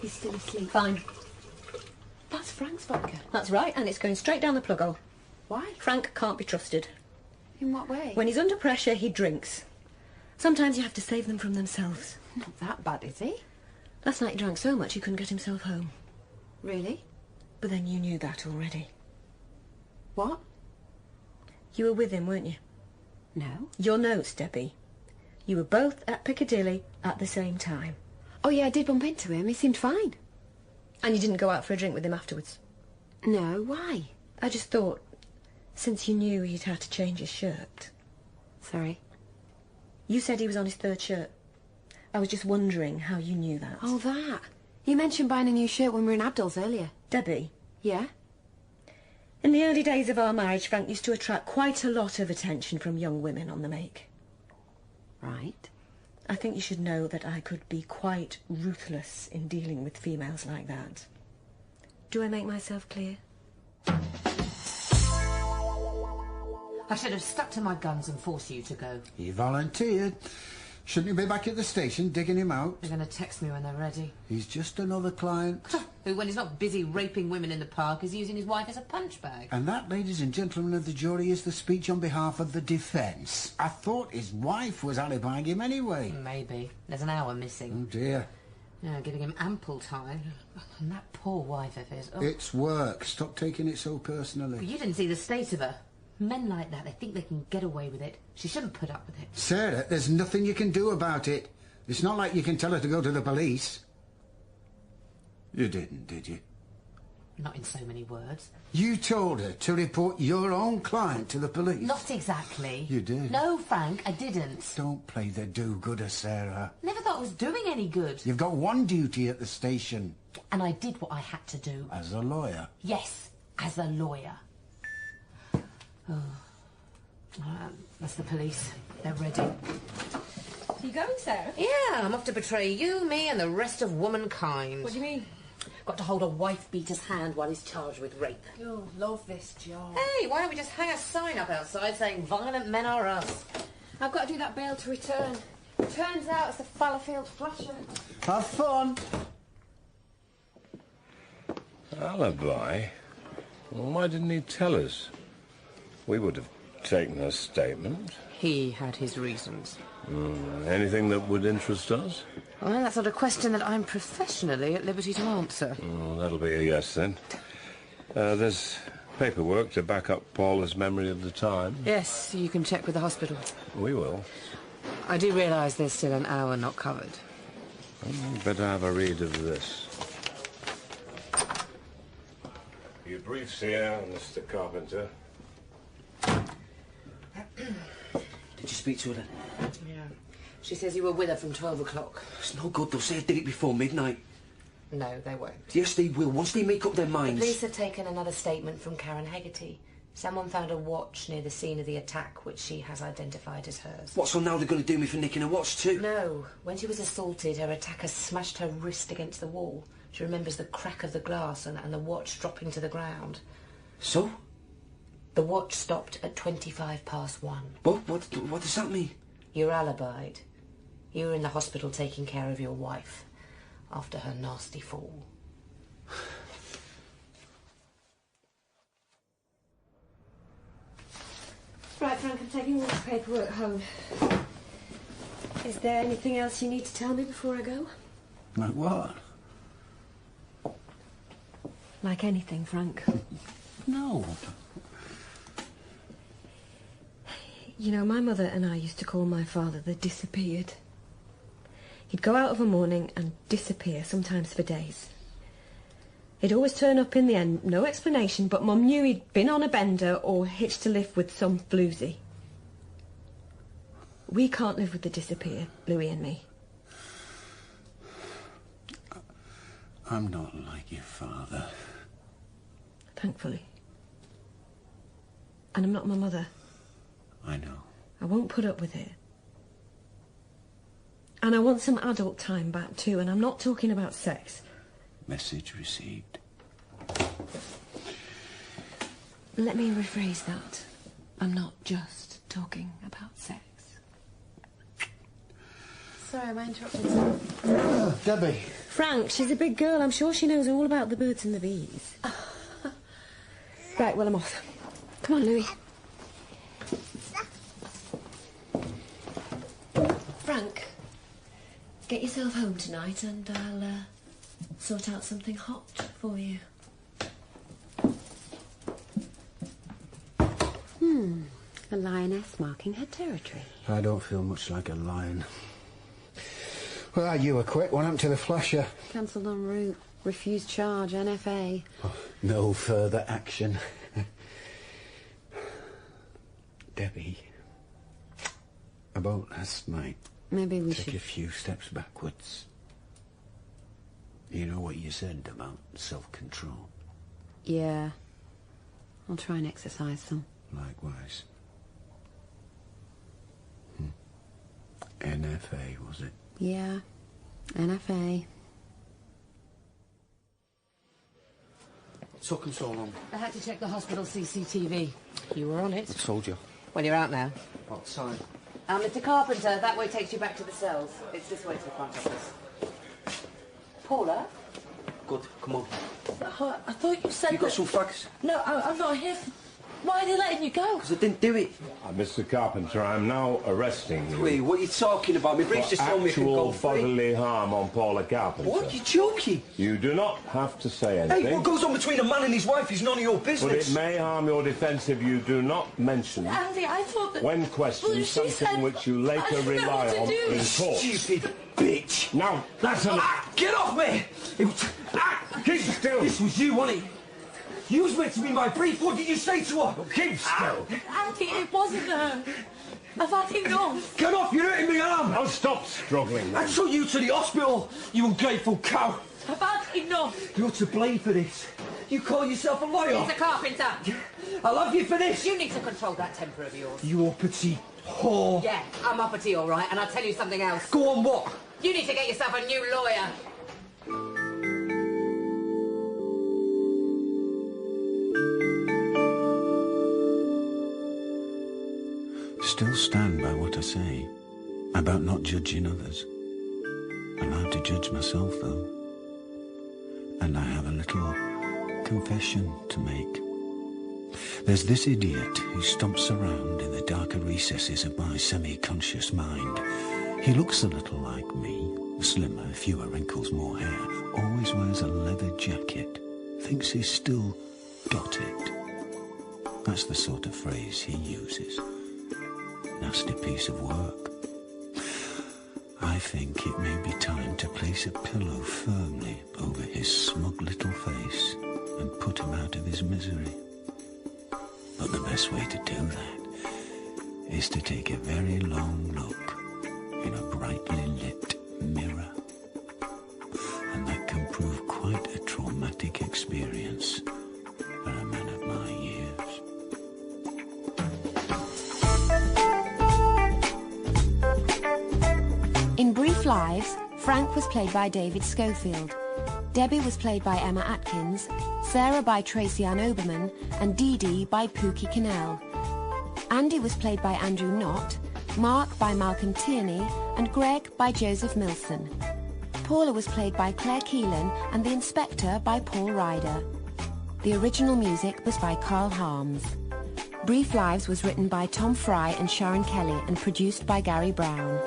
[SPEAKER 16] He's still asleep. Fine. That's Frank's vodka. That's right, and it's going straight down the plug hole.
[SPEAKER 8] Why?
[SPEAKER 16] Frank can't be trusted.
[SPEAKER 8] In what way?
[SPEAKER 16] When he's under pressure, he drinks. Sometimes you have to save them from themselves.
[SPEAKER 8] Not that bad, is he?
[SPEAKER 16] Last night he drank so much he couldn't get himself home.
[SPEAKER 8] Really?
[SPEAKER 16] But then you knew that already.
[SPEAKER 8] What?
[SPEAKER 16] You were with him, weren't you?
[SPEAKER 8] No.
[SPEAKER 16] Your notes, Debbie. You were both at Piccadilly at the same time.
[SPEAKER 8] Oh, yeah, I did bump into him. He seemed fine.
[SPEAKER 16] And you didn't go out for a drink with him afterwards?
[SPEAKER 8] No, why?
[SPEAKER 16] I just thought, since you knew he'd had to change his shirt...
[SPEAKER 8] Sorry?
[SPEAKER 16] You said he was on his third shirt. I was just wondering how you knew that.
[SPEAKER 8] Oh, that. You mentioned buying a new shirt when we were in Abdul's earlier.
[SPEAKER 16] Debbie?
[SPEAKER 8] Yeah?
[SPEAKER 16] In the early days of our marriage, Frank used to attract quite a lot of attention from young women on the make.
[SPEAKER 8] Right.
[SPEAKER 16] I think you should know that I could be quite ruthless in dealing with females like that. Do I make myself clear?
[SPEAKER 5] I should have stuck to my guns and forced you to go.
[SPEAKER 1] He volunteered. Shouldn't you be back at the station digging him out?
[SPEAKER 5] They're going to text me when they're ready.
[SPEAKER 1] He's just another client.
[SPEAKER 5] Who, when he's not busy raping women in the park, is using his wife as a punch bag.
[SPEAKER 1] And that, ladies and gentlemen of the jury, is the speech on behalf of the defence. I thought his wife was alibying him anyway.
[SPEAKER 5] Maybe. There's an hour missing.
[SPEAKER 1] Oh, dear.
[SPEAKER 5] Yeah, giving him ample time. And that poor wife of his. Oh.
[SPEAKER 1] It's work. Stop taking it so personally.
[SPEAKER 5] But you didn't see the state of her. Men like that, they think they can get away with it. She shouldn't put up with it.
[SPEAKER 1] Sarah, there's nothing you can do about it. It's not like you can tell her to go to the police. You didn't, did you?
[SPEAKER 5] Not in so many words.
[SPEAKER 1] You told her to report your own client to the police.
[SPEAKER 5] Not exactly.
[SPEAKER 1] You did.
[SPEAKER 5] No, Frank, I didn't.
[SPEAKER 1] Don't play the do-gooder, Sarah.
[SPEAKER 5] Never thought I was doing any good.
[SPEAKER 1] You've got one duty at the station.
[SPEAKER 5] And I did what I had to do.
[SPEAKER 1] As a lawyer?
[SPEAKER 5] Yes, as a lawyer. Oh. That's the police. They're ready.
[SPEAKER 16] Are you going, Sarah?
[SPEAKER 5] Yeah, I'm off to betray you, me, and the rest of womankind.
[SPEAKER 16] What do you mean?
[SPEAKER 5] Got to hold a wife-beater's hand while he's charged with rape.
[SPEAKER 16] Oh, love this job.
[SPEAKER 5] Hey, why don't we just hang a sign up outside saying violent men are us?
[SPEAKER 4] I've got to do that bail to return. Turns out it's the Fallowfield flasher.
[SPEAKER 1] Have fun.
[SPEAKER 12] Alibi? Well, why didn't he tell us? We would have taken a statement.
[SPEAKER 5] He had his reasons.
[SPEAKER 12] Anything that would interest us?
[SPEAKER 5] Well, that's not a question that I'm professionally at liberty to answer.
[SPEAKER 12] Oh, that'll be a yes, then. There's paperwork to back up Paula's memory of the time.
[SPEAKER 5] Yes, you can check with the hospital.
[SPEAKER 12] We will.
[SPEAKER 5] I do realise there's still an hour not covered.
[SPEAKER 12] Well, better have a read of this. Your briefs here, Mr. Carpenter.
[SPEAKER 14] Did you speak to her then?
[SPEAKER 5] Yeah. She says you were with her from 12 o'clock.
[SPEAKER 14] It's no good. They'll say I did it before midnight.
[SPEAKER 5] No, they won't.
[SPEAKER 14] Yes, they will. Once they make up their minds.
[SPEAKER 5] The police have taken another statement from Karen Hegarty. Someone found a watch near the scene of the attack, which she has identified as hers.
[SPEAKER 14] What, so now they're going to do me for nicking a watch too?
[SPEAKER 5] No. When she was assaulted, her attacker smashed her wrist against the wall. She remembers the crack of the glass and the watch dropping to the ground.
[SPEAKER 14] So?
[SPEAKER 5] The watch stopped at 1:25
[SPEAKER 14] What does that mean?
[SPEAKER 5] You're alibied. You were in the hospital taking care of your wife after her nasty fall.
[SPEAKER 4] Right, Frank, I'm taking all this paperwork home. Is there anything else you need to tell me before I go?
[SPEAKER 1] Like what?
[SPEAKER 16] Like anything, Frank.
[SPEAKER 1] No.
[SPEAKER 16] You know, my mother and I used to call my father the disappeared. He'd go out of a morning and disappear, sometimes for days. He'd always turn up in the end, no explanation, but Mum knew he'd been on a bender or hitched a lift with some floozy. We can't live with the disappeared, Louis and me.
[SPEAKER 1] I'm not like your father.
[SPEAKER 16] Thankfully. And I'm not my mother.
[SPEAKER 1] I know.
[SPEAKER 16] I won't put up with it. And I want some adult time back too, and I'm not talking about sex.
[SPEAKER 1] Message received.
[SPEAKER 16] Let me rephrase that. I'm not just talking about sex.
[SPEAKER 5] Sorry, am I interrupting?
[SPEAKER 1] Debbie.
[SPEAKER 16] Frank, she's a big girl. I'm sure she knows all about the birds and the bees. Right, well, I'm off. Come on, Louis. Frank, get yourself home tonight and I'll sort out something hot for you.
[SPEAKER 2] A lioness marking her territory.
[SPEAKER 1] I don't feel much like a lion. Well, you were quick. What happened to the flasher?
[SPEAKER 2] Cancelled en route. Refused charge. NFA.
[SPEAKER 1] Oh, no further action. Debbie, about last night.
[SPEAKER 2] Maybe we
[SPEAKER 1] Take
[SPEAKER 2] should...
[SPEAKER 1] a few steps backwards. You know what you said about self-control?
[SPEAKER 2] Yeah. I'll try and exercise some.
[SPEAKER 1] Likewise. NFA, was it?
[SPEAKER 2] Yeah, NFA.
[SPEAKER 14] What took them so long?
[SPEAKER 17] I had to check the hospital CCTV. You were on it.
[SPEAKER 14] I told you.
[SPEAKER 17] Well, you're out now.
[SPEAKER 14] What time?
[SPEAKER 17] Mr. Carpenter, that way takes you back to the cells. It's this way to the front office. Paula?
[SPEAKER 14] Good, come on.
[SPEAKER 17] I thought you said
[SPEAKER 14] You got some facts?
[SPEAKER 17] No, I'm not here for... Why are they letting you go?
[SPEAKER 14] Because I didn't do it.
[SPEAKER 12] Mr. Carpenter, I'm now arresting you.
[SPEAKER 14] Wait, what are you talking about? My briefs just told me I can go
[SPEAKER 12] actual
[SPEAKER 14] free.
[SPEAKER 12] bodily harm on Paula Carpenter.
[SPEAKER 14] What? You're joking?
[SPEAKER 12] You do not have to say anything.
[SPEAKER 14] Hey, what goes on between a man and his wife is none of your business.
[SPEAKER 12] But it may harm your defence if you do not mention,
[SPEAKER 17] Andy, I thought that...
[SPEAKER 12] when questioned, something
[SPEAKER 17] said...
[SPEAKER 12] which you later rely on in court.
[SPEAKER 14] Stupid bitch.
[SPEAKER 12] Now, that's enough.
[SPEAKER 14] Get off me! It was...
[SPEAKER 12] Keep still.
[SPEAKER 14] This was you, wasn't it? You was meant to be my brief. What did you say to her?
[SPEAKER 12] Keep still.
[SPEAKER 17] Andy, it wasn't her. I've had enough.
[SPEAKER 14] Get off, you're hurting me arm.
[SPEAKER 12] I'll stop struggling then.
[SPEAKER 14] I took you to the hospital, you ungrateful cow.
[SPEAKER 17] I've had enough.
[SPEAKER 14] You're to blame for this. You call yourself a lawyer.
[SPEAKER 17] Mr. Carpenter.
[SPEAKER 14] I love you for this.
[SPEAKER 17] You need to control that temper of yours.
[SPEAKER 14] You uppity whore.
[SPEAKER 17] Yeah, I'm uppity, all right, and I'll tell you something else.
[SPEAKER 14] Go on, what?
[SPEAKER 17] You need to get yourself a new lawyer.
[SPEAKER 1] Still stand by what I say about not judging others. Allowed to judge myself, though. And I have a little confession to make. There's this idiot who stomps around in the darker recesses of my semi-conscious mind. He looks a little like me, slimmer, fewer wrinkles, more hair, always wears a leather jacket, thinks he's still got it. That's the sort of phrase he uses. Nasty piece of work. I think it may be time to place a pillow firmly over his smug little face and put him out of his misery. But the best way to do that is to take a very long look in a brightly lit mirror. And that can prove quite a traumatic experience for a man of my years.
[SPEAKER 10] In Brief Lives, Frank was played by David Schofield, Debbie was played by Emma Atkins, Sarah by Tracy-Ann Oberman, and Dee Dee by Pookie Cannell. Andy was played by Andrew Knott, Mark by Malcolm Tierney, and Greg by Joseph Millson. Paula was played by Claire Keelan, and the Inspector by Paul Ryder. The original music was by Carl Harms. Brief Lives was written by Tom Fry and Sharon Kelly and produced by Gary Brown.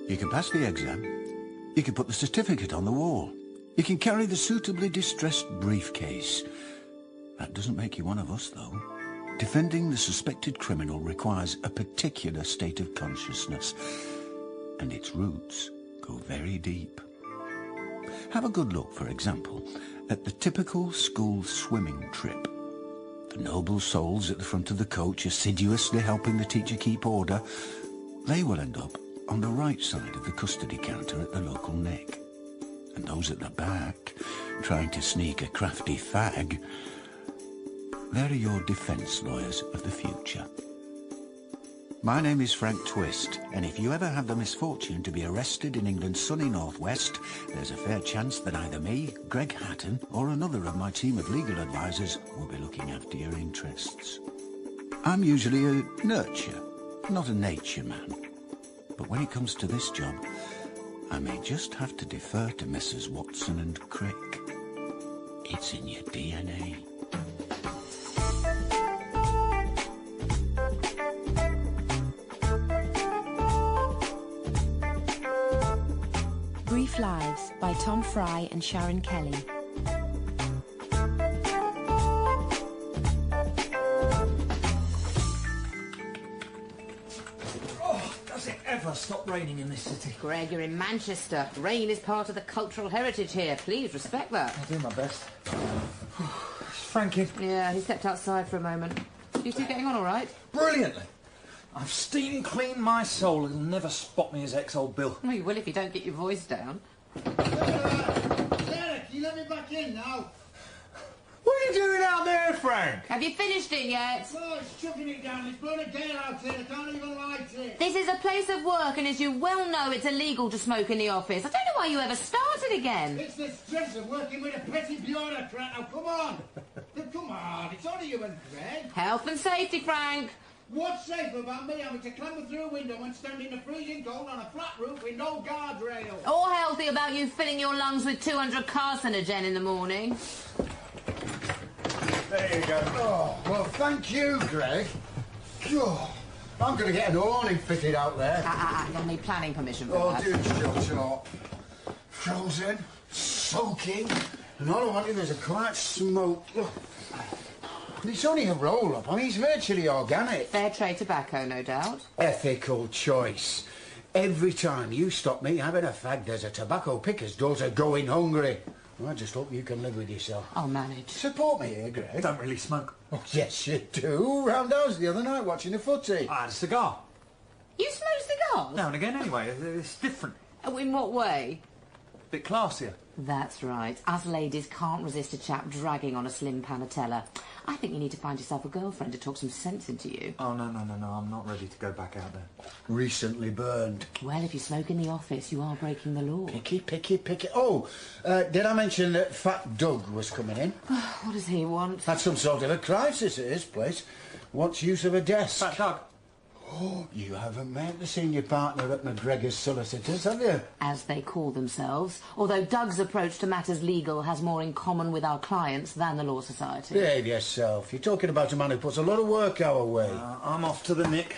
[SPEAKER 1] You can pass the exam. You can put the certificate on the wall. You can carry the suitably distressed briefcase. That doesn't make you one of us, though. Defending the suspected criminal requires a particular state of consciousness, and its roots go very deep. Have a good look, for example, at the typical school swimming trip. The noble souls at the front of the coach assiduously helping the teacher keep order, they will end up on the right side of the custody counter at the local neck. And those at the back, trying to sneak a crafty fag, they're your defence lawyers of the future. My name is Frank Twist, and if you ever have the misfortune to be arrested in England's sunny northwest, there's a fair chance that either me, Greg Hatton, or another of my team of legal advisors will be looking after your interests. I'm usually a nurture, not a nature man. But when it comes to this job, I may just have to defer to Messrs. Watson and Crick. It's in your DNA.
[SPEAKER 10] Brief Lives by Tom Fry and Sharon Kelly.
[SPEAKER 11] ever stop raining in this city.
[SPEAKER 5] Greg, you're in Manchester. Rain is part of the cultural heritage here. Please respect that.
[SPEAKER 11] I'll do my best. Frankie.
[SPEAKER 5] Yeah, he stepped outside for a moment. You two getting on all right?
[SPEAKER 11] Brilliantly. I've steam cleaned my soul. It'll never spot me as ex-old Bill.
[SPEAKER 5] Well, you will if you don't get your voice down.
[SPEAKER 18] Derek, you let me back in now.
[SPEAKER 11] What are you doing out there, Frank?
[SPEAKER 5] Have you finished it yet?
[SPEAKER 18] No, it's chucking it down. It's blowing a gale out here. I can't even light it.
[SPEAKER 5] This is a place of work, and as you well know, it's illegal to smoke in the office. I don't know why you ever started again.
[SPEAKER 18] It's the stress of working with a petty bureaucrat. Now, come on. Come on. It's only you and Greg.
[SPEAKER 5] Health and safety, Frank.
[SPEAKER 18] What's safe about me having to clamber through a window and stand in the freezing cold on a flat roof with no guardrail?
[SPEAKER 5] Or healthy about you filling your lungs with 200 carcinogen in the morning.
[SPEAKER 18] There you go. Oh, well, thank you, Greg. Oh, I'm going to get an awning fitted out there.
[SPEAKER 5] You'll need planning permission for that.
[SPEAKER 18] Oh, do shut up. Frozen, soaking, and all I wanted was a quiet smoke. It's only a roll-up. I mean, it's virtually organic.
[SPEAKER 5] Fair trade tobacco, no doubt.
[SPEAKER 18] Ethical choice. Every time you stop me having a fag, there's a tobacco picker's daughter going hungry. I just hope you can live with yourself.
[SPEAKER 5] I'll manage.
[SPEAKER 18] Support me here, Greg.
[SPEAKER 11] I don't really smoke.
[SPEAKER 18] Oh, yes, you do. Roundhouse the other night watching the footy.
[SPEAKER 11] I had a cigar.
[SPEAKER 5] You smoke cigars?
[SPEAKER 11] Now and again, anyway. It's different.
[SPEAKER 5] Oh, in what way?
[SPEAKER 11] A bit classier.
[SPEAKER 5] That's right. Us ladies can't resist a chap dragging on a slim panatella. I think you need to find yourself a girlfriend to talk some sense into you.
[SPEAKER 11] Oh, no. I'm not ready to go back out there.
[SPEAKER 18] Recently burned.
[SPEAKER 5] Well, if you smoke in the office, you are breaking the law.
[SPEAKER 18] Picky. Oh, did I mention that Fat Doug was coming in?
[SPEAKER 5] What does he want?
[SPEAKER 18] Had some sort of a crisis at his place. Wants use of a desk.
[SPEAKER 11] Fat Doug?
[SPEAKER 18] Oh, you haven't met the senior partner at McGregor's Solicitors, have you?
[SPEAKER 5] As they call themselves. Although Doug's approach to matters legal has more in common with our clients than the Law Society.
[SPEAKER 18] Behave yourself. You're talking about a man who puts a lot of work our way.
[SPEAKER 11] I'm off to the Nick.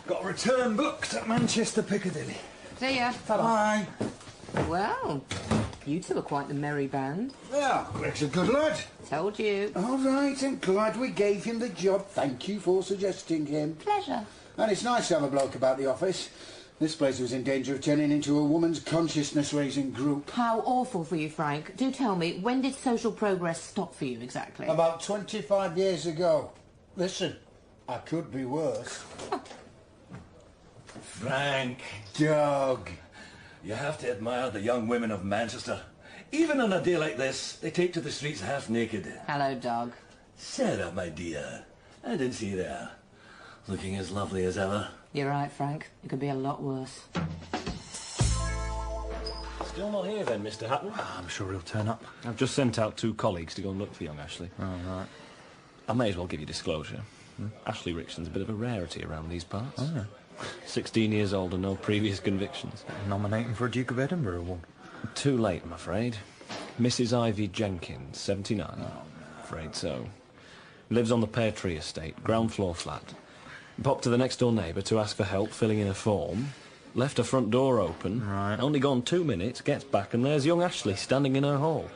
[SPEAKER 11] Got a return booked at Manchester Piccadilly.
[SPEAKER 5] See ya.
[SPEAKER 18] Bye.
[SPEAKER 5] Well, you two are quite the merry band.
[SPEAKER 18] Yeah, Greg's a good lad.
[SPEAKER 5] Told you.
[SPEAKER 18] All right, I'm glad we gave him the job. Thank you for suggesting him.
[SPEAKER 5] Pleasure.
[SPEAKER 18] And it's nice to have a bloke about the office. This place was in danger of turning into a woman's consciousness-raising group.
[SPEAKER 5] How awful for you, Frank. Do tell me, when did social progress stop for you exactly?
[SPEAKER 18] About 25 years ago. Listen, I could be worse.
[SPEAKER 19] Frank.
[SPEAKER 18] Doug.
[SPEAKER 19] You have to admire the young women of Manchester. Even on a day like this, they take to the streets half naked.
[SPEAKER 5] Hello, Doug.
[SPEAKER 19] Sarah, my dear. I didn't see you there. Looking as lovely as ever.
[SPEAKER 5] You're right, Frank. It could be a lot worse.
[SPEAKER 20] Still not here then, Mr. Hatton?
[SPEAKER 11] I'm sure he'll turn up.
[SPEAKER 20] I've just sent out 2 colleagues to go and look for young Ashley.
[SPEAKER 11] Oh, right.
[SPEAKER 20] I may as well give you disclosure. Ashley Rixon's a bit of a rarity around these parts.
[SPEAKER 11] Oh, yeah.
[SPEAKER 20] 16 years old and no previous convictions.
[SPEAKER 11] Nominating for a Duke of Edinburgh award.
[SPEAKER 20] Too late, I'm afraid. Mrs. Ivy Jenkins, 79. Oh, no. Afraid so. Lives on the Pear Tree estate, ground floor flat. Popped to the next door neighbour to ask for help filling in a form. Left her front door open.
[SPEAKER 11] Right.
[SPEAKER 20] Only gone 2 minutes, gets back and there's young Ashley standing in her hall.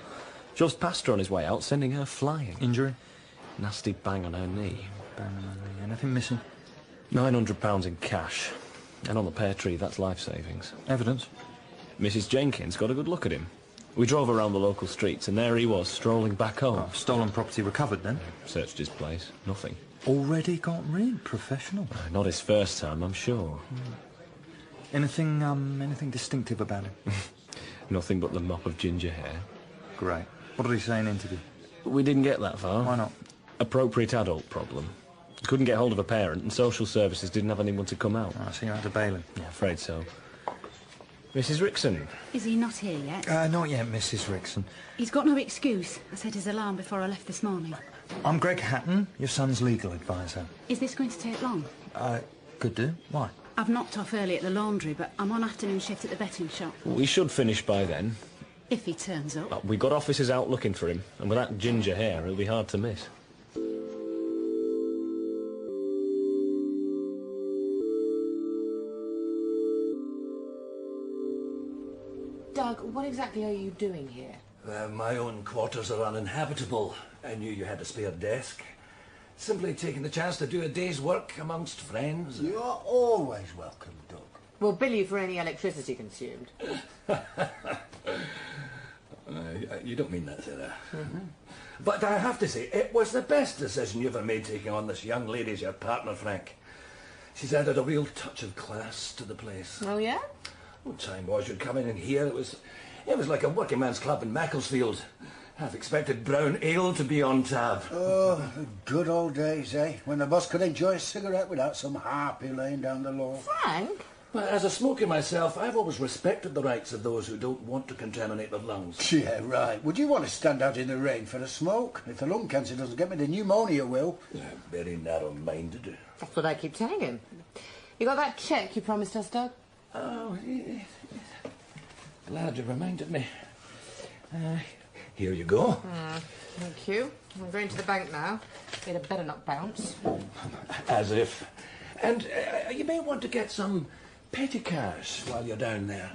[SPEAKER 20] Just past her on his way out, sending her flying.
[SPEAKER 11] Injury?
[SPEAKER 20] Nasty bang on her knee.
[SPEAKER 11] Bang on her knee. Anything missing?
[SPEAKER 20] £900 in cash. And on the Pear Tree, that's life savings.
[SPEAKER 11] Evidence?
[SPEAKER 20] Mrs. Jenkins got a good look at him. We drove around the local streets, and there he was, strolling back home.
[SPEAKER 11] Oh, stolen property recovered, then?
[SPEAKER 20] Searched his place. Nothing.
[SPEAKER 11] Already got rid? Professional?
[SPEAKER 20] Not his first time, I'm sure.
[SPEAKER 11] Anything distinctive about him?
[SPEAKER 20] Nothing but the mop of ginger hair.
[SPEAKER 11] Great. What did he say in interview?
[SPEAKER 20] We didn't get that far.
[SPEAKER 11] Why not?
[SPEAKER 20] Appropriate adult problem. Couldn't get hold of a parent, and social services didn't have anyone to come out.
[SPEAKER 11] I see you had to bail him.
[SPEAKER 20] Yeah, afraid so. Mrs. Rixon?
[SPEAKER 21] Is he not here yet?
[SPEAKER 11] Not yet, Mrs. Rixon.
[SPEAKER 21] He's got no excuse. I set his alarm before I left this morning.
[SPEAKER 11] I'm Greg Hatton, your son's legal advisor.
[SPEAKER 21] Is this going to take long?
[SPEAKER 11] Could do. Why?
[SPEAKER 21] I've knocked off early at the laundry, but I'm on afternoon shift at the betting shop.
[SPEAKER 20] We should finish by then.
[SPEAKER 21] If he turns up.
[SPEAKER 20] We got officers out looking for him, and with that ginger hair, it'll be hard to miss.
[SPEAKER 5] Doug, what exactly are you doing here?
[SPEAKER 19] My own quarters are uninhabitable. I knew you had a spare desk. Simply taking the chance to do a day's work amongst friends.
[SPEAKER 18] You are always welcome, Doug.
[SPEAKER 17] We'll bill you for any electricity consumed.
[SPEAKER 19] You don't mean that, Sarah.
[SPEAKER 17] Mm-hmm.
[SPEAKER 19] But I have to say, it was the best decision you ever made taking on this young lady as your partner, Frank. She's added a real touch of class to the place.
[SPEAKER 17] Oh, yeah?
[SPEAKER 19] Well, time was you'd come in and here. It was like a working man's club in Macclesfield. Half expected brown ale to be on tap.
[SPEAKER 1] Oh, the good old days, eh? When the boss could enjoy a cigarette without some harpy laying down the law.
[SPEAKER 17] Frank?
[SPEAKER 19] Well, as a smoker myself, I've always respected the rights of those who don't want to contaminate their lungs.
[SPEAKER 1] Yeah, right. Would you want to stand out in the rain for a smoke? If the lung cancer doesn't get me, the pneumonia will.
[SPEAKER 19] Yeah, very narrow-minded.
[SPEAKER 17] That's what I keep telling him. You got that cheque you promised us, Doug?
[SPEAKER 19] Oh, yes. Glad you reminded me. Here you go.
[SPEAKER 17] Thank you. I'm going to the bank now. It had better not bounce.
[SPEAKER 19] As if. And you may want to get some petty cash while you're down there.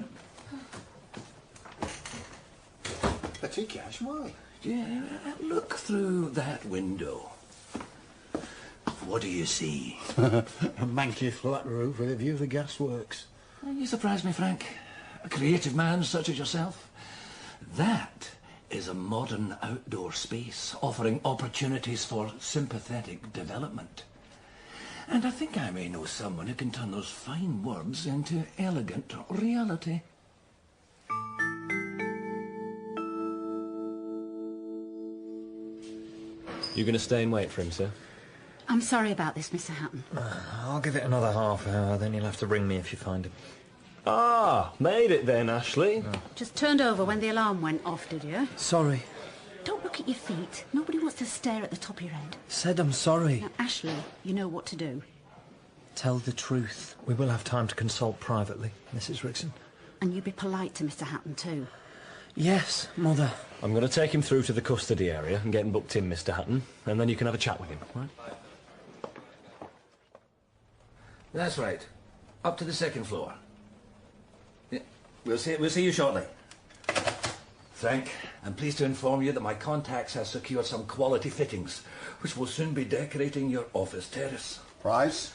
[SPEAKER 1] Petty cash? Why?
[SPEAKER 19] Yeah, look through that window. What do you see?
[SPEAKER 1] A manky flat roof with a view of the gasworks.
[SPEAKER 19] You surprise me, Frank. A creative man such as yourself. That is a modern outdoor space offering opportunities for sympathetic development. And I think I may know someone who can turn those fine words into elegant reality.
[SPEAKER 20] You going to stay and wait for him, sir?
[SPEAKER 21] I'm sorry about this, Mr. Hatton.
[SPEAKER 11] I'll give it another half hour, then you'll have to ring me if you find him.
[SPEAKER 20] Ah, made it then, Ashley.
[SPEAKER 21] Just turned over when the alarm went off, did you?
[SPEAKER 11] Sorry.
[SPEAKER 21] Don't look at your feet. Nobody wants to stare at the top of your head.
[SPEAKER 11] Said I'm sorry.
[SPEAKER 21] Now, Ashley, you know what to do.
[SPEAKER 11] Tell the truth. We will have time to consult privately, Mrs. Rickson.
[SPEAKER 21] And you be polite to Mr. Hatton, too.
[SPEAKER 11] Yes, Mother.
[SPEAKER 20] I'm going to take him through to the custody area and get him booked in, Mr. Hatton, and then you can have a chat with him, right?
[SPEAKER 19] That's right. Up to the second floor. Yeah, we'll see you shortly. Frank, I'm pleased to inform you that my contacts have secured some quality fittings, which will soon be decorating your office terrace.
[SPEAKER 1] Price?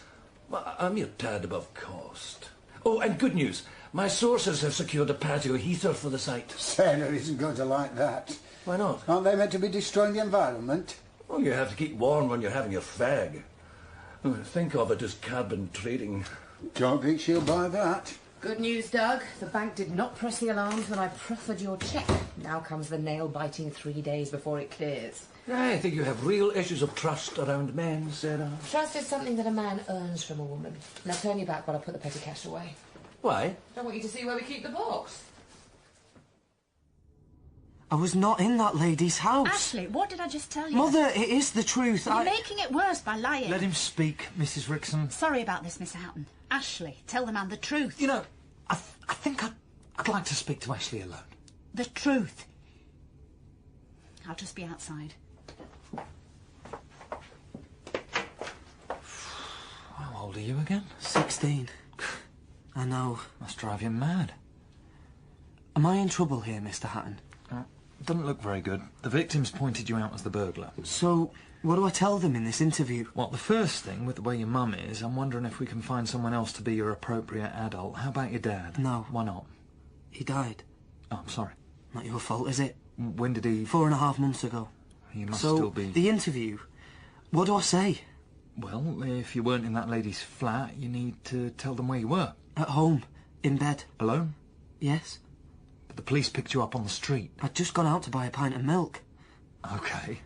[SPEAKER 19] Well, a mere tad above cost. Oh, and good news. My sources have secured a patio heater for the site.
[SPEAKER 1] Sarah isn't going to like that.
[SPEAKER 19] Why not?
[SPEAKER 1] Aren't they meant to be destroying the environment?
[SPEAKER 19] Well, you have to keep warm when you're having your fag. Oh, think of it as carbon trading.
[SPEAKER 1] Don't think she'll buy that.
[SPEAKER 5] Good news, Doug. The bank did not press the alarms when I proffered your cheque. Now comes the nail-biting 3 days before it clears.
[SPEAKER 19] I think you have real issues of trust around men, Sarah.
[SPEAKER 5] Trust is something that a man earns from a woman. Now turn your back while I put the petty cash away.
[SPEAKER 19] Why?
[SPEAKER 5] I don't want you to see where we keep the box.
[SPEAKER 11] I was not in that lady's house.
[SPEAKER 21] Ashley, what did I just tell you?
[SPEAKER 11] Mother, it is the truth.
[SPEAKER 21] You're making it worse by lying.
[SPEAKER 11] Let him speak, Mrs. Rickson.
[SPEAKER 21] Sorry about this, Mr. Hatton. Ashley, tell the man the truth.
[SPEAKER 11] You know, I think I'd like to speak to Ashley alone.
[SPEAKER 21] The truth. I'll just be outside.
[SPEAKER 11] How old are you again?
[SPEAKER 6] 16. I know.
[SPEAKER 11] Must drive you mad.
[SPEAKER 6] Am I in trouble here, Mr. Hatton?
[SPEAKER 11] Doesn't look very good. The victims pointed you out as the burglar.
[SPEAKER 6] So, what do I tell them in this interview?
[SPEAKER 11] Well, the first thing, with the way your mum is, I'm wondering if we can find someone else to be your appropriate adult. How about your dad?
[SPEAKER 6] No.
[SPEAKER 11] Why not?
[SPEAKER 6] He died.
[SPEAKER 11] Oh, I'm sorry.
[SPEAKER 6] Not your fault, is it?
[SPEAKER 11] When did he...
[SPEAKER 6] 4.5 months ago.
[SPEAKER 11] He must
[SPEAKER 6] so,
[SPEAKER 11] still be...
[SPEAKER 6] the interview, what do I say?
[SPEAKER 11] Well, if you weren't in that lady's flat, you need to tell them where you were.
[SPEAKER 6] At home. In bed.
[SPEAKER 11] Alone?
[SPEAKER 6] Yes.
[SPEAKER 11] But the police picked you up on the street.
[SPEAKER 6] I'd just gone out to buy a pint of milk.
[SPEAKER 11] OK.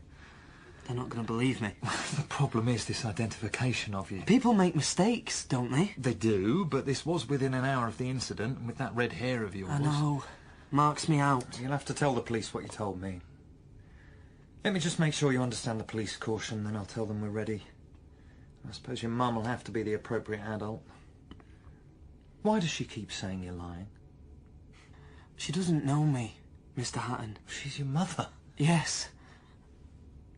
[SPEAKER 6] They're not going to believe me.
[SPEAKER 11] The problem is this identification of you.
[SPEAKER 6] People make mistakes, don't they?
[SPEAKER 11] They do, but this was within an hour of the incident, and with that red hair of yours...
[SPEAKER 6] I know. Marks me out.
[SPEAKER 11] You'll have to tell the police what you told me. Let me just make sure you understand the police caution, then I'll tell them we're ready. I suppose your mum will have to be the appropriate adult. Why does she keep saying you're lying?
[SPEAKER 6] She doesn't know me, Mr. Hatton.
[SPEAKER 11] She's your mother.
[SPEAKER 6] Yes.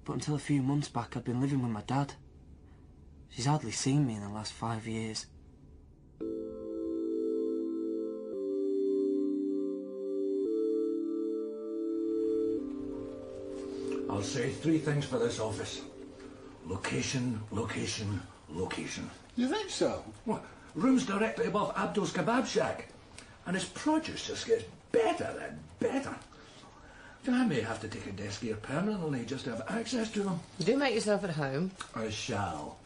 [SPEAKER 6] But until a few months back, I'd been living with my dad. She's hardly seen me in the last 5 years.
[SPEAKER 19] I'll say 3 things for this office. Location, location, location.
[SPEAKER 1] You think so?
[SPEAKER 19] Well, Room's directly above Abdul's kebab shack. And his produce just gets better and better. I may have to take a desk here permanently just to have access to them.
[SPEAKER 17] Do make yourself at home.
[SPEAKER 19] I shall.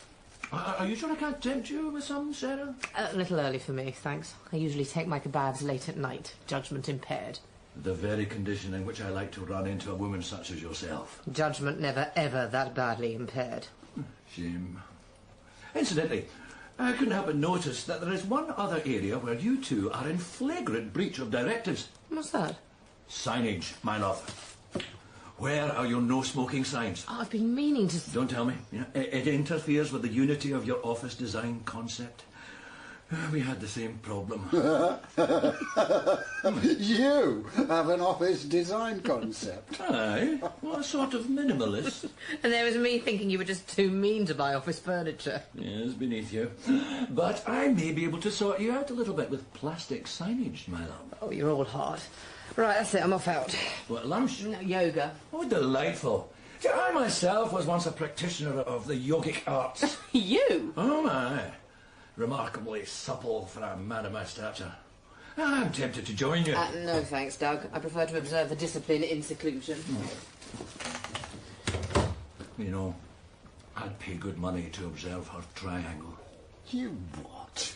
[SPEAKER 19] Are you sure I can't tempt you with some, Sarah?
[SPEAKER 17] A little early for me, thanks. I usually take my kebabs late at night, judgment impaired.
[SPEAKER 19] The very condition in which I like to run into a woman such as yourself.
[SPEAKER 17] Judgment never ever that badly impaired.
[SPEAKER 19] Shame. Incidentally, I couldn't help but notice that there is one other area where you two are in flagrant breach of directives.
[SPEAKER 17] What's that?
[SPEAKER 19] Signage, my love. Where are your no-smoking signs?
[SPEAKER 17] Oh, I've been meaning to...
[SPEAKER 19] Don't tell me. You know, it interferes with the unity of your office design concept. We had the same problem.
[SPEAKER 1] You have an office design concept.
[SPEAKER 19] Aye? What sort of minimalist?
[SPEAKER 17] And there was me thinking you were just too mean to buy office furniture.
[SPEAKER 19] Yes, beneath you. But I may be able to sort you out a little bit with plastic signage, my love.
[SPEAKER 17] Oh, you're all hard. Right, that's it, I'm off out.
[SPEAKER 19] What, lunch?
[SPEAKER 17] No, yoga.
[SPEAKER 19] Oh, delightful. See, I myself was once a practitioner of the yogic arts.
[SPEAKER 17] You?
[SPEAKER 19] Oh, my. Remarkably supple for a man of my stature. I'm tempted to join you.
[SPEAKER 17] No thanks, Doug. I prefer to observe the discipline in seclusion.
[SPEAKER 19] You know, I'd pay good money to observe her triangle.
[SPEAKER 1] You what?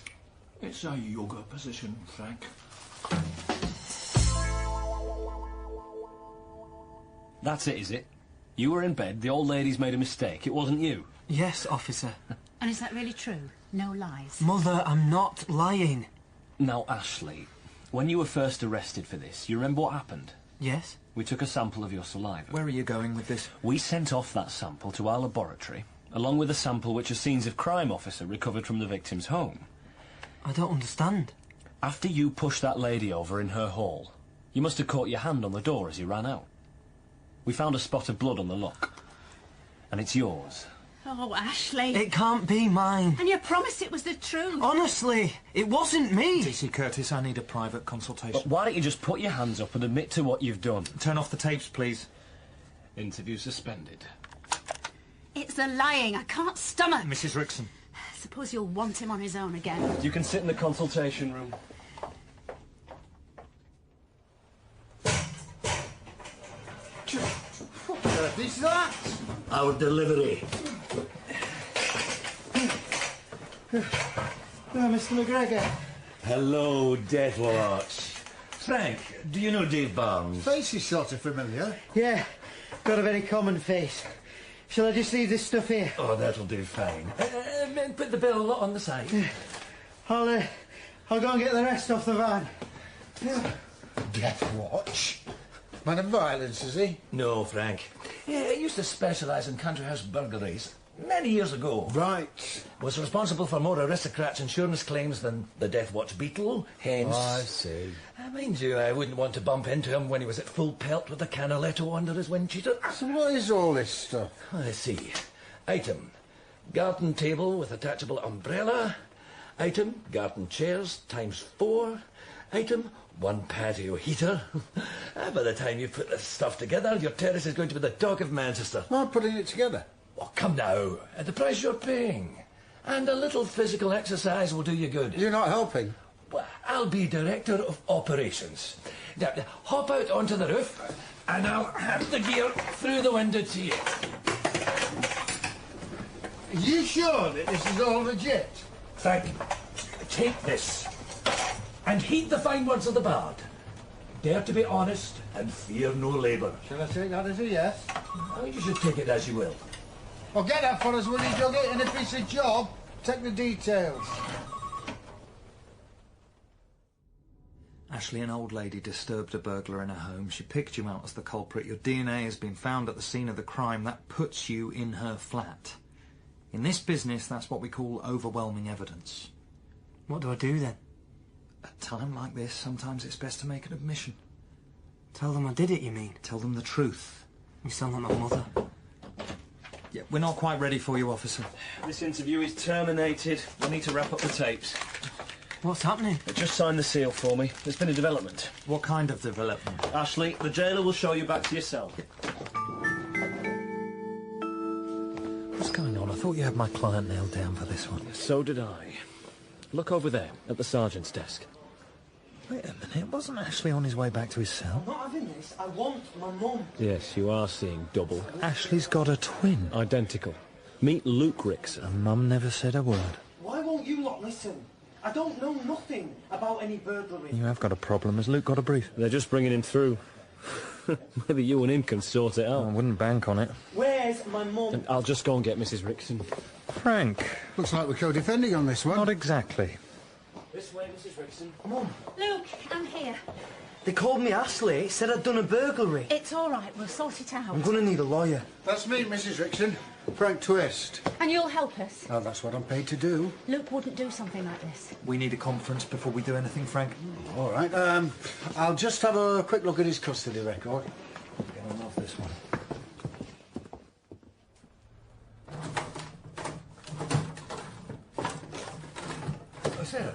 [SPEAKER 19] It's a yoga position, Frank.
[SPEAKER 20] That's it, is it? You were in bed, the old lady's made a mistake. It wasn't you.
[SPEAKER 11] Yes, officer.
[SPEAKER 21] And is that really true? No lies?
[SPEAKER 11] Mother, I'm not lying.
[SPEAKER 20] Now, Ashley, when you were first arrested for this, you remember what happened?
[SPEAKER 11] Yes.
[SPEAKER 20] We took a sample of your saliva.
[SPEAKER 11] Where are you going with this?
[SPEAKER 20] We sent off that sample to our laboratory, along with a sample which a scenes of crime officer recovered from the victim's home.
[SPEAKER 11] I don't understand.
[SPEAKER 20] After you pushed that lady over in her hall, you must have caught your hand on the door as you ran out. We found a spot of blood on the lock. And it's yours.
[SPEAKER 21] Oh, Ashley.
[SPEAKER 11] It can't be mine.
[SPEAKER 21] And you promised it was the truth.
[SPEAKER 11] Honestly, it wasn't me.
[SPEAKER 7] DC Curtis, I need a private consultation.
[SPEAKER 20] But why don't you just put your hands up and admit to what you've done?
[SPEAKER 7] Turn off the tapes, please.
[SPEAKER 20] Interview suspended.
[SPEAKER 21] It's the lying. I can't stomach.
[SPEAKER 7] Mrs. Rickson.
[SPEAKER 21] Suppose you'll want him on his own again.
[SPEAKER 20] You can sit in the consultation room.
[SPEAKER 1] What is that?
[SPEAKER 19] Our delivery.
[SPEAKER 18] Mr. McGregor.
[SPEAKER 19] Hello, Death Watch. Frank, do you know Dave Barnes?
[SPEAKER 18] Face is sort of familiar. Yeah, got a very common face. Shall I just leave this stuff here?
[SPEAKER 19] Oh, that'll do fine. Put the bill on the side.
[SPEAKER 18] I'll go and get the rest off the van.
[SPEAKER 1] Death Watch? Man of violence, is he?
[SPEAKER 19] No, Frank. He used to specialise in country house burglaries many years ago.
[SPEAKER 1] Right.
[SPEAKER 19] Was responsible for more aristocrats' insurance claims than the Death Watch Beetle, hence...
[SPEAKER 1] I see.
[SPEAKER 19] Mind you, I wouldn't want to bump into him when he was at full pelt with a canaletto under his wind cheater.
[SPEAKER 1] So what is all this stuff?
[SPEAKER 19] Let's see. Item, garden table with attachable umbrella. Item, garden chairs ×4. Item, 1 patio heater. By the time you put this stuff together, your terrace is going to be the talk of Manchester.
[SPEAKER 1] I'm putting it together.
[SPEAKER 19] Oh, come now. At the price you're paying. And a little physical exercise will do you good.
[SPEAKER 1] You're not helping.
[SPEAKER 19] Well, I'll be Director of Operations. Now, hop out onto the roof, and I'll hand the gear through the window to you.
[SPEAKER 1] Are you sure that this is all legit?
[SPEAKER 19] Frank, take this. And heed the fine words of the bard. Dare to be honest and fear no labour.
[SPEAKER 18] Shall I take that as a yes?
[SPEAKER 19] Oh, you should take it as you will.
[SPEAKER 18] Well, get that for us, will you, Dougie? And if it's a job, take the details.
[SPEAKER 7] Ashley, an old lady disturbed a burglar in her home. She picked you out as the culprit. Your DNA has been found at the scene of the crime. That puts you in her flat. In this business, that's what we call overwhelming evidence.
[SPEAKER 11] What do I do then?
[SPEAKER 7] At a time like this, sometimes it's best to make an admission.
[SPEAKER 11] Tell them I did it, you mean?
[SPEAKER 7] Tell them the truth.
[SPEAKER 11] You sound like my mother.
[SPEAKER 7] Yeah, we're not quite ready for you, officer.
[SPEAKER 20] This interview is terminated. I need to wrap up the tapes.
[SPEAKER 11] What's happening?
[SPEAKER 20] Just sign the seal for me. There's been a development.
[SPEAKER 7] What kind of development?
[SPEAKER 20] Ashley, the jailer will show you back to your cell.
[SPEAKER 7] What's going on? I thought you had my client nailed down for this one.
[SPEAKER 20] So did I. Look over there, at the sergeant's desk.
[SPEAKER 11] Wait a minute, wasn't Ashley on his way back to his cell?
[SPEAKER 6] I'm not having this. I want my mum.
[SPEAKER 20] Yes, you are seeing double.
[SPEAKER 11] Ashley's got a twin.
[SPEAKER 20] Identical. Meet Luke Rickson.
[SPEAKER 11] And Mum never said a word.
[SPEAKER 6] Why won't you lot listen? I don't know nothing about any burglary.
[SPEAKER 11] You have got a problem. Has Luke got a brief?
[SPEAKER 20] They're just bringing him through. Maybe you and him can sort it out.
[SPEAKER 11] I wouldn't bank on it.
[SPEAKER 6] Where's my mum?
[SPEAKER 20] I'll just go and get Mrs. Rickson.
[SPEAKER 11] Frank.
[SPEAKER 1] Looks like we're co-defending on this one.
[SPEAKER 11] Not exactly.
[SPEAKER 20] This way, Mrs. Rickson.
[SPEAKER 6] Mum.
[SPEAKER 21] Luke, I'm here.
[SPEAKER 6] They called me Ashley, said I'd done a burglary.
[SPEAKER 21] It's all right, we'll sort it out.
[SPEAKER 6] I'm going to need a lawyer.
[SPEAKER 1] That's me, Mrs. Rickson. Frank Twist.
[SPEAKER 21] And you'll help us?
[SPEAKER 1] Oh, that's what I'm paid to do.
[SPEAKER 21] Luke wouldn't do something like this.
[SPEAKER 11] We need a conference before we do anything, Frank.
[SPEAKER 1] All right. I'll just have a quick look at his custody record.
[SPEAKER 11] Get on off this one.
[SPEAKER 14] Oh, Sarah.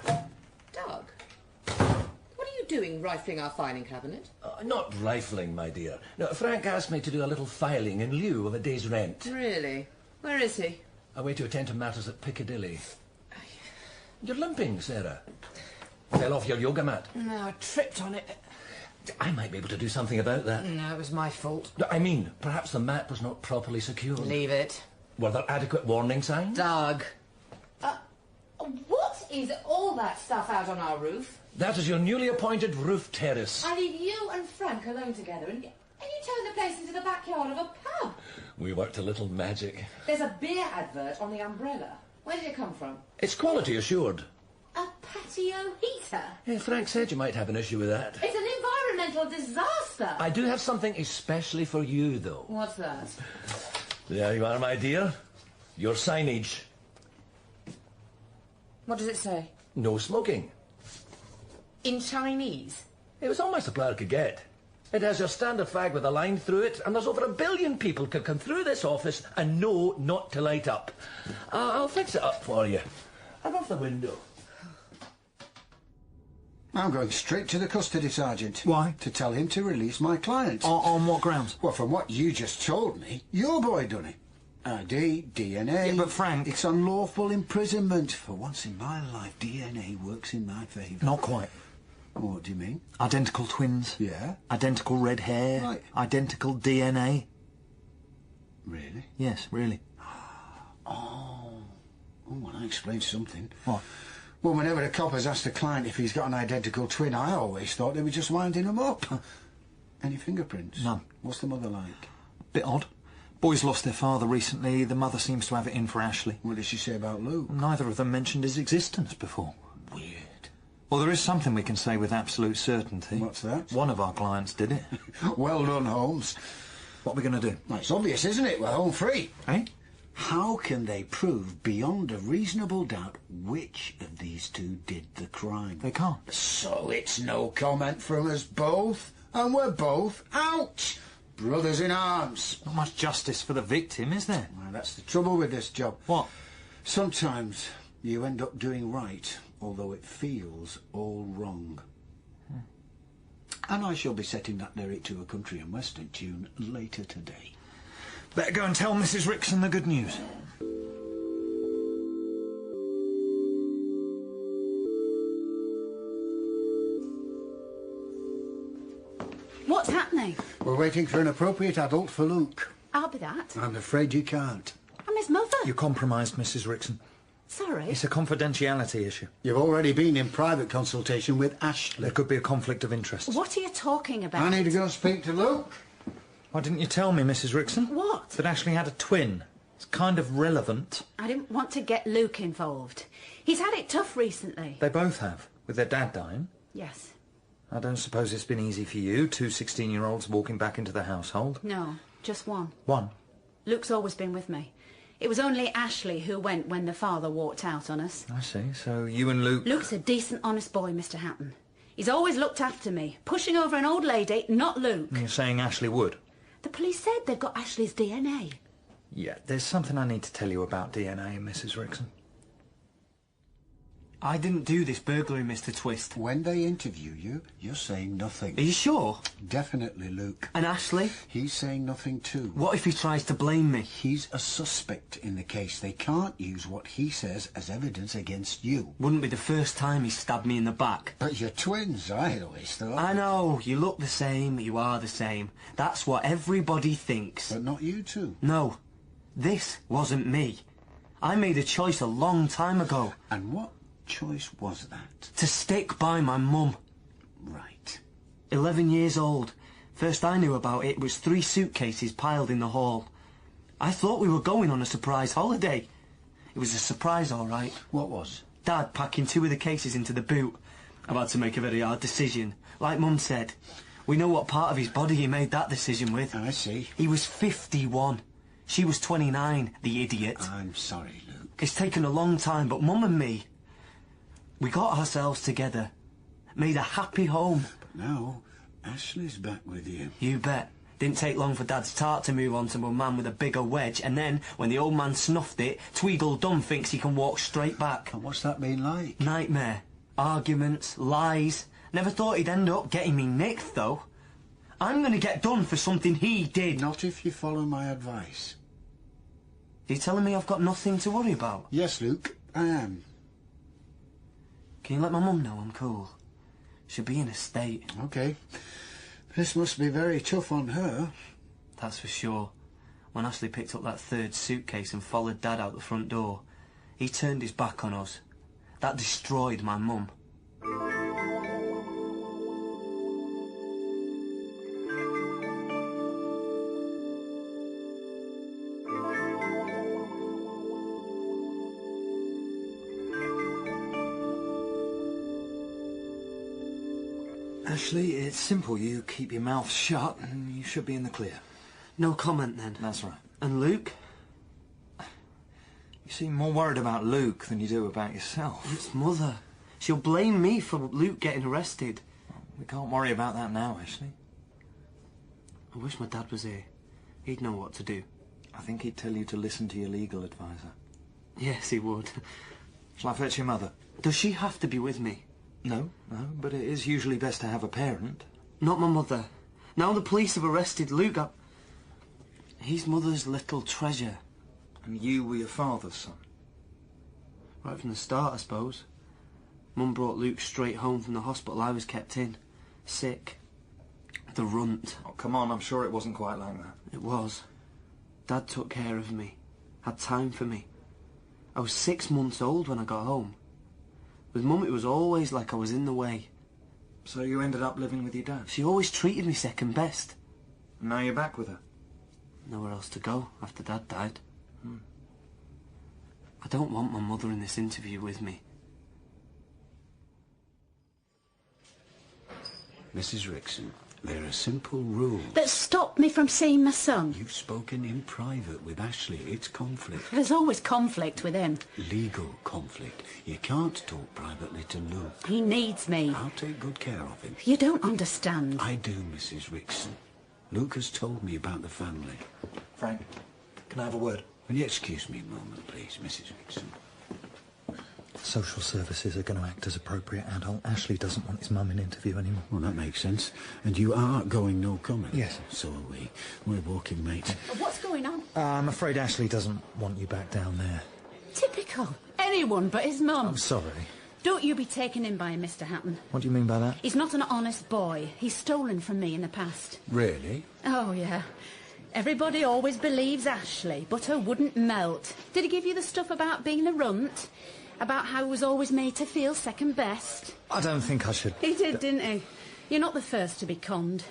[SPEAKER 17] Doug, what are you doing rifling our filing cabinet?
[SPEAKER 19] Not rifling, my dear. No, Frank asked me to do a little filing in lieu of a day's rent.
[SPEAKER 17] Really? Where is he?
[SPEAKER 19] Away to attend to matters at Piccadilly. You're limping, Sarah. Fell off your yoga mat.
[SPEAKER 17] No, I tripped on it.
[SPEAKER 19] I might be able to do something about that.
[SPEAKER 17] No, it was my fault.
[SPEAKER 19] I mean, perhaps the mat was not properly secured.
[SPEAKER 17] Leave it.
[SPEAKER 19] Were there adequate warning signs?
[SPEAKER 17] Doug. What is all that stuff out on our roof?
[SPEAKER 19] That is your newly appointed roof terrace.
[SPEAKER 17] I leave you and Frank alone together and you turn the place into the backyard of a pub.
[SPEAKER 19] We worked a little magic.
[SPEAKER 17] There's a beer advert on the umbrella. Where did it come from?
[SPEAKER 19] It's quality assured.
[SPEAKER 17] A patio heater?
[SPEAKER 19] Yeah, Frank said you might have an issue with that.
[SPEAKER 17] It's an environmental disaster.
[SPEAKER 19] I do have something especially for you, though.
[SPEAKER 17] What's that?
[SPEAKER 19] There you are, my dear. Your signage.
[SPEAKER 17] What does it say?
[SPEAKER 19] No smoking.
[SPEAKER 17] In Chinese?
[SPEAKER 19] It was all my supplier could get. It has your standard fag with a line through it, and there's over 1 billion people could come through this office and know not to light up. I'll fix it up for you. I'm off the window.
[SPEAKER 1] I'm going straight to the custody sergeant.
[SPEAKER 11] Why?
[SPEAKER 1] To tell him to release my client.
[SPEAKER 11] On what grounds?
[SPEAKER 1] Well, from what you just told me, your boy done it. ID, DNA...
[SPEAKER 11] Yeah, but Frank...
[SPEAKER 1] It's unlawful imprisonment. For once in my life, DNA works in my favour.
[SPEAKER 11] Not quite.
[SPEAKER 1] What do you mean?
[SPEAKER 11] Identical twins.
[SPEAKER 1] Yeah?
[SPEAKER 11] Identical red hair.
[SPEAKER 1] Right.
[SPEAKER 11] Identical DNA.
[SPEAKER 1] Really?
[SPEAKER 11] Yes, really.
[SPEAKER 1] Oh, well, that explains something.
[SPEAKER 11] What?
[SPEAKER 1] Well, whenever a cop has asked a client if he's got an identical twin, I always thought they were just winding him up. Any fingerprints?
[SPEAKER 11] None.
[SPEAKER 1] What's the mother like?
[SPEAKER 11] Bit odd. Boys lost their father recently. The mother seems to have it in for Ashley.
[SPEAKER 1] What did she say about Luke?
[SPEAKER 11] Neither of them mentioned his existence before.
[SPEAKER 1] Weird.
[SPEAKER 11] Well, there is something we can say with absolute certainty.
[SPEAKER 1] What's that?
[SPEAKER 11] One of our clients did it.
[SPEAKER 1] Well done, Holmes.
[SPEAKER 11] What are we going to do?
[SPEAKER 1] Well, it's obvious, isn't it? We're home free.
[SPEAKER 11] Eh?
[SPEAKER 1] How can they prove beyond a reasonable doubt which of these two did the crime?
[SPEAKER 11] They can't.
[SPEAKER 1] So it's no comment from us both, and we're both out. Brothers in arms.
[SPEAKER 11] Not much justice for the victim, is there?
[SPEAKER 1] Well, that's the trouble with this job.
[SPEAKER 11] What?
[SPEAKER 1] Sometimes you end up doing right, although it feels all wrong. And I shall be setting that lyric to a country and western tune later today.
[SPEAKER 11] Better go and tell Mrs. Rickson the good news.
[SPEAKER 21] What's happening?
[SPEAKER 1] We're waiting for an appropriate adult for Luke.
[SPEAKER 21] I'll be that.
[SPEAKER 1] I'm afraid you can't.
[SPEAKER 21] I'm his mother.
[SPEAKER 11] You compromised Mrs. Rickson.
[SPEAKER 21] Sorry.
[SPEAKER 11] It's a confidentiality issue.
[SPEAKER 1] You've already been in private consultation with Ashley.
[SPEAKER 11] There could be a conflict of interest.
[SPEAKER 21] What are you talking about?
[SPEAKER 1] I need to go and speak to Luke.
[SPEAKER 11] Why didn't you tell me, Mrs. Rickson?
[SPEAKER 21] What?
[SPEAKER 11] That Ashley had a twin. It's kind of relevant.
[SPEAKER 21] I didn't want to get Luke involved. He's had it tough recently.
[SPEAKER 11] They both have, with their dad dying.
[SPEAKER 21] Yes.
[SPEAKER 11] I don't suppose it's been easy for you, two 16-year-olds walking back into the household.
[SPEAKER 21] No, just one.
[SPEAKER 11] One?
[SPEAKER 21] Luke's always been with me. It was only Ashley who went when the father walked out on us.
[SPEAKER 11] I see. So you and Luke...
[SPEAKER 21] Luke's a decent, honest boy, Mr. Hatton. He's always looked after me, pushing over an old lady, not Luke.
[SPEAKER 11] You're saying Ashley would?
[SPEAKER 21] The police said they've got Ashley's DNA.
[SPEAKER 11] Yeah, there's something I need to tell you about DNA, Mrs. Rickson.
[SPEAKER 6] I didn't do this burglary, Mr. Twist.
[SPEAKER 1] When they interview you, you're saying nothing.
[SPEAKER 6] Are you sure?
[SPEAKER 1] Definitely, Luke.
[SPEAKER 6] And Ashley?
[SPEAKER 1] He's saying nothing too.
[SPEAKER 6] What if he tries to blame me?
[SPEAKER 1] He's a suspect in the case. They can't use what he says as evidence against you.
[SPEAKER 6] Wouldn't be the first time he stabbed me in the back.
[SPEAKER 1] But you're twins, I always thought.
[SPEAKER 6] I know. You look the same, you are the same. That's what everybody thinks.
[SPEAKER 1] But not you two.
[SPEAKER 6] No. This wasn't me. I made a choice a long time ago.
[SPEAKER 1] And what choice was that?
[SPEAKER 6] To stick by my mum.
[SPEAKER 1] Right.
[SPEAKER 6] 11 years old. First I knew about it was 3 suitcases piled in the hall. I thought we were going on a surprise holiday. It was a surprise, all right.
[SPEAKER 1] What was?
[SPEAKER 6] Dad packing 2 of the cases into the boot. I've had to make a very hard decision. Like Mum said, we know what part of his body he made that decision with.
[SPEAKER 1] I see.
[SPEAKER 6] He was 51. She was 29, the idiot.
[SPEAKER 1] I'm sorry, Luke.
[SPEAKER 6] It's taken a long time, but Mum and me, we got ourselves together, made a happy home.
[SPEAKER 1] But now, Ashley's back with you.
[SPEAKER 6] You bet. Didn't take long for Dad's tart to move on to a man with a bigger wedge, and then, when the old man snuffed it, Tweedledum thinks he can walk straight back.
[SPEAKER 1] And what's that been like?
[SPEAKER 6] Nightmare. Arguments, lies. Never thought he'd end up getting me nicked, though. I'm going to get done for something he did.
[SPEAKER 1] Not if you follow my advice.
[SPEAKER 6] Are you telling me I've got nothing to worry about?
[SPEAKER 1] Yes, Luke, I am.
[SPEAKER 6] Can you let my mum know I'm cool? She'll be in a state.
[SPEAKER 1] OK. This must be very tough on her.
[SPEAKER 6] That's for sure. When Ashley picked up that 3rd suitcase and followed Dad out the front door, he turned his back on us. That destroyed my mum.
[SPEAKER 7] Ashley, it's simple. You keep your mouth shut and you should be in the clear.
[SPEAKER 6] No comment, then.
[SPEAKER 7] That's right.
[SPEAKER 6] And Luke?
[SPEAKER 7] You seem more worried about Luke than you do about yourself.
[SPEAKER 6] It's Mother. She'll blame me for Luke getting arrested.
[SPEAKER 7] We can't worry about that now, Ashley.
[SPEAKER 6] I wish my dad was here. He'd know what to do.
[SPEAKER 7] I think he'd tell you to listen to your legal advisor.
[SPEAKER 6] Yes, he would.
[SPEAKER 7] Shall I fetch your mother?
[SPEAKER 6] Does she have to be with me?
[SPEAKER 7] No, but it is usually best to have a parent.
[SPEAKER 6] Not my mother. Now the police have arrested Luke. He's Mother's little treasure.
[SPEAKER 7] And you were your father's son?
[SPEAKER 6] Right from the start, I suppose. Mum brought Luke straight home from the hospital I was kept in. Sick. The runt.
[SPEAKER 7] Oh, come on, I'm sure it wasn't quite like that.
[SPEAKER 6] It was. Dad took care of me. Had time for me. I was 6 months old when I got home. With Mum, it was always like I was in the way.
[SPEAKER 7] So you ended up living with your dad?
[SPEAKER 6] She always treated me second best.
[SPEAKER 7] And now you're back with her?
[SPEAKER 6] Nowhere else to go after Dad died. I don't want my mother in this interview with me.
[SPEAKER 1] Mrs. Rickson, there are simple rules.
[SPEAKER 21] That stopped me from seeing my son.
[SPEAKER 1] You've spoken in private with Ashley. It's conflict.
[SPEAKER 21] There's always conflict with him.
[SPEAKER 1] Legal conflict. You can't talk privately to Luke.
[SPEAKER 21] He needs me.
[SPEAKER 1] I'll take good care of him.
[SPEAKER 21] You don't understand.
[SPEAKER 1] I do, Mrs. Rickson. Luke has told me about the family.
[SPEAKER 7] Frank, can I have a word?
[SPEAKER 1] Will you excuse me a moment, please, Mrs. Rickson?
[SPEAKER 7] Social services are going to act as appropriate adult. Ashley doesn't want his mum in interview anymore.
[SPEAKER 1] Well, that makes sense. And you are going no comment?
[SPEAKER 7] Yes.
[SPEAKER 1] So are we. We're walking mates.
[SPEAKER 21] What's going on?
[SPEAKER 7] I'm afraid Ashley doesn't want you back down there.
[SPEAKER 21] Typical. Anyone but his mum.
[SPEAKER 7] I'm sorry.
[SPEAKER 21] Don't you be taken in by him, Mr. Hatton.
[SPEAKER 7] What do you mean by that?
[SPEAKER 21] He's not an honest boy. He's stolen from me in the past.
[SPEAKER 1] Really?
[SPEAKER 21] Oh, yeah. Everybody always believes Ashley. Butter wouldn't melt. Did he give you the stuff about being a runt? About how he was always made to feel second best?
[SPEAKER 7] I don't think I should...
[SPEAKER 21] He did, didn't he? You're not the first to be conned.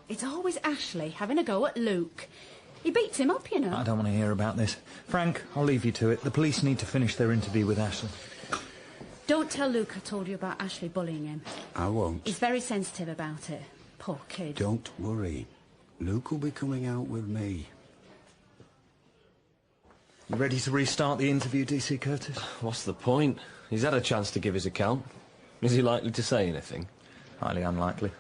[SPEAKER 21] It's always Ashley having a go at Luke. He beats him up, you know.
[SPEAKER 7] I don't want to hear about this. Frank, I'll leave you to it. The police need to finish their interview with Ashley.
[SPEAKER 21] Don't tell Luke I told you about Ashley bullying him.
[SPEAKER 1] I won't.
[SPEAKER 21] He's very sensitive about it. Poor kid.
[SPEAKER 1] Don't worry. Luke will be coming out with me.
[SPEAKER 7] You ready to restart the interview, DC Curtis?
[SPEAKER 20] What's the point? He's had a chance to give his account. Is he likely to say anything?
[SPEAKER 7] Highly unlikely.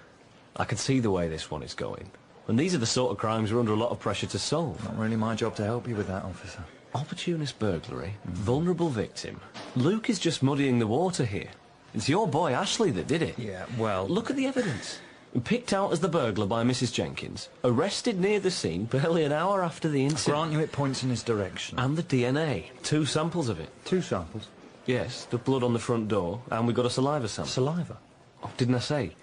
[SPEAKER 20] I can see the way this one is going. And these are the sort of crimes we're under a lot of pressure to solve.
[SPEAKER 7] Not really my job to help you with that, officer.
[SPEAKER 20] Opportunist burglary, vulnerable victim. Luke is just muddying the water here. It's your boy Ashley that did it.
[SPEAKER 11] Yeah, well...
[SPEAKER 20] Look at the evidence. Picked out as the burglar by Mrs. Jenkins, arrested near the scene barely an hour after the incident.
[SPEAKER 11] Grant you it points in his direction.
[SPEAKER 20] And the DNA. 2 samples of it.
[SPEAKER 11] 2 samples?
[SPEAKER 20] Yes, the blood on the front door, and we got a saliva sample.
[SPEAKER 11] Saliva?
[SPEAKER 20] Oh, didn't I say?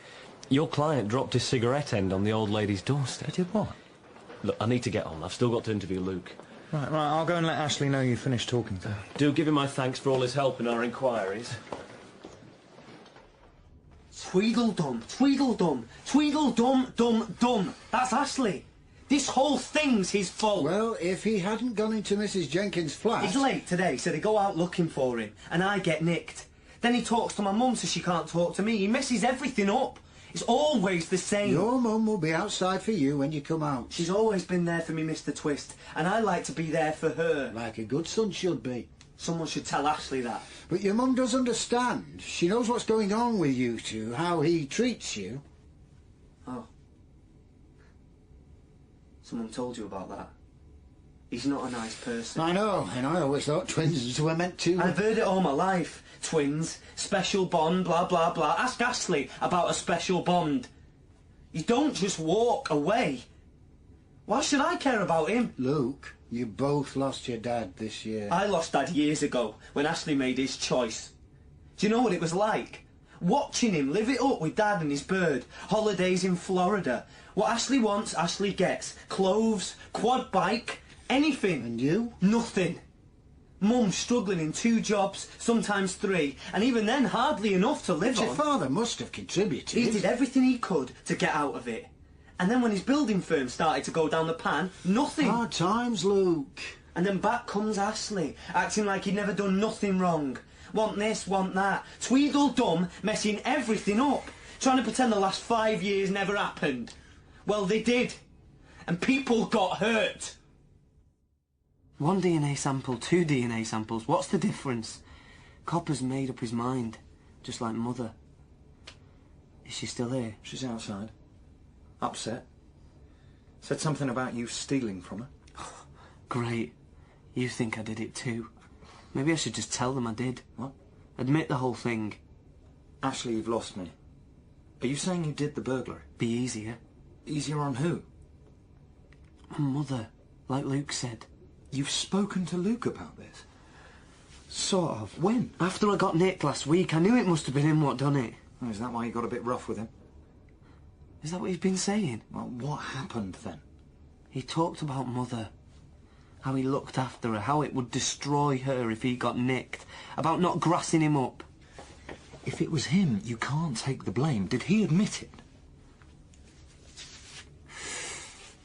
[SPEAKER 20] Your client dropped his cigarette end on the old lady's doorstep.
[SPEAKER 11] He did what?
[SPEAKER 20] Look, I need to get on. I've still got to interview Luke.
[SPEAKER 11] Right, I'll go and let Ashley know you finished talking to her.
[SPEAKER 20] Do give him my thanks for all his help in our inquiries.
[SPEAKER 6] Tweedledum, Tweedledum, Tweedledum, dum, dum. That's Ashley. This whole thing's his fault.
[SPEAKER 1] Well, if he hadn't gone into Mrs. Jenkins' flat...
[SPEAKER 6] He's late today, so they go out looking for him, and I get nicked. Then he talks to my mum so she can't talk to me. He messes everything up. It's always the same.
[SPEAKER 1] Your mum will be outside for you when you come out.
[SPEAKER 6] She's always been there for me, Mr. Twist, and I like to be there for her.
[SPEAKER 1] Like a good son should be.
[SPEAKER 6] Someone should tell Ashley that.
[SPEAKER 1] But your mum does understand. She knows what's going on with you two, how he treats you.
[SPEAKER 6] Oh. Someone told you about that. He's not a nice person.
[SPEAKER 1] I know, and I always thought twins were meant to...
[SPEAKER 6] I've heard it all my life. Twins, special bond, blah, blah, blah. Ask Ashley about a special bond. You don't just walk away. Why should I care about him?
[SPEAKER 1] Luke, you both lost your dad this year.
[SPEAKER 6] I lost Dad years ago, when Ashley made his choice. Do you know what it was like? Watching him live it up with Dad and his bird. Holidays in Florida. What Ashley wants, Ashley gets. Clothes, quad bike, anything.
[SPEAKER 1] And you?
[SPEAKER 6] Nothing. Mum struggling in 2 jobs, sometimes 3, and even then hardly enough to live on.
[SPEAKER 1] Your father must have contributed.
[SPEAKER 6] He did everything he could to get out of it. And then when his building firm started to go down the pan, nothing.
[SPEAKER 1] Hard times, Luke.
[SPEAKER 6] And then back comes Ashley, acting like he'd never done nothing wrong. Want this, want that. Tweedledum, messing everything up. Trying to pretend the last 5 years never happened. Well, they did. And people got hurt. 1 DNA sample, 2 DNA samples. What's the difference? Copper's made up his mind, just like Mother. Is she still here?
[SPEAKER 11] She's outside. Upset. Said something about you stealing from her.
[SPEAKER 6] Great. You think I did it too. Maybe I should just tell them I did.
[SPEAKER 11] What?
[SPEAKER 6] Admit the whole thing.
[SPEAKER 11] Ashley, you've lost me. Are you saying you did the burglary?
[SPEAKER 6] Be easier.
[SPEAKER 11] Easier on who?
[SPEAKER 6] On Mother, like Luke said.
[SPEAKER 11] You've spoken to Luke about this? Sort of. When?
[SPEAKER 6] After I got nicked last week, I knew it must have been him what done it.
[SPEAKER 11] Oh, is that why you got a bit rough with him?
[SPEAKER 6] Is that what he's been saying?
[SPEAKER 11] Well, what happened then?
[SPEAKER 6] He talked about Mother. How he looked after her, how it would destroy her if he got nicked. About not grassing him up.
[SPEAKER 11] If it was him, you can't take the blame. Did he admit it?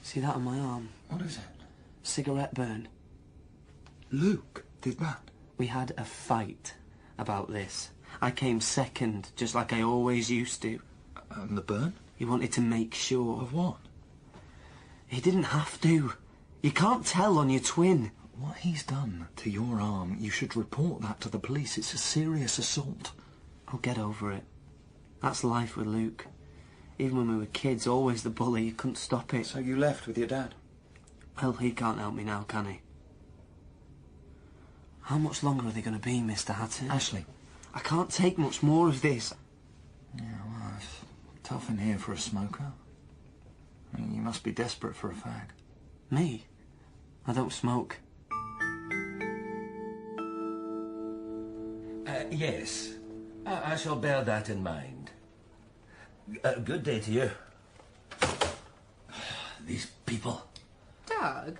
[SPEAKER 6] See that on my arm?
[SPEAKER 11] What is it?
[SPEAKER 6] Cigarette burn.
[SPEAKER 11] Luke did that?
[SPEAKER 6] We had a fight about this. I came second, just like I always used to.
[SPEAKER 11] And the burn?
[SPEAKER 6] He wanted to make sure.
[SPEAKER 11] Of what?
[SPEAKER 6] He didn't have to. You can't tell on your twin.
[SPEAKER 11] What he's done to your arm, you should report that to the police. It's a serious assault.
[SPEAKER 6] I'll get over it. That's life with Luke. Even when we were kids, always the bully. You couldn't stop it.
[SPEAKER 11] So you left with your dad?
[SPEAKER 6] Well, he can't help me now, can he? How much longer are they going to be, Mr. Hatton?
[SPEAKER 11] Ashley.
[SPEAKER 6] I can't take much more of this.
[SPEAKER 11] Yeah, well, it's tough in here for a smoker. I mean, you must be desperate for a fag.
[SPEAKER 6] Me? I don't smoke.
[SPEAKER 9] Yes. I shall bear that in mind. Good day to you. These people.
[SPEAKER 5] Doug,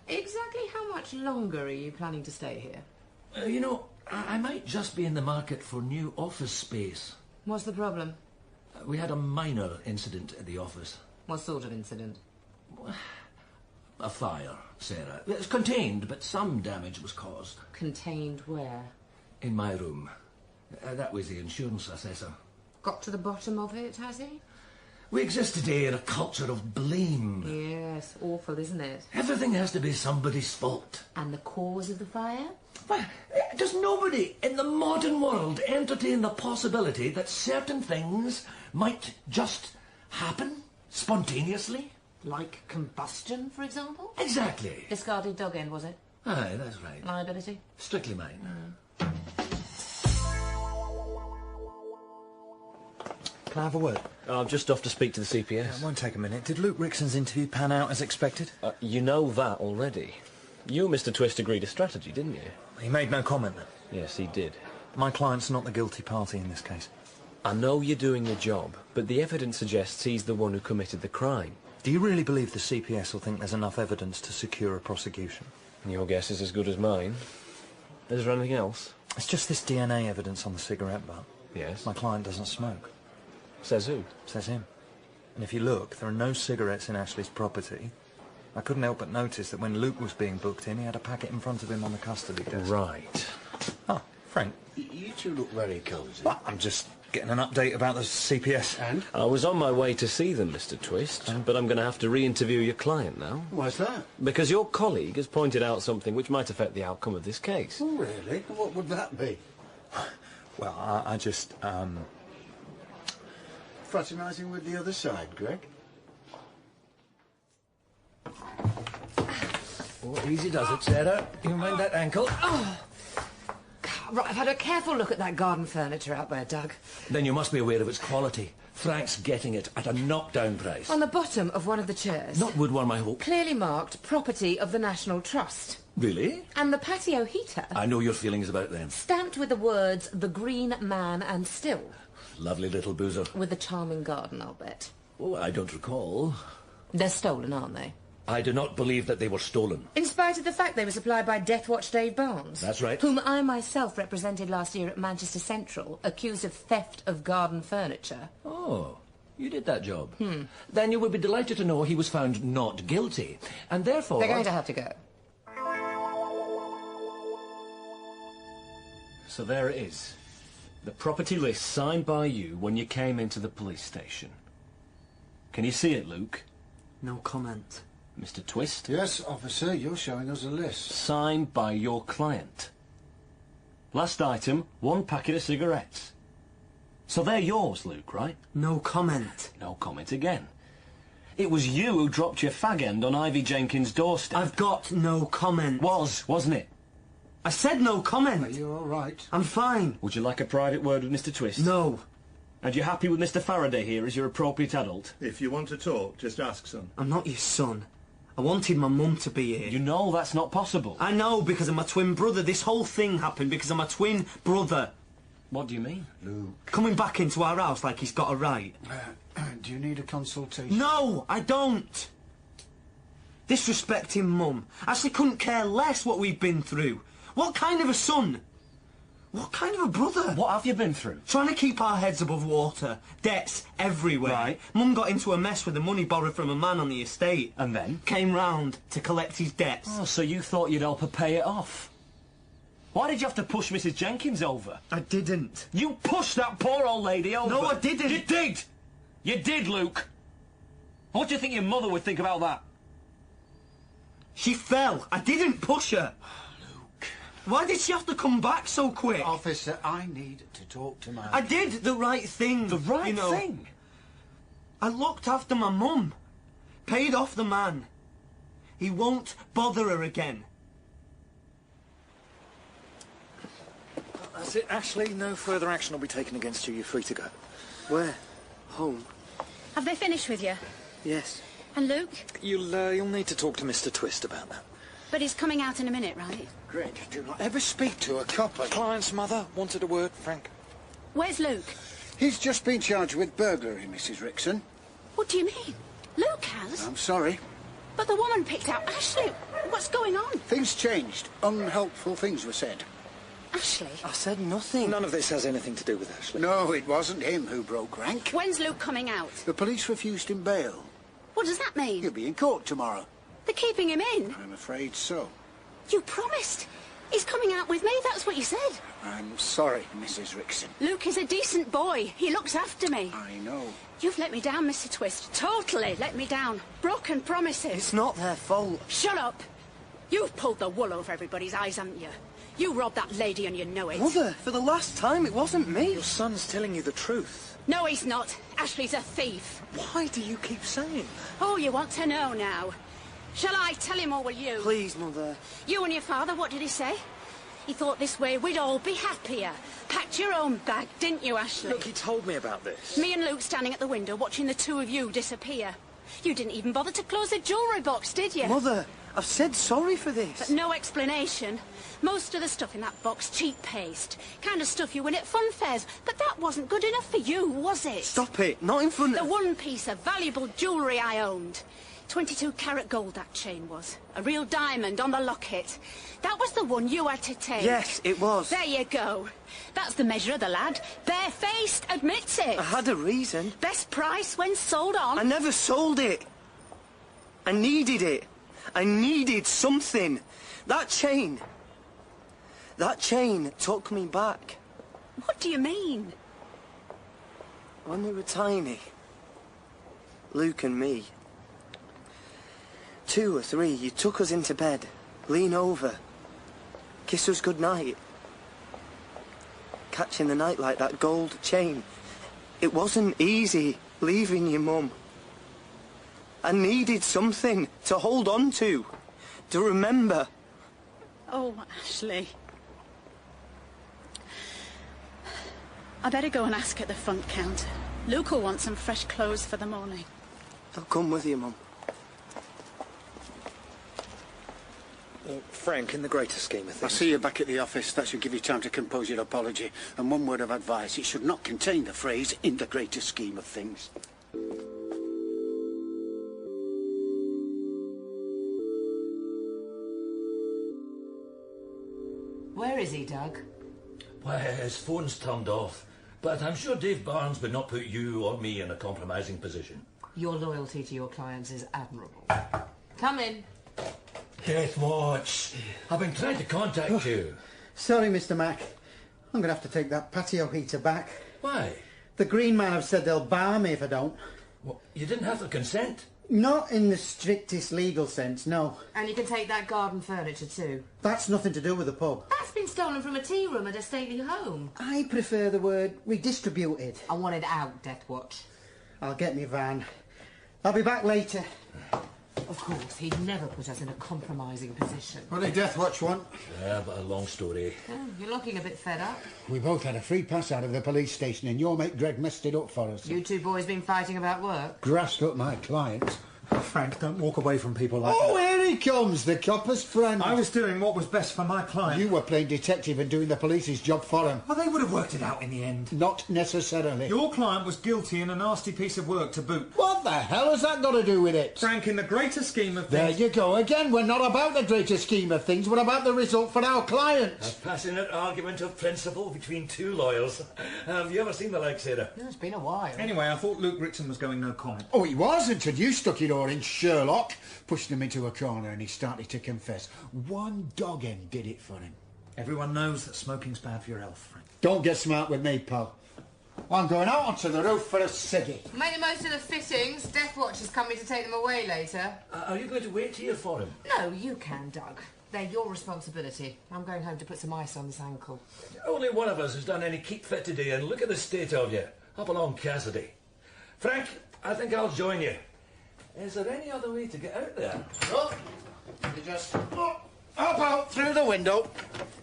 [SPEAKER 5] exactly how much longer are you planning to stay here?
[SPEAKER 9] You know, I might just be in the market for new office space.
[SPEAKER 5] What's the problem?
[SPEAKER 9] We had a minor incident at the office.
[SPEAKER 5] What sort of incident?
[SPEAKER 9] A fire, Sarah. It's contained, but some damage was caused.
[SPEAKER 5] Contained where?
[SPEAKER 9] In my room. That was the insurance assessor.
[SPEAKER 5] Got to the bottom of it, has he?
[SPEAKER 9] We exist today in a culture of blame.
[SPEAKER 5] Yes, awful, isn't it?
[SPEAKER 9] Everything has to be somebody's fault.
[SPEAKER 5] And the cause of the fire?
[SPEAKER 9] Well, does nobody in the modern world entertain the possibility that certain things might just happen spontaneously?
[SPEAKER 5] Like combustion, for example?
[SPEAKER 9] Exactly.
[SPEAKER 5] Discarded dog end, was it?
[SPEAKER 9] Aye, that's right.
[SPEAKER 17] Liability?
[SPEAKER 9] Strictly mine.
[SPEAKER 11] Can I have a word?
[SPEAKER 20] I'm just off to speak to the CPS.
[SPEAKER 11] Yeah, it won't take a minute. Did Luke Rickson's interview pan out as expected?
[SPEAKER 20] You know that already. You and Mr. Twist agreed a strategy, didn't you?
[SPEAKER 11] He made no comment then?
[SPEAKER 20] Yes, he did.
[SPEAKER 11] My client's not the guilty party in this case.
[SPEAKER 20] I know you're doing your job, but the evidence suggests he's the one who committed the crime.
[SPEAKER 11] Do you really believe the CPS will think there's enough evidence to secure a prosecution?
[SPEAKER 20] Your guess is as good as mine. Is there anything else?
[SPEAKER 11] It's just this DNA evidence on the cigarette butt.
[SPEAKER 20] Yes?
[SPEAKER 11] My client doesn't smoke.
[SPEAKER 20] Says who?
[SPEAKER 11] Says him. And if you look, there are no cigarettes in Ashley's property. I couldn't help but notice that when Luke was being booked in, he had a packet in front of him on the custody desk.
[SPEAKER 20] Right.
[SPEAKER 11] Oh, Frank.
[SPEAKER 1] You two look very cosy.
[SPEAKER 11] I'm just getting an update about the CPS.
[SPEAKER 1] And?
[SPEAKER 20] I was on my way to see them, Mr. Twist, but I'm going to have to re-interview your client now.
[SPEAKER 1] Why's that?
[SPEAKER 20] Because your colleague has pointed out something which might affect the outcome of this case.
[SPEAKER 1] Oh, really? What would that be?
[SPEAKER 11] Well, I just,
[SPEAKER 1] Fraternising with the other side, Greg?
[SPEAKER 9] Oh, easy does it, Sarah. You mind that ankle?
[SPEAKER 5] Oh. Right, I've had a careful look at that garden furniture out there, Doug.
[SPEAKER 9] Then you must be aware of its quality. Frank's getting it at a knockdown price.
[SPEAKER 5] On the bottom of one of the chairs.
[SPEAKER 9] Not woodworm, I hope.
[SPEAKER 5] Clearly marked property of the National Trust.
[SPEAKER 9] Really?
[SPEAKER 5] And the patio heater.
[SPEAKER 9] I know your feelings about them.
[SPEAKER 5] Stamped with the words, the Green Man and Still.
[SPEAKER 9] Lovely little boozer.
[SPEAKER 5] With a charming garden, I'll bet.
[SPEAKER 9] Oh, I don't recall.
[SPEAKER 5] They're stolen, aren't they?
[SPEAKER 9] I do not believe that they were stolen.
[SPEAKER 5] In spite of the fact they were supplied by Death Watch Dave Barnes.
[SPEAKER 9] That's right.
[SPEAKER 5] Whom I myself represented last year at Manchester Central, accused of theft of garden furniture.
[SPEAKER 9] Oh, you did that job. Then you will be delighted to know he was found not guilty, and therefore...
[SPEAKER 5] They're going to have to go.
[SPEAKER 20] So there it is. The property list signed by you when you came into the police station. Can you see it, Luke?
[SPEAKER 6] No comment.
[SPEAKER 20] Mr. Twist?
[SPEAKER 1] Yes, officer, you're showing us a list.
[SPEAKER 20] Signed by your client. Last item, 1 packet of cigarettes. So they're yours, Luke, right?
[SPEAKER 6] No comment.
[SPEAKER 20] No comment again. It was you who dropped your fag end on Ivy Jenkins' doorstep.
[SPEAKER 6] I've got no comment.
[SPEAKER 20] Wasn't it?
[SPEAKER 6] I said no comment.
[SPEAKER 1] Are you all right?
[SPEAKER 6] I'm fine.
[SPEAKER 20] Would you like a private word with Mr. Twist?
[SPEAKER 6] No.
[SPEAKER 20] And you're happy with Mr. Faraday here as your appropriate adult?
[SPEAKER 3] If you want to talk, just ask, son.
[SPEAKER 6] I'm not your son. I wanted my mum to be here.
[SPEAKER 20] You know that's not possible.
[SPEAKER 6] I know, because of my twin brother. This whole thing happened because of my twin brother.
[SPEAKER 20] What do you mean?
[SPEAKER 1] Luke.
[SPEAKER 6] Coming back into our house like he's got a right.
[SPEAKER 1] Do you need a consultation?
[SPEAKER 6] No, I don't. Disrespecting Mum. Ashley couldn't care less what we've been through. What kind of a son? What kind of a brother?
[SPEAKER 20] What have you been through?
[SPEAKER 6] Trying to keep our heads above water. Debts everywhere.
[SPEAKER 20] Right.
[SPEAKER 6] Mum got into a mess with the money borrowed from a man on the estate.
[SPEAKER 20] And then?
[SPEAKER 6] Came round to collect his debts.
[SPEAKER 20] Oh, so you thought you'd help her pay it off? Why did you have to push Mrs. Jenkins over?
[SPEAKER 6] I didn't.
[SPEAKER 20] You pushed that poor old lady over.
[SPEAKER 6] No, I didn't.
[SPEAKER 20] You did! You did, Luke. What do you think your mother would think about that?
[SPEAKER 6] She fell. I didn't push her. Luke. Why did she have to come back so quick?
[SPEAKER 1] Officer, I need to talk to my...
[SPEAKER 6] I did the right thing.
[SPEAKER 20] The right
[SPEAKER 6] you know.
[SPEAKER 20] thing?
[SPEAKER 6] I looked after my mum. Paid off the man. He won't bother her again.
[SPEAKER 11] That's it, Ashley. No further action will be taken against you. You're free to go.
[SPEAKER 6] Where? Home.
[SPEAKER 21] Have they finished with you?
[SPEAKER 6] Yes.
[SPEAKER 21] And Luke?
[SPEAKER 11] You'll need to talk to Mr. Twist about that.
[SPEAKER 21] But he's coming out in a minute, right?
[SPEAKER 1] Greg, do not ever speak to a cop.
[SPEAKER 11] Client's mother wanted a word, Frank.
[SPEAKER 21] Where's Luke?
[SPEAKER 1] He's just been charged with burglary, Mrs. Rickson.
[SPEAKER 21] What do you mean? Luke has?
[SPEAKER 1] I'm sorry.
[SPEAKER 21] But the woman picked out Ashley. What's going on?
[SPEAKER 1] Things changed. Unhelpful things were said.
[SPEAKER 21] Ashley?
[SPEAKER 6] I said nothing.
[SPEAKER 11] None of this has anything to do with Ashley.
[SPEAKER 1] No, it wasn't him who broke rank.
[SPEAKER 21] When's Luke coming out?
[SPEAKER 1] The police refused him bail.
[SPEAKER 21] What does that mean?
[SPEAKER 1] He'll be in court tomorrow.
[SPEAKER 21] They're keeping him in?
[SPEAKER 1] I'm afraid so.
[SPEAKER 21] You promised. He's coming out with me, that's what you said.
[SPEAKER 1] I'm sorry, Mrs. Rickson.
[SPEAKER 21] Luke is a decent boy. He looks after me.
[SPEAKER 1] I know.
[SPEAKER 21] You've let me down, Mr. Twist. Totally let me down. Broken promises.
[SPEAKER 6] It's not their fault.
[SPEAKER 21] Shut up. You've pulled the wool over everybody's eyes, haven't you? You robbed that lady and you know it.
[SPEAKER 6] Mother, for the last time, it wasn't me.
[SPEAKER 11] Your son's telling you the truth.
[SPEAKER 21] No, he's not. Ashley's a thief.
[SPEAKER 11] Why do you keep saying that?
[SPEAKER 21] Oh, you want to know now? Shall I tell him or will you?
[SPEAKER 6] Please, Mother.
[SPEAKER 21] You and your father, what did he say? He thought this way we'd all be happier. Packed your own bag, didn't you, Ashley?
[SPEAKER 6] Look, he told me about this.
[SPEAKER 21] Me and Luke standing at the window watching the two of you disappear. You didn't even bother to close the jewellery box, did you?
[SPEAKER 6] Mother, I've said sorry for this.
[SPEAKER 21] But no explanation. Most of the stuff in that box, cheap paste. Kind of stuff you win at fun fairs. But that wasn't good enough for you, was it?
[SPEAKER 6] Stop it. Not in front of...
[SPEAKER 21] The one piece of valuable jewellery I owned. 22-carat gold that chain was. A real diamond on the locket. That was the one you had to take.
[SPEAKER 6] Yes, it was.
[SPEAKER 21] There you go. That's the measure of the lad. Barefaced, admits it.
[SPEAKER 6] I had a reason.
[SPEAKER 21] Best price when sold on.
[SPEAKER 6] I never sold it. I needed it. I needed something. That chain took me back.
[SPEAKER 21] What do you mean?
[SPEAKER 6] When we were tiny, Luke and me, 2 or 3, you took us into bed, lean over, kiss us goodnight. Catching the night like that gold chain. It wasn't easy leaving you, Mum. I needed something to hold on to remember.
[SPEAKER 21] Oh, Ashley. I better go and ask at the front counter. Luke will want some fresh clothes for the morning.
[SPEAKER 6] I'll come with you, Mum.
[SPEAKER 13] Frank, in the greater scheme of things...
[SPEAKER 1] I'll see you back at the office. That should give you time to compose your apology. And one word of advice, it should not contain the phrase, in the greater scheme of things.
[SPEAKER 5] Where is he, Doug?
[SPEAKER 9] Why, his phone's turned off. But I'm sure Dave Barnes would not put you or me in a compromising position.
[SPEAKER 5] Your loyalty to your clients is admirable. Come in.
[SPEAKER 9] Death Watch. I've been trying to contact you.
[SPEAKER 18] Sorry, Mr. Mac. I'm going to have to take that patio heater back.
[SPEAKER 9] Why?
[SPEAKER 18] The Green Man have said they'll bar me if I don't.
[SPEAKER 9] Well, you didn't have the consent?
[SPEAKER 18] Not in the strictest legal sense, no.
[SPEAKER 5] And you can take that garden furniture too.
[SPEAKER 18] That's nothing to do with the pub.
[SPEAKER 5] That's been stolen from a tea room at a stately home.
[SPEAKER 18] I prefer the word redistributed.
[SPEAKER 5] I want it out, Death Watch.
[SPEAKER 18] I'll get me van. I'll be back later.
[SPEAKER 5] Of course, he'd never put us in a compromising position.
[SPEAKER 1] What did Death Watch want?
[SPEAKER 9] Yeah, but a long story.
[SPEAKER 5] Oh, you're looking a bit fed up.
[SPEAKER 1] We both had a free pass out of the police station and your mate Greg messed it up for us.
[SPEAKER 5] You two boys been fighting about work?
[SPEAKER 1] Grassed up my client.
[SPEAKER 11] Frank, don't walk away from people like that.
[SPEAKER 1] Oh, here he comes, the copper's friend.
[SPEAKER 11] I was doing what was best for my client.
[SPEAKER 1] You were playing detective and doing the police's job for him.
[SPEAKER 11] Well, they would have worked it out in the end.
[SPEAKER 1] Not necessarily.
[SPEAKER 11] Your client was guilty in a nasty piece of work to boot.
[SPEAKER 1] What the hell has that got to do with it?
[SPEAKER 11] Frank, in the greater scheme of
[SPEAKER 1] There
[SPEAKER 11] things...
[SPEAKER 1] you go again. We're not about the greater scheme of things. We're about the result for our clients.
[SPEAKER 9] A passionate argument of principle between two lawyers. Have you ever seen the like, Sarah?
[SPEAKER 5] No, it's been a while.
[SPEAKER 11] Anyway, I thought Luke Ritson was going no comment.
[SPEAKER 1] Oh, he was until you stuck it all in Sherlock. Pushed him into a corner and he started to confess. One dog end did it for him.
[SPEAKER 11] Everyone knows that smoking's bad for your health, Frank.
[SPEAKER 1] Don't get smart with me, pal. I'm going out onto the roof for a ciggy.
[SPEAKER 5] Make the most of the fittings. Death Watch is coming to take them away later.
[SPEAKER 9] Are you going to wait here for him?
[SPEAKER 5] No, you can, Doug. They're your responsibility. I'm going home to put some ice on this ankle.
[SPEAKER 9] Only one of us has done any keep fit today, and look at the state of you. Up along Cassidy. Frank, I think I'll join you. Is there any other way to get out there?
[SPEAKER 1] Oh, you just up out through the window.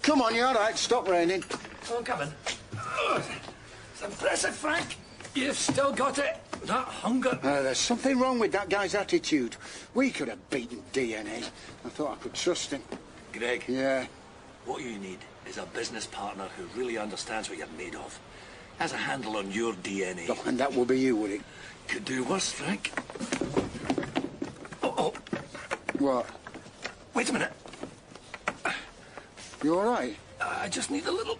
[SPEAKER 1] Come on, you're all right. Stop raining.
[SPEAKER 9] Oh, I'm coming. Oh, it's impressive, Frank. You've still got it. That hunger.
[SPEAKER 1] There's something wrong with that guy's attitude. We could have beaten DNA. I thought I could trust him.
[SPEAKER 9] Greg.
[SPEAKER 1] Yeah.
[SPEAKER 9] What you need is a business partner who really understands what you're made of. Has a handle on your DNA.
[SPEAKER 1] Oh, and that will be you, would it?
[SPEAKER 9] Could do worse, Frank.
[SPEAKER 1] What?
[SPEAKER 9] Wait a minute.
[SPEAKER 1] You all right?
[SPEAKER 9] I just need a little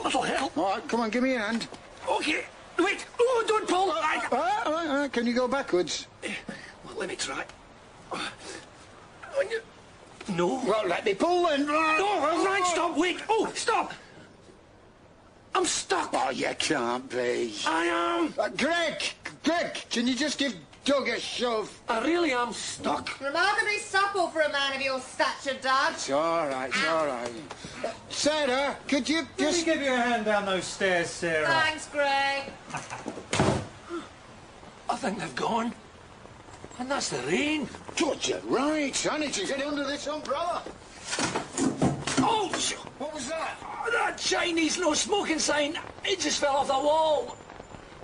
[SPEAKER 9] help.
[SPEAKER 1] All right, come on, give me a hand.
[SPEAKER 9] Okay. Wait. Oh, don't pull.
[SPEAKER 1] All right. Can you go backwards?
[SPEAKER 9] Well, let me try. When you... No.
[SPEAKER 1] Well, let me pull then.
[SPEAKER 9] No, Frank, stop. Wait. Oh, stop. I'm stuck.
[SPEAKER 1] Oh, you can't be.
[SPEAKER 9] I am.
[SPEAKER 1] Greg, can you just give Doug a shove?
[SPEAKER 9] I really am stuck.
[SPEAKER 5] Remarkably supple for a man of your stature, Doug.
[SPEAKER 1] It's all right, Sarah, could you
[SPEAKER 11] Let
[SPEAKER 1] just...
[SPEAKER 11] me give you a hand down those stairs, Sarah.
[SPEAKER 5] Thanks, Greg.
[SPEAKER 9] I think they've gone.
[SPEAKER 19] And that's the rain.
[SPEAKER 1] Touch it, right. I need to get under this umbrella.
[SPEAKER 19] Oh!
[SPEAKER 1] What was that?
[SPEAKER 19] Oh, that Chinese no smoking sign. It just fell off the wall.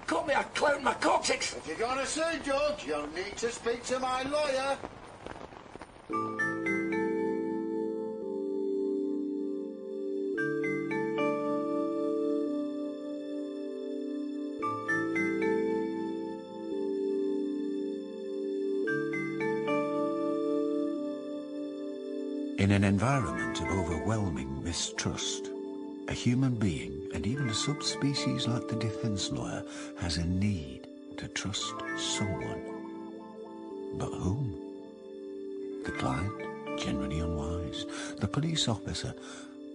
[SPEAKER 19] Caught me a clout in my coccyx.
[SPEAKER 1] If you're gonna sue, Doug, you'll need to speak to my lawyer. In an environment of overwhelming mistrust, a human being, and even a subspecies like the defense lawyer, has a need to trust someone. But whom? The client, generally unwise. The police officer,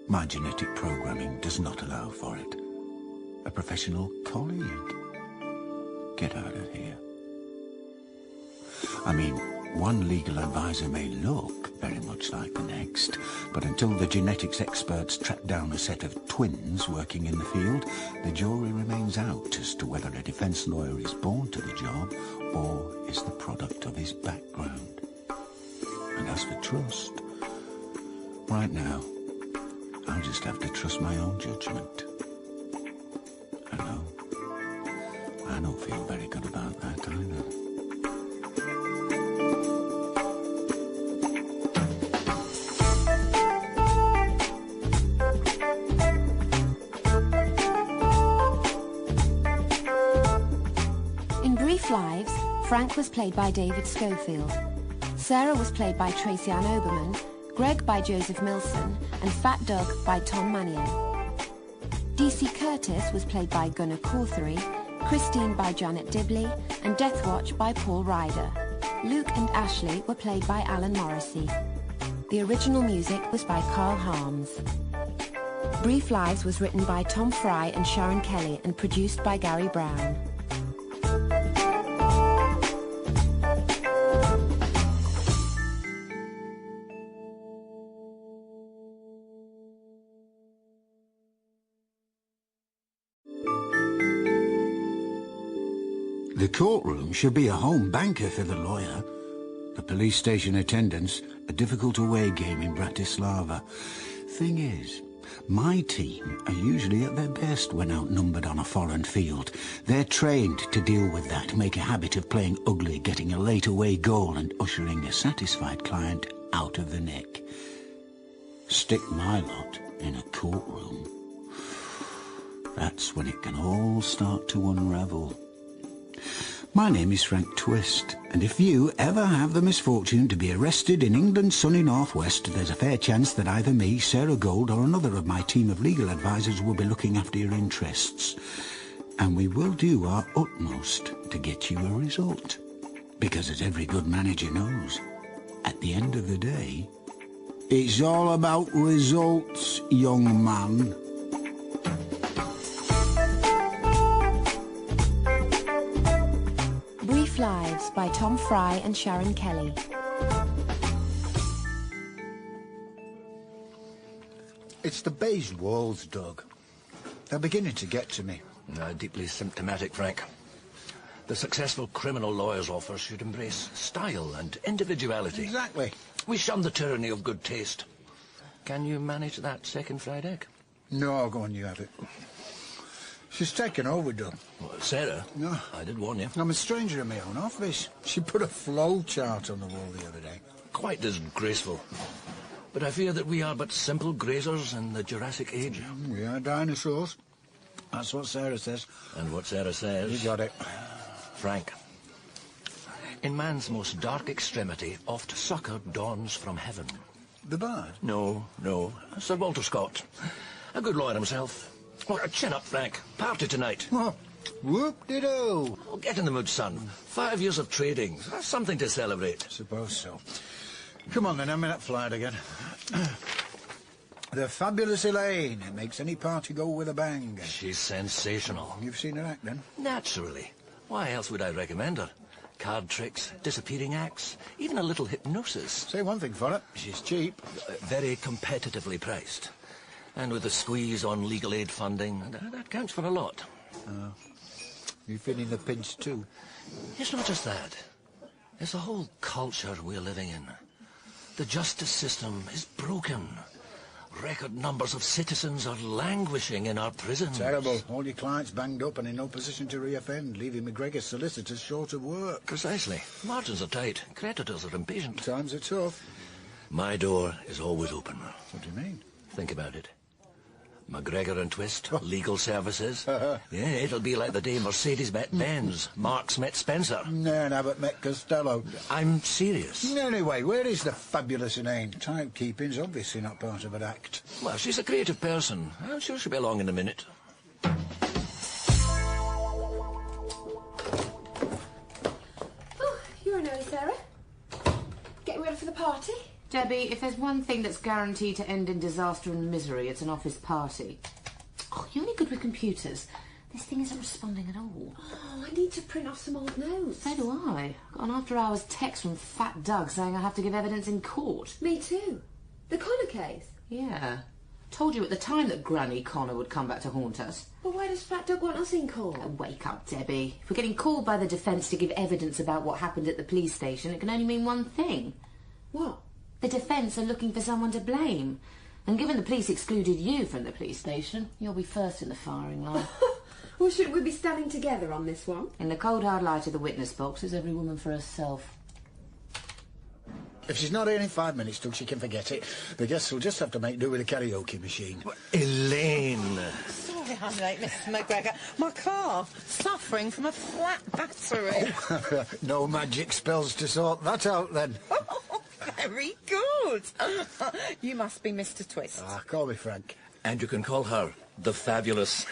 [SPEAKER 1] my genetic programming does not allow for it. A professional colleague. Get out of here. I mean, one legal advisor may look very much like the next, but until the genetics experts track down a set of twins working in the field, the jury remains out as to whether a defence lawyer is born to the job or is the product of his background. And as for trust, right now, I'll just have to trust my own judgment. I know. I don't feel very good about that either.
[SPEAKER 10] Lives, Frank was played by David Schofield. Sarah was played by Tracy-Ann Oberman, Greg by Joseph Millson, and Fat Doug by Tom Mannion. DC Curtis was played by Gunnar Corthery, Christine by Janet Dibley, and Deathwatch by Paul Ryder. Luke and Ashley were played by Alan Morrissey. The original music was by Carl Harms. Brief Lives was written by Tom Fry and Sharon Kelly and produced by Gary Brown.
[SPEAKER 1] The courtroom should be a home banker for the lawyer. The police station attendants, a difficult away game in Bratislava. Thing is, my team are usually at their best when outnumbered on a foreign field. They're trained to deal with that, make a habit of playing ugly, getting a late away goal and ushering a satisfied client out of the nick. Stick my lot in a courtroom. That's when it can all start to unravel. My name is Frank Twist, and if you ever have the misfortune to be arrested in England's sunny northwest, there's a fair chance that either me, Sarah Gold, or another of my team of legal advisors will be looking after your interests. And we will do our utmost to get you a result. Because as every good manager knows, at the end of the day, it's all about results, young man.
[SPEAKER 10] Lives by Tom Fry and Sharon Kelly.
[SPEAKER 1] It's the beige walls, Doug. They're beginning to get to me.
[SPEAKER 19] Deeply symptomatic, Frank. The successful criminal lawyer's office should embrace style and individuality.
[SPEAKER 1] Exactly.
[SPEAKER 19] We shun the tyranny of good taste. Can you manage that second fried egg?
[SPEAKER 1] No, go on, you have it. She's taken over, Doug.
[SPEAKER 19] Well, Sarah?
[SPEAKER 1] No.
[SPEAKER 19] I did warn you.
[SPEAKER 1] I'm a stranger in my own office. She put a flow chart on the wall the other day.
[SPEAKER 19] Quite disgraceful. But I fear that we are but simple grazers in the Jurassic Age.
[SPEAKER 1] We are dinosaurs. That's what Sarah says.
[SPEAKER 19] And what Sarah says...
[SPEAKER 1] You got it.
[SPEAKER 19] Frank, in man's most dark extremity, oft succour dawns from heaven.
[SPEAKER 1] The bard?
[SPEAKER 19] No, no. Sir Walter Scott. A good lawyer himself. Oh, chin up, Frank. Party tonight.
[SPEAKER 1] Oh, whoop-de-doo.
[SPEAKER 19] Oh, get in the mood, son. 5 years of trading. That's something to celebrate.
[SPEAKER 1] Suppose so. Come on, then. I'm in that flight again. The fabulous Elaine. It makes any party go with a bang.
[SPEAKER 19] She's sensational.
[SPEAKER 1] You've seen her act, then?
[SPEAKER 19] Naturally. Why else would I recommend her? Card tricks, disappearing acts, even a little hypnosis.
[SPEAKER 1] Say one thing for her. She's cheap.
[SPEAKER 19] Very competitively priced. And with a squeeze on legal aid funding, that counts for a lot.
[SPEAKER 1] You feeling the pinch too?
[SPEAKER 19] It's not just that. It's the whole culture we're living in. The justice system is broken. Record numbers of citizens are languishing in our prisons.
[SPEAKER 1] Terrible. All your clients banged up and in no position to reoffend, leaving McGregor's solicitors short of work.
[SPEAKER 19] Precisely. Margins are tight. Creditors are impatient.
[SPEAKER 1] Times are tough.
[SPEAKER 19] My door is always open.
[SPEAKER 1] What do you mean?
[SPEAKER 19] Think about it. McGregor and Twist, legal services. Yeah, it'll be like the day Mercedes met Benz, Marx met Spencer.
[SPEAKER 1] No, but met Costello.
[SPEAKER 19] I'm serious.
[SPEAKER 1] Anyway, where is the fabulous Inane? Timekeeping's obviously not part of an act.
[SPEAKER 19] Well, she's a creative person. I'm sure she'll be along in a minute.
[SPEAKER 4] Oh, you're an early, Sarah. Getting ready for the party?
[SPEAKER 5] Debbie, if there's one thing that's guaranteed to end in disaster and misery, it's an office party. Oh, you're only good with computers. This thing isn't responding at all.
[SPEAKER 4] Oh, I need to print off some old notes.
[SPEAKER 5] So do I. Got an after-hours text from Fat Doug saying I have to give evidence in court.
[SPEAKER 4] Me too. The Connor case?
[SPEAKER 5] Yeah. Told you at the time that Granny Connor would come back to haunt us.
[SPEAKER 4] Well, why does Fat Doug want us in court?
[SPEAKER 5] Oh, wake up, Debbie. If we're getting called by the defence to give evidence about what happened at the police station, it can only mean one thing.
[SPEAKER 4] What?
[SPEAKER 5] The defence are looking for someone to blame. And given the police excluded you from the police station, you'll be first in the firing line.
[SPEAKER 4] Well, shouldn't we be standing together on this one?
[SPEAKER 5] In the cold hard light of the witness box is every woman for herself.
[SPEAKER 1] If she's not here in 5 minutes, Doug, she can forget it. The guests will just have to make do with a karaoke machine.
[SPEAKER 19] Elaine!
[SPEAKER 13] Sorry I'm late, Mrs. McGregor. My car, suffering from a flat battery.
[SPEAKER 1] Oh, no magic spells to sort that out, then.
[SPEAKER 13] Very good. You must be Mr. Twist.
[SPEAKER 1] Call me Frank.
[SPEAKER 19] And you can call her the Fabulous.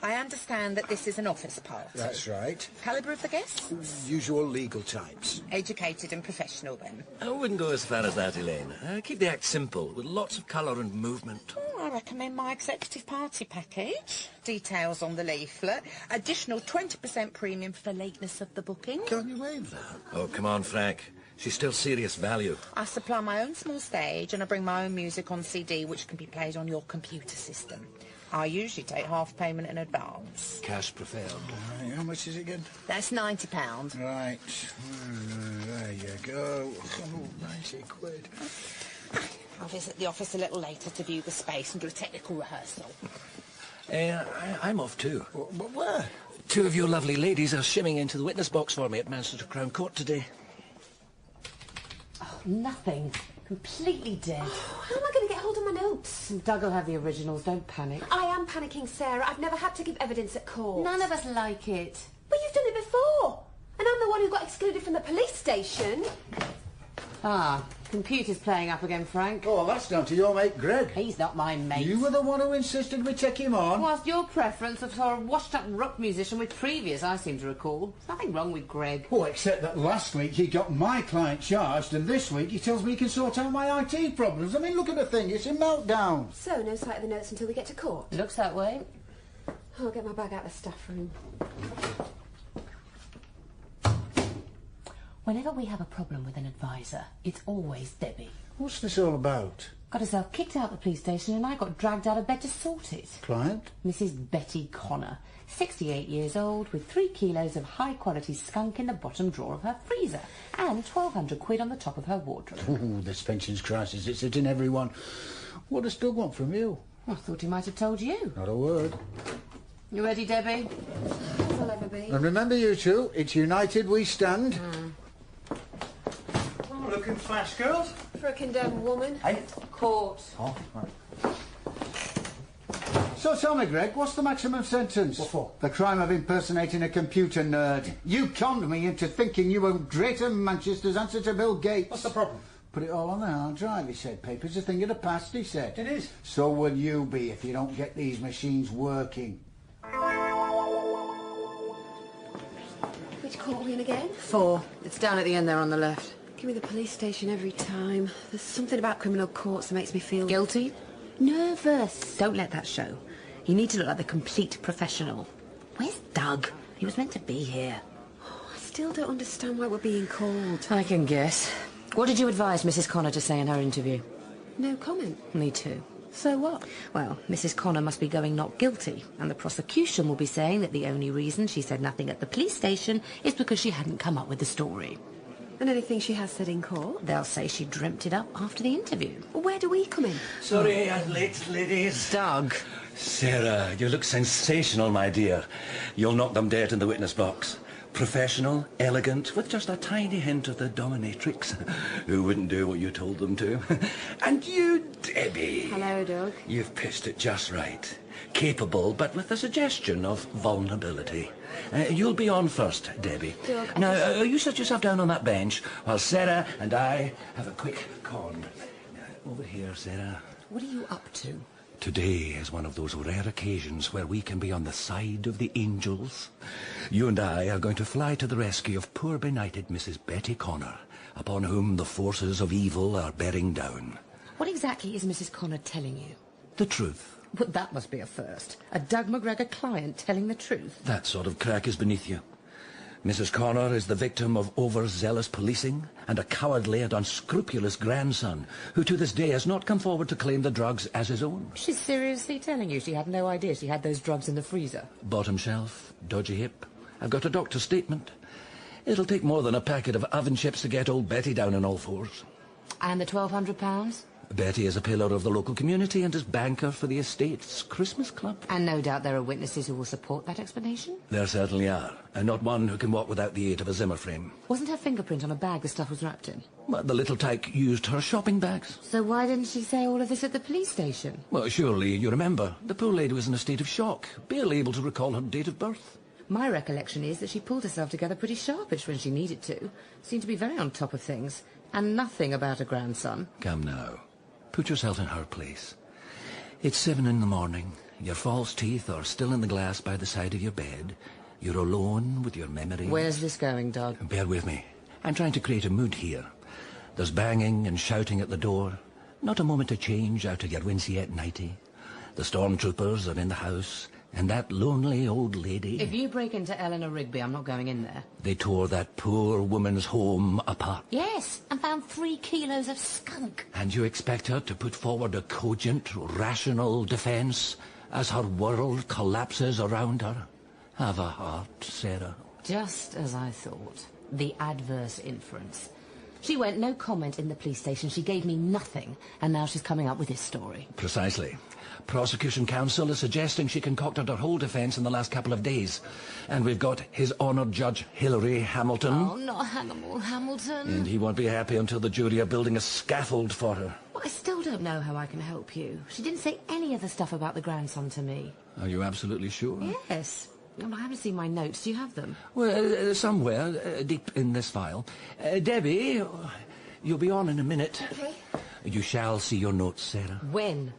[SPEAKER 13] I understand that this is an office party.
[SPEAKER 1] That's right.
[SPEAKER 13] Calibre of the guests?
[SPEAKER 1] Usual legal types.
[SPEAKER 13] Educated and professional, then.
[SPEAKER 19] I wouldn't go as far as that, Elaine. Keep the act simple, with lots of colour and movement.
[SPEAKER 13] I recommend my executive party package. Details on the leaflet. Additional 20% premium for the lateness of the booking.
[SPEAKER 1] Can't you waive that?
[SPEAKER 19] Oh, come on, Frank. She's still serious value.
[SPEAKER 13] I supply my own small stage and I bring my own music on CD, which can be played on your computer system. I usually take half payment in advance.
[SPEAKER 19] Cash preferred.
[SPEAKER 1] Right, how much is it again?
[SPEAKER 13] That's £90.
[SPEAKER 1] Right. There you go. Oh, 90 quid.
[SPEAKER 13] I'll visit the office a little later to view the space and do a technical rehearsal.
[SPEAKER 19] I'm off too.
[SPEAKER 1] But where?
[SPEAKER 19] 2 of your lovely ladies are shimming into the witness box for me at Manchester Crown Court today.
[SPEAKER 5] Oh, nothing. Completely dead.
[SPEAKER 4] Oh, how am I going to get hold of my notes?
[SPEAKER 5] Doug will have the originals, don't panic.
[SPEAKER 4] I am panicking, Sarah. I've never had to give evidence at court.
[SPEAKER 5] None of us like it.
[SPEAKER 4] But you've done it before. And I'm the one who got excluded from the police station.
[SPEAKER 5] Ah, computer's playing up again, Frank.
[SPEAKER 1] Oh, that's down to your mate Greg.
[SPEAKER 5] He's not my mate.
[SPEAKER 1] You were the one who insisted we take him on.
[SPEAKER 5] Whilst your preference of a washed-up rock musician with previous, I seem to recall. There's nothing wrong with Greg.
[SPEAKER 1] Oh, except that last week he got my client charged, and this week he tells me he can sort out my IT problems. I mean, look at the thing, it's a meltdown.
[SPEAKER 4] So, no sight of the notes until we get to court?
[SPEAKER 5] Looks that way.
[SPEAKER 4] I'll get my bag out of the staff room.
[SPEAKER 5] Whenever we have a problem with an advisor, it's always Debbie.
[SPEAKER 1] What's this all about?
[SPEAKER 5] Got herself kicked out of the police station and I got dragged out of bed to sort it.
[SPEAKER 1] Client?
[SPEAKER 5] Mrs. Betty Connor, 68 years old, with 3 kilos of high-quality skunk in the bottom drawer of her freezer and 1,200 quid on the top of her wardrobe.
[SPEAKER 1] Ooh, this pensions crisis, it's hitting everyone. What does Doug want from you?
[SPEAKER 5] I thought he might have told you.
[SPEAKER 1] Not a word.
[SPEAKER 5] You ready, Debbie?
[SPEAKER 4] As I'll ever be.
[SPEAKER 1] And remember, you two, it's united we stand.
[SPEAKER 6] Looking flash, girls.
[SPEAKER 4] For a condemned woman.
[SPEAKER 6] Hey.
[SPEAKER 5] Court.
[SPEAKER 6] Oh, right.
[SPEAKER 1] So tell me, Greg, what's the maximum sentence?
[SPEAKER 6] What for?
[SPEAKER 1] The crime of impersonating a computer nerd. You conned me into thinking you were Greater Manchester's answer to Bill Gates.
[SPEAKER 6] What's the problem?
[SPEAKER 1] Put it all on the hard drive, he said. Paper's a thing of the past, he said.
[SPEAKER 6] It is.
[SPEAKER 1] So will you be if you don't get these machines working.
[SPEAKER 4] Which court are we in again?
[SPEAKER 5] 4. It's down at the end there on the left.
[SPEAKER 4] Give me the police station every time. There's something about criminal courts that makes me feel...
[SPEAKER 5] Guilty? Nervous. Don't let that show. You need to look like the complete professional. Where's Doug? He was meant to be here.
[SPEAKER 4] Oh, I still don't understand why we're being called.
[SPEAKER 5] I can guess. What did you advise Mrs. Connor to say in her interview?
[SPEAKER 4] No comment.
[SPEAKER 5] Me too.
[SPEAKER 4] So what?
[SPEAKER 5] Well, Mrs. Connor must be going not guilty, and the prosecution will be saying that the only reason she said nothing at the police station is because she hadn't come up with the story.
[SPEAKER 16] And anything she has said in court?
[SPEAKER 21] They'll say she dreamt it up after the interview.
[SPEAKER 16] Where do we come in?
[SPEAKER 19] Sorry, I'm late, ladies.
[SPEAKER 21] Doug.
[SPEAKER 19] Sarah, you look sensational, my dear. You'll knock them dead in the witness box. Professional, elegant, with just a tiny hint of the dominatrix, who wouldn't do what you told them to. And you, Debbie.
[SPEAKER 16] Hello, Doug.
[SPEAKER 19] You've pitched it just right. Capable, but with a suggestion of vulnerability. You'll be on first, Debbie.
[SPEAKER 16] Doug,
[SPEAKER 19] Now, you sit yourself down on that bench while Sarah and I have a quick con. Over here, Sarah.
[SPEAKER 21] What are you up to?
[SPEAKER 19] Today is one of those rare occasions where we can be on the side of the angels. You and I are going to fly to the rescue of poor benighted Mrs. Betty Connor, upon whom the forces of evil are bearing down.
[SPEAKER 21] What exactly is Mrs. Connor telling you?
[SPEAKER 19] The truth.
[SPEAKER 21] But that must be a first. A Doug McGregor client telling the truth.
[SPEAKER 19] That sort of crack is beneath you. Mrs. Connor is the victim of overzealous policing and a cowardly and unscrupulous grandson who to this day has not come forward to claim the drugs as his own.
[SPEAKER 21] She's seriously telling you she had no idea she had those drugs in the freezer?
[SPEAKER 19] Bottom shelf, dodgy hip. I've got a doctor's statement. It'll take more than a packet of oven chips to get old Betty down on all fours.
[SPEAKER 21] And the £1,200?
[SPEAKER 19] Betty is a pillar of the local community and is banker for the estate's Christmas club.
[SPEAKER 21] And no doubt there are witnesses who will support that explanation?
[SPEAKER 19] There certainly are, and not one who can walk without the aid of a Zimmer frame.
[SPEAKER 21] Wasn't her fingerprint on a bag the stuff was wrapped in?
[SPEAKER 19] Well, the little tyke used her shopping bags.
[SPEAKER 21] So why didn't she say all of this at the police station?
[SPEAKER 19] Well, surely you remember. The poor lady was in a state of shock, barely able to recall her date of birth.
[SPEAKER 21] My recollection is that she pulled herself together pretty sharpish when she needed to. Seemed to be very on top of things. And nothing about a grandson.
[SPEAKER 19] Come now. Put yourself in her place. It's 7 in the morning. Your false teeth are still in the glass by the side of your bed. You're alone with your memories.
[SPEAKER 21] Where's this going, Doug?
[SPEAKER 19] Bear with me. I'm trying to create a mood here. There's banging and shouting at the door. Not a moment to change out of your wincey nightie. The stormtroopers are in the house. And that lonely old lady...
[SPEAKER 21] If you break into Eleanor Rigby, I'm not going in there.
[SPEAKER 19] They tore that poor woman's home apart.
[SPEAKER 21] Yes, and found 3 kilos of skunk.
[SPEAKER 19] And you expect her to put forward a cogent, rational defence as her world collapses around her? Have a heart, Sarah.
[SPEAKER 21] Just as I thought. The adverse inference. She went no comment in the police station. She gave me nothing. And now she's coming up with this story.
[SPEAKER 19] Precisely. Prosecution counsel is suggesting she concocted her whole defence in the last couple of days. And we've got His Honour Judge Hilary Hamilton.
[SPEAKER 21] Oh, not Hannibal Hamilton.
[SPEAKER 19] And he won't be happy until the jury are building a scaffold for her.
[SPEAKER 21] Well, I still don't know how I can help you. She didn't say any of the stuff about the grandson to me.
[SPEAKER 19] Are you absolutely sure?
[SPEAKER 21] Yes. Well, I haven't seen my notes. Do you have them?
[SPEAKER 19] Well, somewhere, deep in this file. Debbie, you'll be on in a minute.
[SPEAKER 21] Okay.
[SPEAKER 19] You shall see your notes, Sarah.
[SPEAKER 21] When?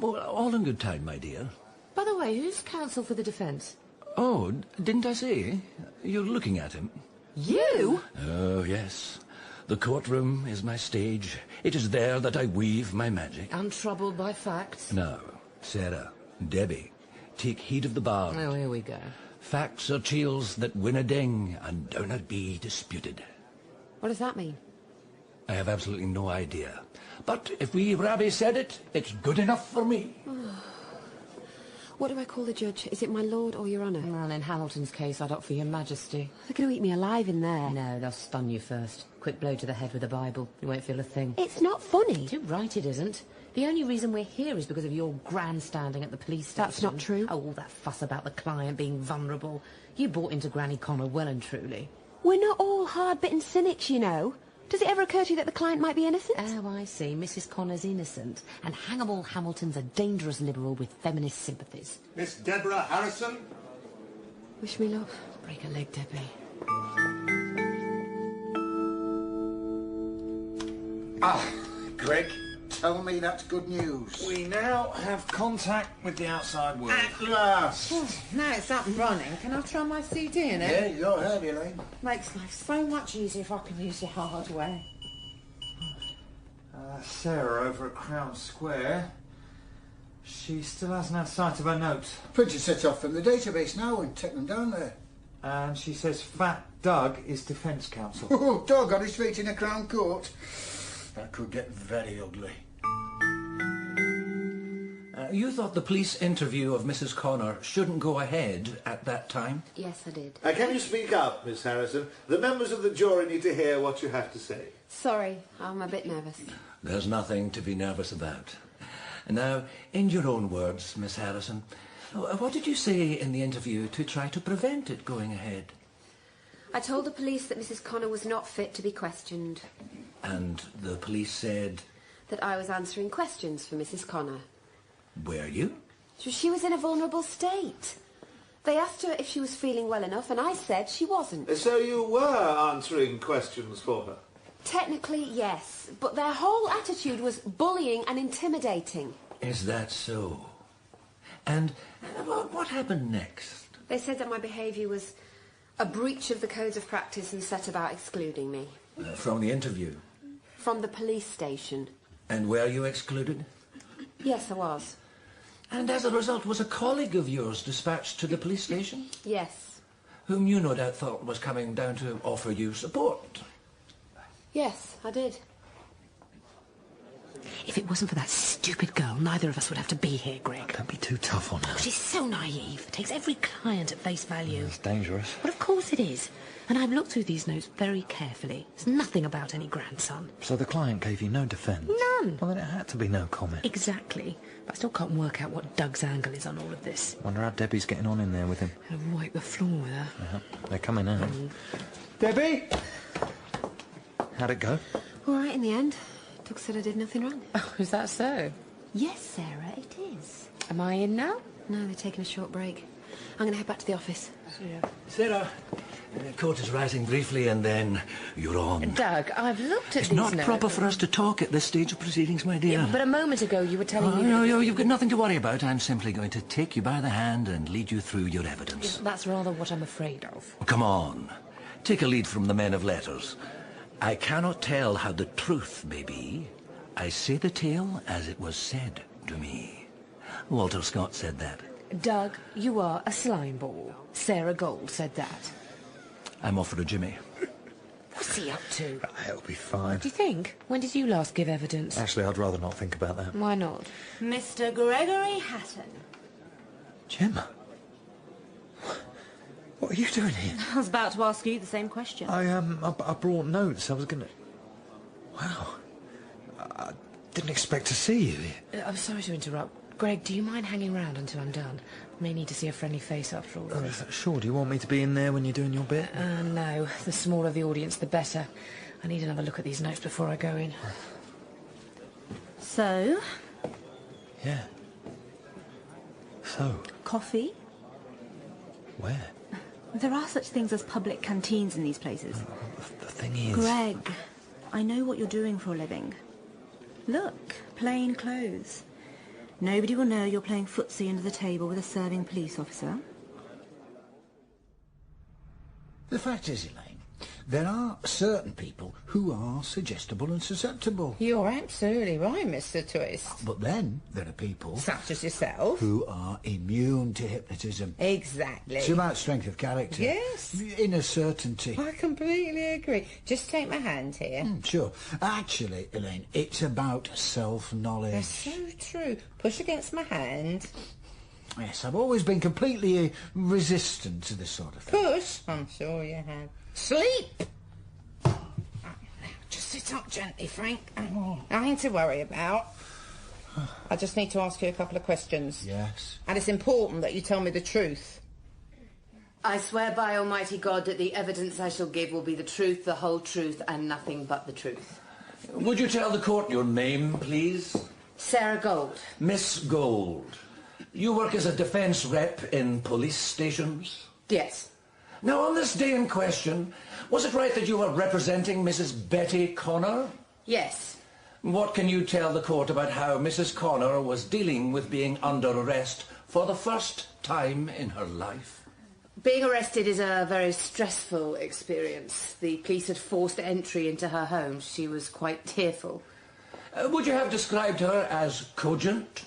[SPEAKER 19] Well, all in good time, my dear.
[SPEAKER 21] By the way, who's counsel for the defence?
[SPEAKER 19] Oh, didn't I say? You're looking at him.
[SPEAKER 21] You?
[SPEAKER 19] Oh, yes. The courtroom is my stage. It is there that I weave my magic.
[SPEAKER 21] Untroubled by facts?
[SPEAKER 19] Now, Sarah, Debbie, take heed of the bar.
[SPEAKER 21] Oh, here we go.
[SPEAKER 19] Facts are chiels that win a ding and do not be disputed.
[SPEAKER 16] What does that mean?
[SPEAKER 19] I have absolutely no idea. But if wee Rabbi said it, it's good enough for me.
[SPEAKER 16] What do I call the judge? Is it my lord or your honour?
[SPEAKER 21] Well, in Hamilton's case, I'd opt for your majesty.
[SPEAKER 16] They're going to eat me alive in there.
[SPEAKER 21] No, they'll stun you first. Quick blow to the head with a Bible. You won't feel a thing.
[SPEAKER 16] It's not funny.
[SPEAKER 21] Too right it isn't. The only reason we're here is because of your grandstanding at the police station.
[SPEAKER 16] That's not true.
[SPEAKER 21] Oh, all that fuss about the client being vulnerable. You bought into Granny Connor well and truly.
[SPEAKER 16] We're not all hard-bitten cynics, you know. Does it ever occur to you that the client might be innocent?
[SPEAKER 21] Oh, I see. Mrs. Connor's innocent. And Hannibal Hamilton's a dangerous liberal with feminist sympathies.
[SPEAKER 1] Miss Deborah Harrison?
[SPEAKER 16] Wish me luck.
[SPEAKER 21] Break a leg, Debbie.
[SPEAKER 1] Ah, Greg, tell me that's good news.
[SPEAKER 11] We now have contact with the outside world.
[SPEAKER 1] At last!
[SPEAKER 5] Now it's up and running. Can I try my CD in it?
[SPEAKER 1] Yeah, go ahead, Elaine.
[SPEAKER 5] Makes life so much easier if I can use your hardware.
[SPEAKER 11] Sarah over at Crown Square. She still hasn't had sight of her notes.
[SPEAKER 1] Printed set off from the database now and take them down there.
[SPEAKER 11] And she says Fat Doug is defence counsel.
[SPEAKER 1] Oh, Doug on his feet in a Crown Court. That could get very ugly.
[SPEAKER 19] You thought the police interview of Mrs. Connor shouldn't go ahead at that time?
[SPEAKER 2] Yes, I did.
[SPEAKER 15] Can you speak up, Miss Harrison? The members of the jury need to hear what you have to say.
[SPEAKER 4] Sorry, I'm a bit nervous.
[SPEAKER 19] There's nothing to be nervous about. Now, in your own words, Miss Harrison, what did you say in the interview to try to prevent it going ahead?
[SPEAKER 4] I told the police that Mrs. Connor was not fit to be questioned.
[SPEAKER 19] And the police said?
[SPEAKER 4] That I was answering questions for Mrs. Connor.
[SPEAKER 19] Were you?
[SPEAKER 4] She was in a vulnerable state. They asked her if she was feeling well enough, and I said she wasn't.
[SPEAKER 15] So you were answering questions for her?
[SPEAKER 4] Technically, yes, but their whole attitude was bullying and intimidating.
[SPEAKER 19] Is that so? And what happened next?
[SPEAKER 4] They said that my behaviour was a breach of the codes of practice and set about excluding me.
[SPEAKER 19] From the interview?
[SPEAKER 4] From the police station.
[SPEAKER 19] And were you excluded?
[SPEAKER 4] Yes, I was.
[SPEAKER 19] And as a result, was a colleague of yours dispatched to the police station?
[SPEAKER 4] Yes.
[SPEAKER 19] Whom you no doubt thought was coming down to offer you support?
[SPEAKER 4] Yes, I did.
[SPEAKER 5] If it wasn't for that stupid girl, neither of us would have to be here, Greg.
[SPEAKER 11] Don't be too tough on her.
[SPEAKER 5] Oh, she's so naive. Takes every client at face value.
[SPEAKER 11] It's dangerous.
[SPEAKER 5] Well, of course it is. And I've looked through these notes very carefully. There's nothing about any grandson.
[SPEAKER 11] So the client gave you no defence?
[SPEAKER 5] None.
[SPEAKER 11] Well, then it had to be no comment.
[SPEAKER 5] Exactly. But I still can't work out what Doug's angle is on all of this.
[SPEAKER 11] Wonder how Debbie's getting on in there with him.
[SPEAKER 5] I'll wipe the floor with her.
[SPEAKER 11] They're coming out. Debbie! How'd it go?
[SPEAKER 4] All right in the end. Doug said I did nothing wrong.
[SPEAKER 5] Oh, is that so?
[SPEAKER 4] Yes, Sarah, it is.
[SPEAKER 5] Am I in now?
[SPEAKER 4] No, they're taking a short break. I'm going to head back to the office.
[SPEAKER 19] Sarah, the court is rising briefly and then you're on.
[SPEAKER 5] Doug, I've looked at
[SPEAKER 19] It's
[SPEAKER 5] these
[SPEAKER 19] not
[SPEAKER 5] notes.
[SPEAKER 19] proper for us to talk at this stage of proceedings, my dear.
[SPEAKER 5] Yeah, but a moment ago you were telling me...
[SPEAKER 19] No, you've got nothing to worry about. I'm simply going to take you by the hand and lead you through your evidence.
[SPEAKER 5] That's rather what I'm afraid of.
[SPEAKER 19] Come on. Take a lead from the men of letters. I cannot tell how the truth may be. I say the tale as it was said to me. Walter Scott said that.
[SPEAKER 5] Doug, you are a slime ball. Sarah Gold said that.
[SPEAKER 19] I'm off for a Jimmy.
[SPEAKER 5] What's he up to?
[SPEAKER 11] It'll be fine.
[SPEAKER 5] What do you think? When did you last give evidence?
[SPEAKER 11] Actually, I'd rather not think about that.
[SPEAKER 5] Why not?
[SPEAKER 21] Mr. Gregory Hatton.
[SPEAKER 11] Jemma? What are you doing here?
[SPEAKER 21] I was about to ask you the same question.
[SPEAKER 11] I brought notes. I was gonna... Wow. I didn't expect to see you here.
[SPEAKER 5] I'm sorry to interrupt. Greg, do you mind hanging around until I'm done? I may need to see a friendly face after all of this.
[SPEAKER 11] Sure, do you want me to be in there when you're doing your bit?
[SPEAKER 5] No. The smaller the audience, the better. I need another look at these notes before I go in.
[SPEAKER 21] So?
[SPEAKER 11] Yeah. So?
[SPEAKER 21] Coffee?
[SPEAKER 11] Where?
[SPEAKER 21] There are such things as public canteens in these places.
[SPEAKER 11] The thing is...
[SPEAKER 21] Greg, I know what you're doing for a living. Look, plain clothes. Nobody will know you're playing footsie under the table with a serving police officer.
[SPEAKER 1] The fact is, Elaine, there are certain people who are suggestible and susceptible.
[SPEAKER 13] You're absolutely right, Mr. Twist.
[SPEAKER 1] But then there are people...
[SPEAKER 13] Such as yourself.
[SPEAKER 1] ...who are immune to hypnotism.
[SPEAKER 13] Exactly.
[SPEAKER 1] It's about strength of character.
[SPEAKER 13] Yes.
[SPEAKER 1] Inner certainty.
[SPEAKER 13] I completely agree. Just take my hand here.
[SPEAKER 1] Sure. Actually, Elaine, it's about self-knowledge.
[SPEAKER 13] That's so true. Push against my hand.
[SPEAKER 1] Yes, I've always been completely resistant to this sort of thing.
[SPEAKER 13] Push? I'm sure you have. Sleep! Now, just sit up gently, Frank. Nothing to worry about. I just need to ask you a couple of questions.
[SPEAKER 1] Yes.
[SPEAKER 13] And it's important that you tell me the truth.
[SPEAKER 17] I swear by Almighty God that the evidence I shall give will be the truth, the whole truth, and nothing but the truth.
[SPEAKER 19] Would you tell the court your name, please?
[SPEAKER 17] Sarah Gold.
[SPEAKER 19] Miss Gold. You work as a defence rep in police stations?
[SPEAKER 17] Yes.
[SPEAKER 19] Now, on this day in question, was it right that you were representing Mrs. Betty Connor?
[SPEAKER 17] Yes.
[SPEAKER 19] What can you tell the court about how Mrs. Connor was dealing with being under arrest for the first time in her life?
[SPEAKER 17] Being arrested is a very stressful experience. The police had forced entry into her home. She was quite tearful.
[SPEAKER 19] Would you have described her as cogent?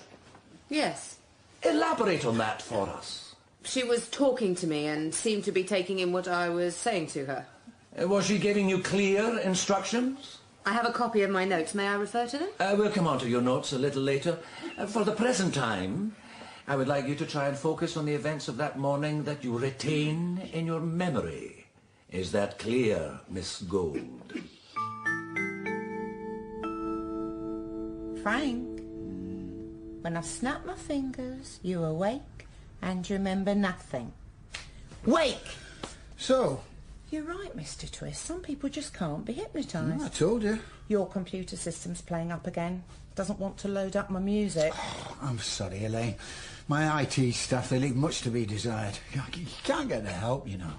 [SPEAKER 17] Yes.
[SPEAKER 19] Elaborate on that for us.
[SPEAKER 17] She was talking to me and seemed to be taking in what I was saying to her.
[SPEAKER 19] Was she giving you clear instructions?
[SPEAKER 5] I have a copy of my notes. May I refer to them?
[SPEAKER 9] We'll come on to your notes a little later. For the present time, I would like you to try and focus on the events of that morning that you retain in your memory. Is that clear, Miss Gold?
[SPEAKER 13] Frank, when I snap my fingers, you awake and you remember nothing. Wake!
[SPEAKER 1] So?
[SPEAKER 13] You're right, Mr. Twist. Some people just can't be hypnotised.
[SPEAKER 1] I told you.
[SPEAKER 13] Your computer system's playing up again. Doesn't want to load up my music.
[SPEAKER 1] Oh, I'm sorry, Elaine. My IT staff, they leave much to be desired. You can't get the help, you know.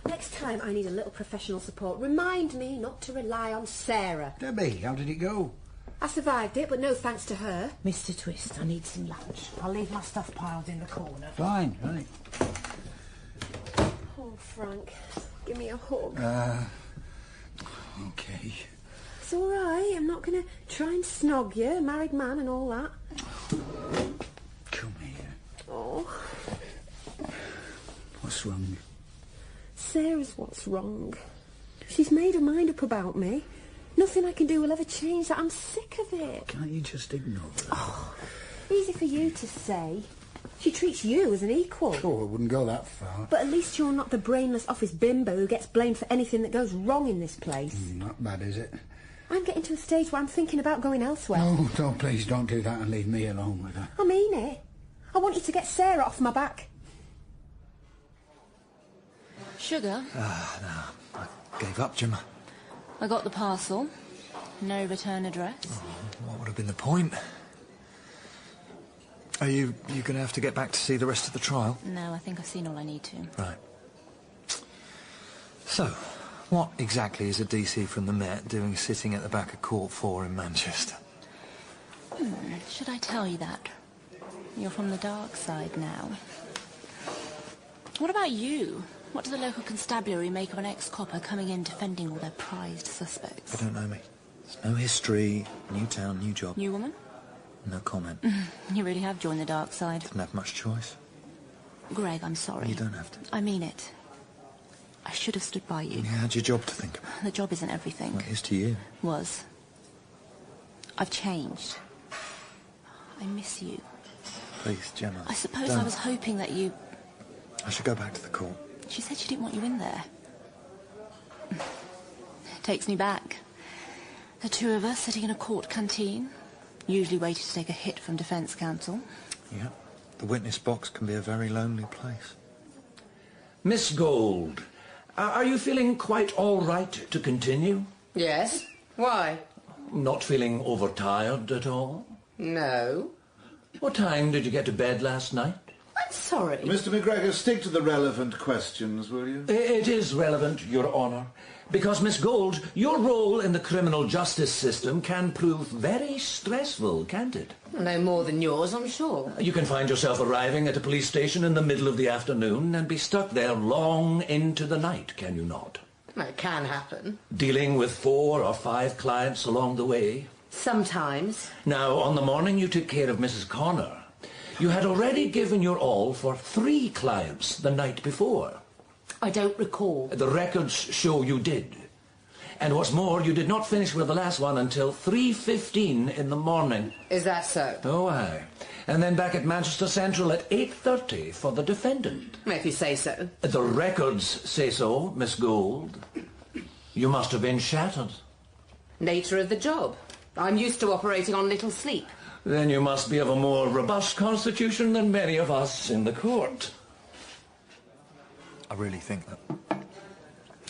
[SPEAKER 4] Next time I need a little professional support, remind me not to rely on Sarah.
[SPEAKER 1] Debbie, how did it go?
[SPEAKER 4] I survived it, but no thanks to her.
[SPEAKER 13] Mr. Twist, I need some lunch. I'll leave my stuff piled in the corner.
[SPEAKER 1] Fine, right.
[SPEAKER 4] Oh, Frank, give me a hug.
[SPEAKER 1] Okay.
[SPEAKER 4] It's all right. I'm not going to try and snog you, married man and all that.
[SPEAKER 1] Come here.
[SPEAKER 4] Oh.
[SPEAKER 1] What's wrong?
[SPEAKER 4] Sarah's what's wrong. She's made her mind up about me. Nothing I can do will ever change that. I'm sick of it.
[SPEAKER 1] Can't you just ignore her?
[SPEAKER 4] Oh, easy for you to say. She treats you as an equal.
[SPEAKER 1] Oh, I wouldn't go that far.
[SPEAKER 4] But at least you're not the brainless office bimbo who gets blamed for anything that goes wrong in this place.
[SPEAKER 1] Not bad, is it?
[SPEAKER 4] I'm getting to a stage where I'm thinking about going elsewhere.
[SPEAKER 1] No, please don't do that and leave me alone with her.
[SPEAKER 4] I mean it. I want you to get Sarah off my back.
[SPEAKER 21] Sugar?
[SPEAKER 7] No. I gave up, Jemma.
[SPEAKER 21] I got the parcel. No return address.
[SPEAKER 7] Oh, what would have been the point? Are you going to have to get back to see the rest of the trial?
[SPEAKER 21] No, I think I've seen all I need to.
[SPEAKER 7] Right. So, what exactly is a DC from the Met doing sitting at the back of Court 4 in Manchester?
[SPEAKER 21] Should I tell you that? You're from the dark side now. What about you? What does the local constabulary make of an ex-copper coming in defending all their prized suspects?
[SPEAKER 7] They don't know me. There's no history, new town, new job.
[SPEAKER 21] New woman?
[SPEAKER 7] No comment.
[SPEAKER 21] You really have joined the dark side.
[SPEAKER 7] Didn't have much choice.
[SPEAKER 21] Greg, I'm sorry.
[SPEAKER 7] You don't have to.
[SPEAKER 21] I mean it. I should have stood by you.
[SPEAKER 7] You had your job to think about.
[SPEAKER 21] The job isn't everything.
[SPEAKER 7] Well, it is to you.
[SPEAKER 21] Was. I've changed. I miss you.
[SPEAKER 7] Please, Jemma.
[SPEAKER 21] I suppose
[SPEAKER 7] don't.
[SPEAKER 21] I was hoping that you...
[SPEAKER 7] I should go back to the court.
[SPEAKER 21] She said she didn't want you in there. Takes me back. The two of us sitting in a court canteen, usually waiting to take a hit from defence counsel.
[SPEAKER 7] Yeah, the witness box can be a very lonely place.
[SPEAKER 9] Miss Gold, are you feeling quite all right to continue?
[SPEAKER 5] Yes. Why?
[SPEAKER 9] Not feeling overtired at all?
[SPEAKER 5] No.
[SPEAKER 9] What time did you get to bed last night?
[SPEAKER 5] I'm sorry.
[SPEAKER 15] Mr. McGregor, stick to the relevant questions, will you?
[SPEAKER 9] It is relevant, Your Honour. Because, Miss Gold, your role in the criminal justice system can prove very stressful, can't it?
[SPEAKER 5] No more than yours, I'm sure.
[SPEAKER 9] You can find yourself arriving at a police station in the middle of the afternoon and be stuck there long into the night, can you not?
[SPEAKER 5] It can happen.
[SPEAKER 9] Dealing with 4 or 5 clients along the way.
[SPEAKER 5] Sometimes.
[SPEAKER 9] Now, on the morning you took care of Mrs. Connor, you had already given your all for 3 clients the night before.
[SPEAKER 5] I don't recall.
[SPEAKER 9] The records show you did. And what's more, you did not finish with the last one until 3:15 in the morning.
[SPEAKER 5] Is that so?
[SPEAKER 9] Oh, aye. And then back at Manchester Central at 8:30 for the defendant.
[SPEAKER 5] If you say so.
[SPEAKER 9] The records say so, Miss Gold. You must have been shattered.
[SPEAKER 5] Nature of the job. I'm used to operating on little sleep.
[SPEAKER 9] Then you must be of a more robust constitution than many of us in the court.
[SPEAKER 7] I really think that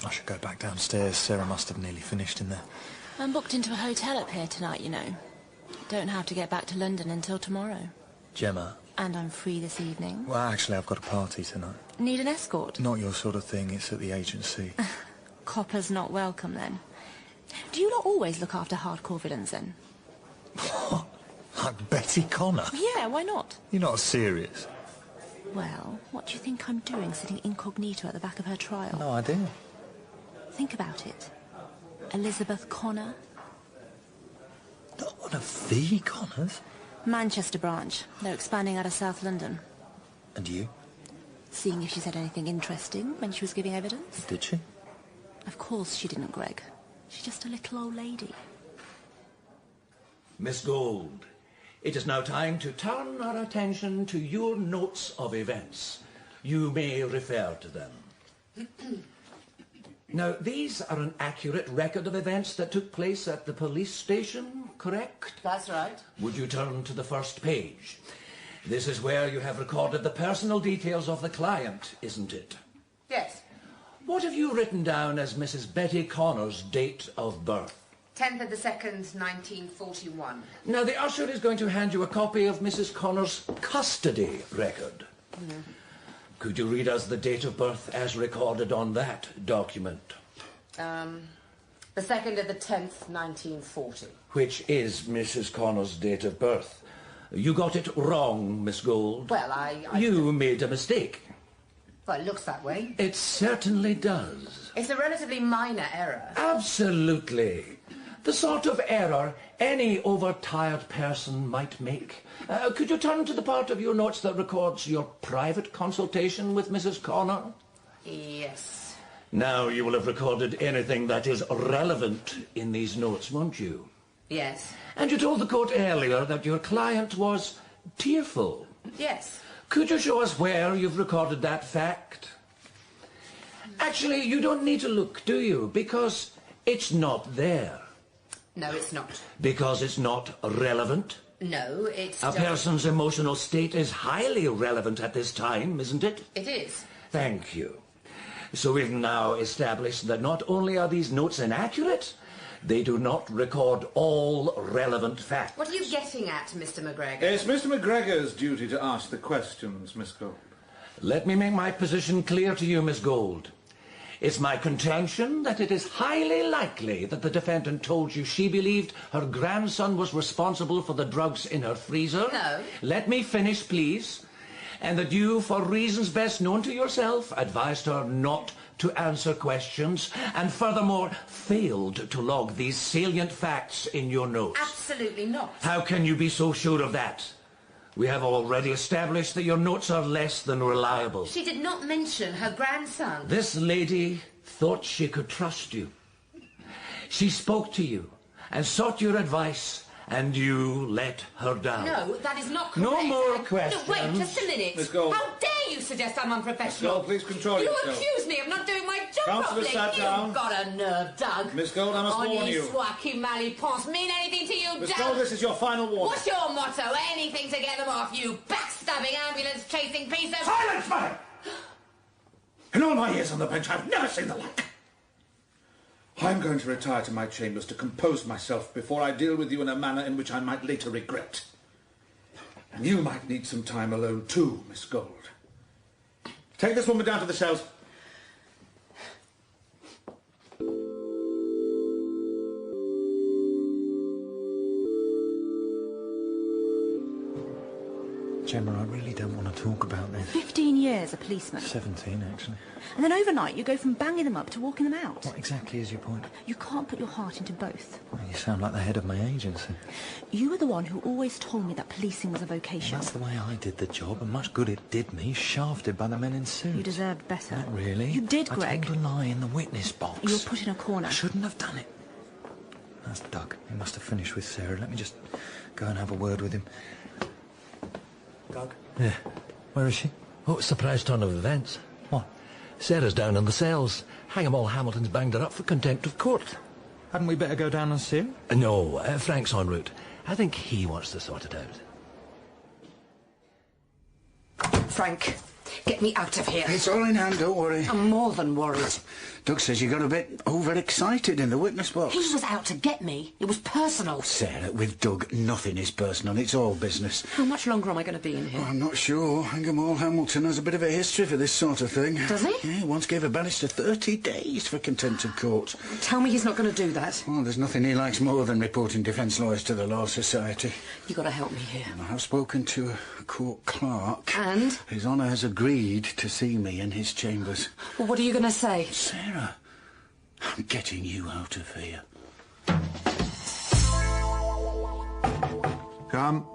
[SPEAKER 7] I should go back downstairs. Sarah must have nearly finished in there.
[SPEAKER 21] I'm booked into a hotel up here tonight, you know. Don't have to get back to London until tomorrow.
[SPEAKER 7] Jemma.
[SPEAKER 21] And I'm free this evening.
[SPEAKER 7] Well, actually, I've got a party tonight.
[SPEAKER 21] Need an escort?
[SPEAKER 7] Not your sort of thing. It's at the agency.
[SPEAKER 21] Copper's not welcome, then. Do you not always look after hardcore villains, then?
[SPEAKER 7] What? Like Betty Connor?
[SPEAKER 21] Yeah, why not?
[SPEAKER 7] You're not serious.
[SPEAKER 21] Well, what do you think I'm doing sitting incognito at the back of her trial?
[SPEAKER 7] No idea.
[SPEAKER 21] Think about it. Elizabeth Connor.
[SPEAKER 7] Not one of the Connors.
[SPEAKER 21] Manchester branch. They're expanding out of South London.
[SPEAKER 7] And you?
[SPEAKER 21] Seeing if she said anything interesting when she was giving evidence.
[SPEAKER 7] Did she?
[SPEAKER 21] Of course she didn't, Greg.
[SPEAKER 2] She's just a little old lady.
[SPEAKER 9] Miss Gold, it is now time to turn our attention to your notes of events. You may refer to them. Now, these are an accurate record of events that took place at the police station, correct?
[SPEAKER 13] That's right.
[SPEAKER 9] Would you turn to the first page? This is where you have recorded the personal details of the client, isn't it?
[SPEAKER 13] Yes.
[SPEAKER 9] What have you written down as Mrs. Betty Connor's date of birth?
[SPEAKER 5] 10th of the 2nd, 1941.
[SPEAKER 9] Now, the usher is going to hand you a copy of Mrs. Connor's custody record. Could you read us the date of birth as recorded on that document?
[SPEAKER 5] The 2nd of the 10th, 1940.
[SPEAKER 9] Which is Mrs. Connor's date of birth. You got it wrong, Miss Gold.
[SPEAKER 5] Well, I...
[SPEAKER 9] You made a mistake.
[SPEAKER 5] Well, it looks that way.
[SPEAKER 9] It certainly does.
[SPEAKER 5] It's a relatively minor error.
[SPEAKER 9] Absolutely. The sort of error any overtired person might make. Could you turn to the part of your notes that records your private consultation with Mrs. Connor?
[SPEAKER 5] Yes.
[SPEAKER 9] Now you will have recorded anything that is relevant in these notes, won't you?
[SPEAKER 5] Yes.
[SPEAKER 9] And you told the court earlier that your client was tearful.
[SPEAKER 5] Yes.
[SPEAKER 9] Could you show us where you've recorded that fact? Actually, you don't need to look, do you? Because it's not there.
[SPEAKER 5] No, it's not.
[SPEAKER 9] Because it's not relevant?
[SPEAKER 5] No, it's...
[SPEAKER 9] A person's emotional state is highly relevant at this time, isn't it?
[SPEAKER 5] It is.
[SPEAKER 9] Thank you. So we've now established that not only are these notes inaccurate, they do not record all relevant facts.
[SPEAKER 5] What are you getting at, Mr. McGregor?
[SPEAKER 15] It's Mr. McGregor's duty to ask the questions, Miss Gold.
[SPEAKER 9] Let me make my position clear to you, Miss Gold. It's my contention that it is highly likely that the defendant told you she believed her grandson was responsible for the drugs in her freezer.
[SPEAKER 5] No.
[SPEAKER 9] Let me finish, please. And that you, for reasons best known to yourself, advised her not to answer questions, and furthermore failed to log these salient facts in your notes.
[SPEAKER 5] Absolutely not.
[SPEAKER 9] How can you be so sure of that? We have already established that your notes are less than reliable.
[SPEAKER 5] She did not mention her grandson.
[SPEAKER 9] This lady thought she could trust you. She spoke to you and sought your advice, and you let her down.
[SPEAKER 5] No, that is not correct.
[SPEAKER 9] No more questions.
[SPEAKER 5] No, wait, just a minute.
[SPEAKER 15] Miss Gold.
[SPEAKER 5] How dare you suggest I'm unprofessional?
[SPEAKER 15] Miss Gold, please control
[SPEAKER 5] you
[SPEAKER 15] yourself.
[SPEAKER 5] accuse me of not doing my job
[SPEAKER 15] Councillor,
[SPEAKER 5] properly.
[SPEAKER 15] sat down.
[SPEAKER 5] You've got a nerve, Doug.
[SPEAKER 15] Miss Gold, I must warn you.
[SPEAKER 5] Soi qui mal y pense mean anything to you,
[SPEAKER 15] Miss
[SPEAKER 5] Doug?
[SPEAKER 15] Gold, this is your final warning.
[SPEAKER 5] What's your motto? Anything to get them off, you backstabbing ambulance-chasing piece of...
[SPEAKER 15] Silence, madam! In all my years on the bench, I've never seen the like. I'm going to retire to my chambers to compose myself before I deal with you in a manner in which I might later regret. And you might need some time alone too, Miss Gold. Take this woman down to the cells.
[SPEAKER 11] Jemma, I really don't want to talk about this.
[SPEAKER 2] 15 years a policeman.
[SPEAKER 11] 17, actually.
[SPEAKER 2] And then overnight you go from banging them up to walking them out.
[SPEAKER 11] What exactly is your point?
[SPEAKER 2] You can't put your heart into both.
[SPEAKER 11] Well, you sound like the head of my agency.
[SPEAKER 2] You were the one who always told me that policing was a vocation.
[SPEAKER 11] Well, that's the way I did the job, and much good it did me, shafted by the men in suits.
[SPEAKER 2] You deserved better.
[SPEAKER 11] Not really.
[SPEAKER 2] You did, Greg.
[SPEAKER 11] I told a lie in the witness box.
[SPEAKER 2] You were put in a corner.
[SPEAKER 11] I shouldn't have done it. That's Doug. He must have finished with Sarah. Let me just go and have a word with him. Doug?
[SPEAKER 19] Yeah.
[SPEAKER 11] Where is she?
[SPEAKER 19] Oh, surprise turn of events.
[SPEAKER 11] What?
[SPEAKER 19] Sarah's down in the cells. Hang 'em all, Hamilton's banged her up for contempt of court.
[SPEAKER 11] Hadn't we better go down and see her?
[SPEAKER 19] No, Frank's en route. I think he wants to sort it out.
[SPEAKER 5] Frank, get me out of here.
[SPEAKER 1] It's all in hand, don't worry.
[SPEAKER 5] I'm more than worried.
[SPEAKER 1] Doug says you got a bit overexcited in the witness box.
[SPEAKER 5] He was out to get me. It was personal.
[SPEAKER 1] Sarah, with Doug, nothing is personal. It's all business.
[SPEAKER 5] How much longer am I going to be in here?
[SPEAKER 1] Oh, I'm not sure. Hang'em Hamilton has a bit of a history for this sort of thing.
[SPEAKER 5] Does he?
[SPEAKER 1] Yeah, he once gave a barrister 30 days for contempt of court.
[SPEAKER 5] Tell me he's not going to do that.
[SPEAKER 1] Well, there's nothing he likes more than reporting defence lawyers to the Law Society.
[SPEAKER 5] You've got to help me here.
[SPEAKER 1] I have spoken to a court clerk.
[SPEAKER 5] And?
[SPEAKER 1] His Honour has agreed to see me in his chambers.
[SPEAKER 5] Well, what are you going to say?
[SPEAKER 1] Sarah, I'm getting you out of here. Come.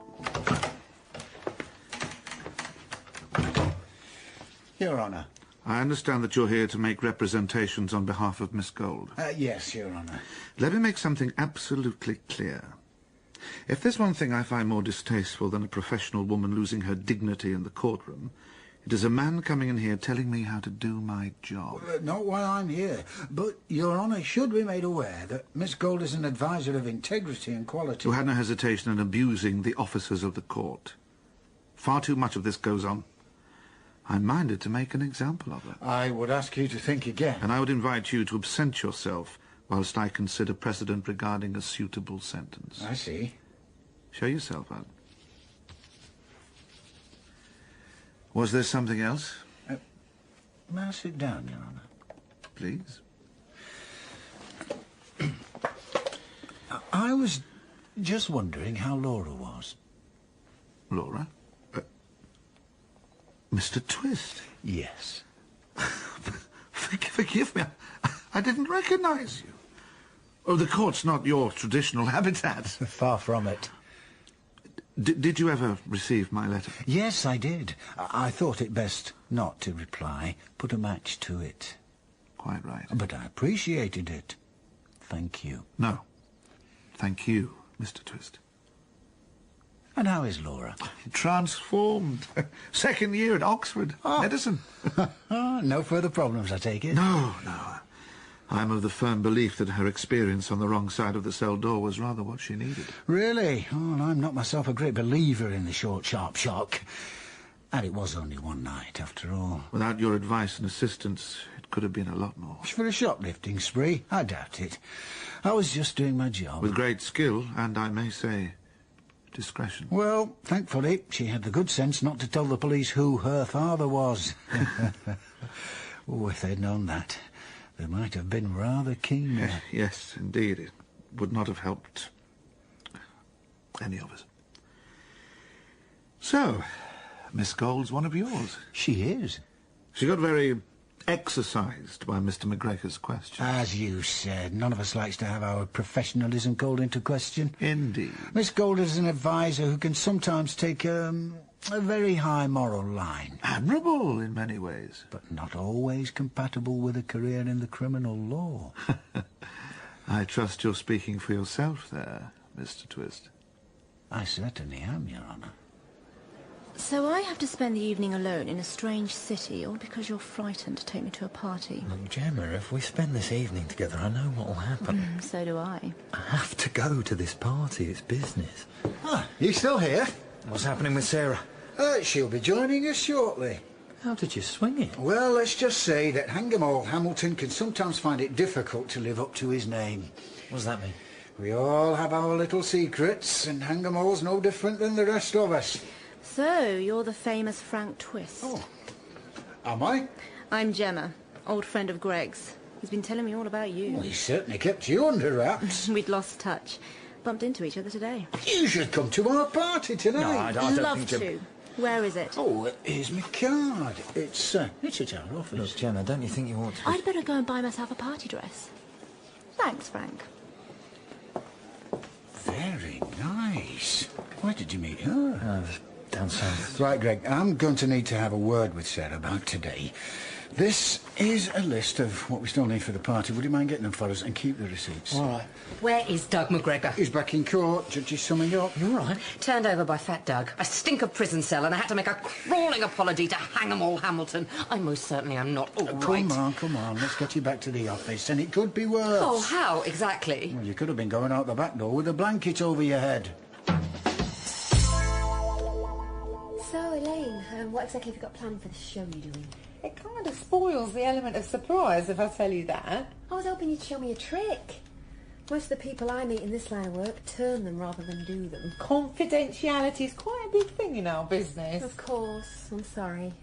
[SPEAKER 1] Your Honour,
[SPEAKER 15] I understand that you're here to make representations on behalf of Miss Gold.
[SPEAKER 1] Yes, Your Honour.
[SPEAKER 15] Let me make something absolutely clear. If there's one thing I find more distasteful than a professional woman losing her dignity in the courtroom, it is a man coming in here telling me how to do my job.
[SPEAKER 1] Not while I'm here, but Your Honour should be made aware that Miss Gold is an advisor of integrity and quality.
[SPEAKER 15] You had no hesitation in abusing the officers of the court. Far too much of this goes on. I'm minded to make an example of her.
[SPEAKER 1] I would ask you to think again.
[SPEAKER 15] And I would invite you to absent yourself whilst I consider precedent regarding a suitable sentence.
[SPEAKER 1] I see.
[SPEAKER 15] Show yourself out. Was there something else?
[SPEAKER 1] May I sit down, Your Honour?
[SPEAKER 15] Please.
[SPEAKER 1] I was just wondering how Laura was.
[SPEAKER 15] Laura? Mr. Twist?
[SPEAKER 1] Yes.
[SPEAKER 15] Forgive me, I didn't recognise you. Oh, the court's not your traditional habitat.
[SPEAKER 1] Far from it.
[SPEAKER 15] Did you ever receive my letter?
[SPEAKER 1] Yes, I did. I thought it best not to reply. Put a match to it.
[SPEAKER 15] Quite right.
[SPEAKER 1] But I appreciated it. Thank you.
[SPEAKER 15] No. Thank you, Mr. Twist.
[SPEAKER 1] And how is Laura?
[SPEAKER 15] Transformed. Second year at Oxford. Medicine.
[SPEAKER 1] No further problems, I take it?
[SPEAKER 15] No. I'm of the firm belief that her experience on the wrong side of the cell door was rather what she needed.
[SPEAKER 1] Really? Oh, I'm not myself a great believer in the short, sharp shock. And it was only one night, after all.
[SPEAKER 15] Without your advice and assistance, it could have been a lot more.
[SPEAKER 1] For a shoplifting spree? I doubt it. I was just doing my job.
[SPEAKER 15] With great skill, and I may say, discretion.
[SPEAKER 1] Well, thankfully, she had the good sense not to tell the police who her father was. Oh, if they'd known that, they might have been rather keen.
[SPEAKER 15] Yes, indeed. It would not have helped any of us. So, Miss Gold's one of yours.
[SPEAKER 1] She is.
[SPEAKER 15] She got very exercised by Mr. McGregor's question.
[SPEAKER 1] As you said, none of us likes to have our professionalism called into question.
[SPEAKER 15] Indeed.
[SPEAKER 1] Miss Gold is an advisor who can sometimes take a very high moral line.
[SPEAKER 15] Admirable in many ways.
[SPEAKER 1] But not always compatible with a career in the criminal law.
[SPEAKER 15] I trust you're speaking for yourself there, Mr. Twist.
[SPEAKER 1] I certainly am, Your Honour.
[SPEAKER 2] So I have to spend the evening alone in a strange city, all because you're frightened to take me to a party?
[SPEAKER 11] Look, Jemma, if we spend this evening together, I know what will happen.
[SPEAKER 2] So do I.
[SPEAKER 11] I have to go to this party. It's business.
[SPEAKER 1] Ah, you still here?
[SPEAKER 11] What's happening with Sarah?
[SPEAKER 1] She'll be joining us shortly.
[SPEAKER 11] How did you swing it?
[SPEAKER 1] Well, let's just say that Hang'em Hamilton can sometimes find it difficult to live up to his name.
[SPEAKER 11] What does that mean?
[SPEAKER 1] We all have our little secrets, and Hang'em's no different than the rest of us.
[SPEAKER 2] So, you're the famous Frank Twist.
[SPEAKER 1] Oh. Am I?
[SPEAKER 2] I'm Jemma, old friend of Greg's. He's been telling me all about you.
[SPEAKER 1] Well, he certainly kept you under wraps.
[SPEAKER 2] We'd lost touch. Bumped into each other today.
[SPEAKER 1] You should come to our party tonight.
[SPEAKER 11] No, I don't
[SPEAKER 2] Love
[SPEAKER 11] think
[SPEAKER 2] to. Where is it?
[SPEAKER 1] Oh, here's my card. It's at our office.
[SPEAKER 11] Look, Jemma, don't you think you ought to...
[SPEAKER 2] I'd better go and buy myself a party dress. Thanks, Frank.
[SPEAKER 1] Very nice. Where did you meet her?
[SPEAKER 11] Down south.
[SPEAKER 1] Right, Greg, I'm going to need to have a word with Sarah about today. This is a list of what we still need for the party. Would you mind getting them for us and keep the receipts?
[SPEAKER 5] All right. Where is Doug McGregor?
[SPEAKER 1] He's back in court. Judge is summing up.
[SPEAKER 5] You all right? Turned over by Fat Doug. A stinker prison cell, and I had to make a crawling apology to Hang'em Hamilton. I most certainly am not all right.
[SPEAKER 1] Come on. Let's get you back to the office. And it could be worse.
[SPEAKER 5] Oh, how exactly?
[SPEAKER 1] Well, you could have been going out the back door with a blanket over your head.
[SPEAKER 16] So, Elaine, what exactly have you got planned for the show you're doing?
[SPEAKER 5] It kind of spoils the element of surprise, if I tell you that.
[SPEAKER 16] I was hoping you'd show me a trick. Most of the people I meet in this line of work turn them rather than do them.
[SPEAKER 5] Confidentiality is quite a big thing in our business.
[SPEAKER 16] Of course. I'm sorry.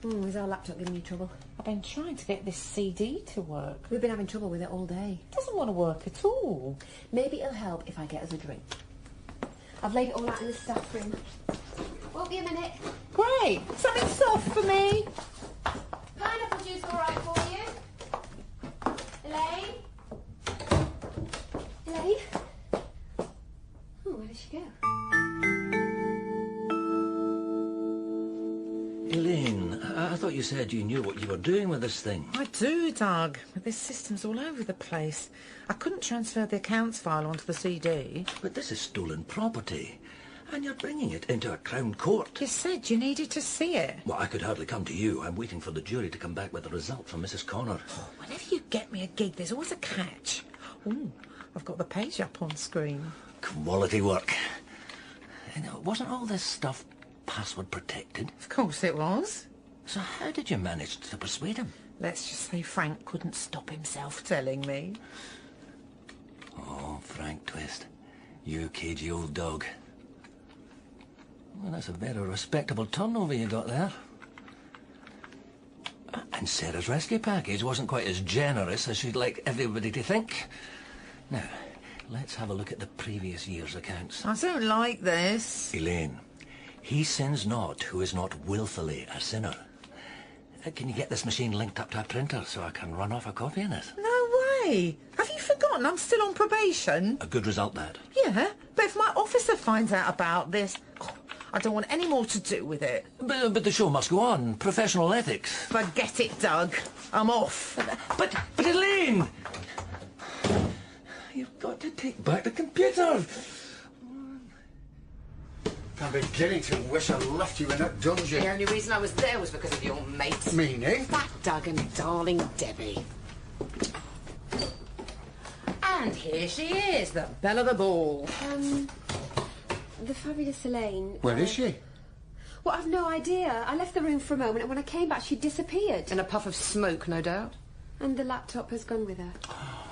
[SPEAKER 16] Is our laptop giving you trouble?
[SPEAKER 5] I've been trying to get this CD to work.
[SPEAKER 16] We've been having trouble with it all day.
[SPEAKER 5] It doesn't want to work at all.
[SPEAKER 16] Maybe it'll help if I get us a drink. I've laid it all out in the staff room. Won't be a minute.
[SPEAKER 5] Great! Something soft for me.
[SPEAKER 16] Pineapple juice all right for you? Elaine? Elaine? Oh, where did she go?
[SPEAKER 9] Elaine, I thought thought you said you knew what you were doing with this thing.
[SPEAKER 13] I do, Doug, but this system's all over the place. I couldn't transfer the accounts file onto the CD.
[SPEAKER 9] But this is stolen property, and you're bringing it into a Crown Court.
[SPEAKER 13] You said you needed to see it.
[SPEAKER 9] Well, I could hardly come to you. I'm waiting for the jury to come back with the result from Mrs. Connor.
[SPEAKER 13] Whenever you get me a gig, there's always a catch. Ooh, I've got the page up on screen.
[SPEAKER 9] Quality work. You know, wasn't all this stuff password protected?
[SPEAKER 13] Of course it was.
[SPEAKER 9] So how did you manage to persuade him?
[SPEAKER 13] Let's just say Frank couldn't stop himself telling me.
[SPEAKER 9] Oh, Frank Twist. You cagey old dog. Well, that's a very respectable turnover you got there. And Sarah's rescue package wasn't quite as generous as she'd like everybody to think. Now, let's have a look at the previous year's accounts.
[SPEAKER 13] I don't like this.
[SPEAKER 9] Elaine, he sins not who is not willfully a sinner. Can you get this machine linked up to a printer so I can run off a copy of it?
[SPEAKER 13] No way. Have you forgotten I'm still on probation?
[SPEAKER 9] A good result, that.
[SPEAKER 13] Yeah, but if my officer finds out about this, I don't want any more to do with it.
[SPEAKER 9] But the show must go on. Professional ethics.
[SPEAKER 13] Forget it, Doug. I'm off.
[SPEAKER 9] But Elaine! You've got to take back the computer.
[SPEAKER 1] I'm beginning to wish I'd left you in that dungeon.
[SPEAKER 5] The only reason I was there was because of your mate.
[SPEAKER 1] Meaning?
[SPEAKER 5] Fat Doug and darling Debbie. And here she is, the belle of the ball.
[SPEAKER 4] The fabulous Elaine.
[SPEAKER 1] Where is she?
[SPEAKER 4] Well, I've no idea. I left the room for a moment, and when I came back, she disappeared.
[SPEAKER 5] In a puff of smoke, no doubt.
[SPEAKER 4] And the laptop has gone with her.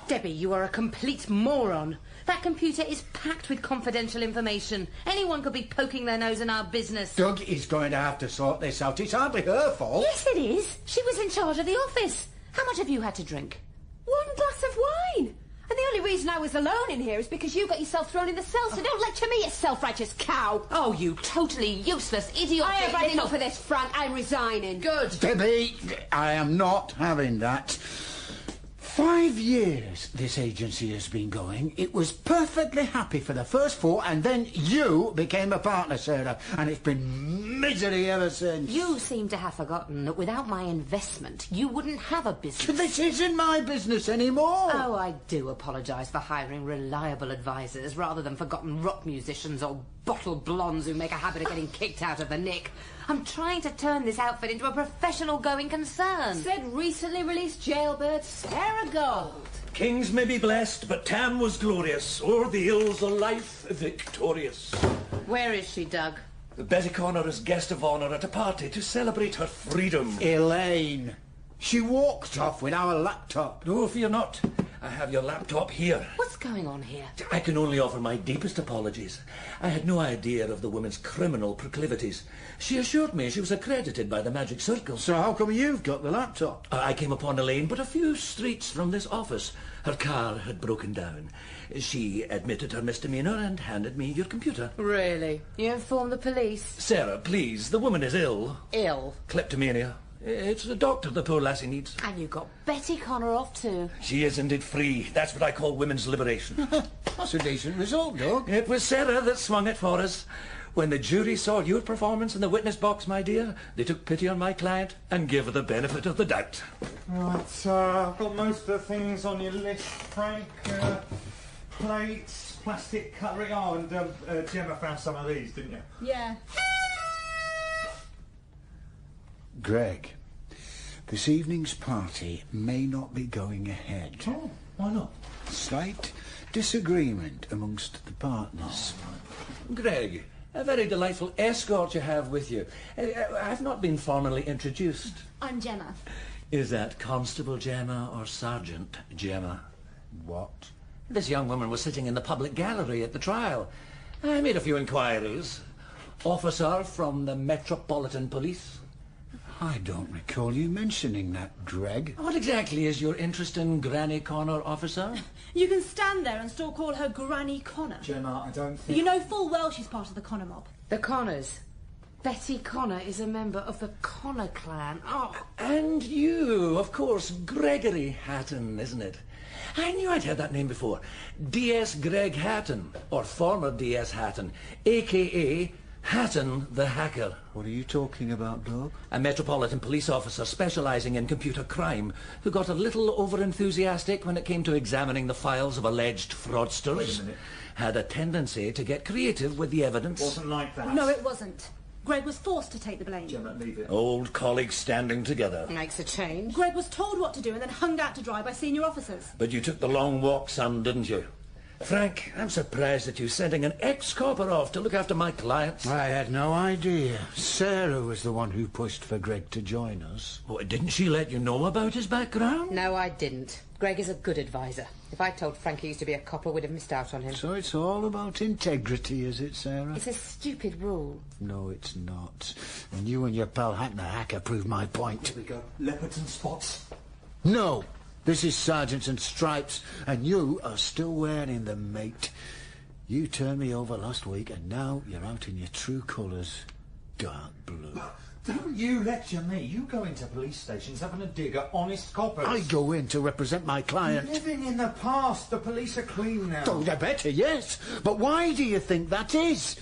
[SPEAKER 5] Debbie, you are a complete moron. That computer is packed with confidential information. Anyone could be poking their nose in our business.
[SPEAKER 1] Doug is going to have to sort this out. It's hardly her fault.
[SPEAKER 5] Yes, it is. She was in charge of the office. How much have you had to drink?
[SPEAKER 4] 1 glass of wine. And the only reason I was alone in here is because you got yourself thrown in the cell, so don't lecture me, you self-righteous cow.
[SPEAKER 5] Oh, you totally useless idiot.
[SPEAKER 4] I have had enough of this, Frank. I'm resigning.
[SPEAKER 5] Good.
[SPEAKER 1] Debbie, I am not having that. 5 years this agency has been going. It was perfectly happy for the first 4, and then you became a partner, Sarah, and it's been misery ever since.
[SPEAKER 5] You seem to have forgotten that without my investment, you wouldn't have a business.
[SPEAKER 1] This isn't my business anymore.
[SPEAKER 5] Oh, I do apologise for hiring reliable advisors rather than forgotten rock musicians or bottle blondes who make a habit of getting kicked out of the nick. I'm trying to turn this outfit into a professional going concern.
[SPEAKER 4] Said recently released jailbird Sarah Gold.
[SPEAKER 19] Kings may be blessed, but Tam was glorious. O'er the ills of life victorious.
[SPEAKER 5] Where is she, Doug?
[SPEAKER 19] Betty Connor is guest of honour at a party to celebrate her freedom.
[SPEAKER 1] Elaine, she walked off with our laptop.
[SPEAKER 19] No, fear not. I have your laptop here.
[SPEAKER 5] What's going on here?
[SPEAKER 19] I can only offer my deepest apologies. I had no idea of the woman's criminal proclivities. She assured me she was accredited by the Magic Circle.
[SPEAKER 1] So how come you've got the laptop?
[SPEAKER 19] I came upon Elaine but a few streets from this office. Her car had broken down. She admitted her misdemeanour and handed me your computer.
[SPEAKER 5] Really? You informed the police?
[SPEAKER 19] Sarah, please, the woman is ill.
[SPEAKER 5] Ill?
[SPEAKER 19] Kleptomania. It's a doctor the poor lassie needs.
[SPEAKER 5] And you got Betty Connor off too.
[SPEAKER 19] She is indeed free. That's what I call women's liberation.
[SPEAKER 1] That's a decent result, Doug.
[SPEAKER 19] It was Sarah that swung it for us. When the jury saw your performance in the witness box, my dear, they took pity on my client and gave her the benefit of the doubt.
[SPEAKER 11] Right, I've got most of the things on your list, Frank. Plates, plastic cutlery. Oh, and Jemma found some of these, didn't you?
[SPEAKER 2] Yeah.
[SPEAKER 1] Greg, this evening's party may not be going ahead.
[SPEAKER 19] Oh, why not?
[SPEAKER 1] Slight disagreement amongst the partners.
[SPEAKER 19] Greg, a very delightful escort you have with you. I've not been formally introduced.
[SPEAKER 2] I'm Jemma.
[SPEAKER 19] Is that Constable Jemma or Sergeant Jemma?
[SPEAKER 1] What?
[SPEAKER 19] This young woman was sitting in the public gallery at the trial. I made a few inquiries. Officer from the Metropolitan Police.
[SPEAKER 1] I don't recall you mentioning that, Greg.
[SPEAKER 19] What exactly is your interest in Granny Connor, officer?
[SPEAKER 2] You can stand there and still call her Granny Connor.
[SPEAKER 11] Jemma, I don't think...
[SPEAKER 2] You know full well she's part of the Connor mob.
[SPEAKER 5] The Connors? Betty Connor is a member of the Connor clan. Oh.
[SPEAKER 19] And you, of course, Gregory Hatton, isn't it? I knew I'd heard that name before. D.S. Greg Hatton, or former D.S. Hatton, a.k.a.
[SPEAKER 9] Hatton the hacker.
[SPEAKER 1] What are you talking about, Doug?
[SPEAKER 9] A Metropolitan Police officer specialising in computer crime who got a little over-enthusiastic when it came to examining the files of alleged fraudsters.
[SPEAKER 7] Wait a minute.
[SPEAKER 9] Had a tendency to get creative with the evidence.
[SPEAKER 7] Wasn't like that.
[SPEAKER 8] No, it wasn't. Greg was forced to take the blame.
[SPEAKER 7] Jemma, leave it.
[SPEAKER 9] Old colleagues standing together.
[SPEAKER 13] Makes a change.
[SPEAKER 8] Greg was told what to do and then hung out to dry by senior officers.
[SPEAKER 9] But you took the long walk, son, didn't you? Frank, I'm surprised at you sending an ex-copper off to look after my clients.
[SPEAKER 1] I had no idea. Sarah was the one who pushed for Greg to join us.
[SPEAKER 9] Oh, didn't she let you know about his background?
[SPEAKER 17] No, I didn't. Greg is a good advisor. If I'd told Frank he used to be a copper, we'd have missed out on him.
[SPEAKER 1] So it's all about integrity, is it, Sarah?
[SPEAKER 17] It's a stupid rule.
[SPEAKER 1] No, it's not. And you and your pal Hatton the hacker proved my point.
[SPEAKER 7] Here we go. Leopards and spots.
[SPEAKER 1] No! This is Sergeants and Stripes, and you are still wearing them, mate. You turned me over last week, and now you're out in your true colours. Dark blue.
[SPEAKER 7] Don't you lecture me. You go into police stations having a dig at honest coppers.
[SPEAKER 1] I go in to represent my client.
[SPEAKER 7] Living in the past. The police are clean now.
[SPEAKER 1] Oh, they're better, yes. But why do you think that is?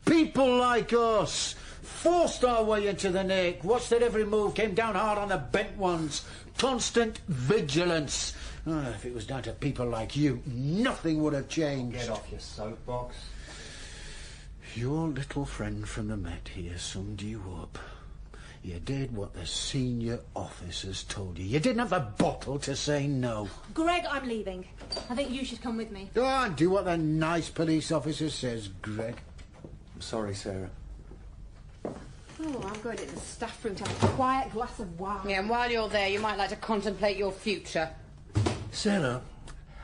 [SPEAKER 1] People like us forced our way into the nick, watched their every move, came down hard on the bent ones. Constant vigilance. If it was down to people like you, nothing would have changed.
[SPEAKER 7] Get off your soapbox.
[SPEAKER 1] Your little friend from the Met here summed you up. You did what the senior officers told you. You didn't have a bottle to say no.
[SPEAKER 8] Greg, I'm leaving. I think you should come with me.
[SPEAKER 1] Go on, do what the nice police officer says, Greg.
[SPEAKER 11] I'm sorry, Sarah.
[SPEAKER 4] Oh, I'm going to the staff room to have a quiet glass of wine.
[SPEAKER 17] Yeah, and while you're there, you might like to contemplate your future.
[SPEAKER 9] Sarah,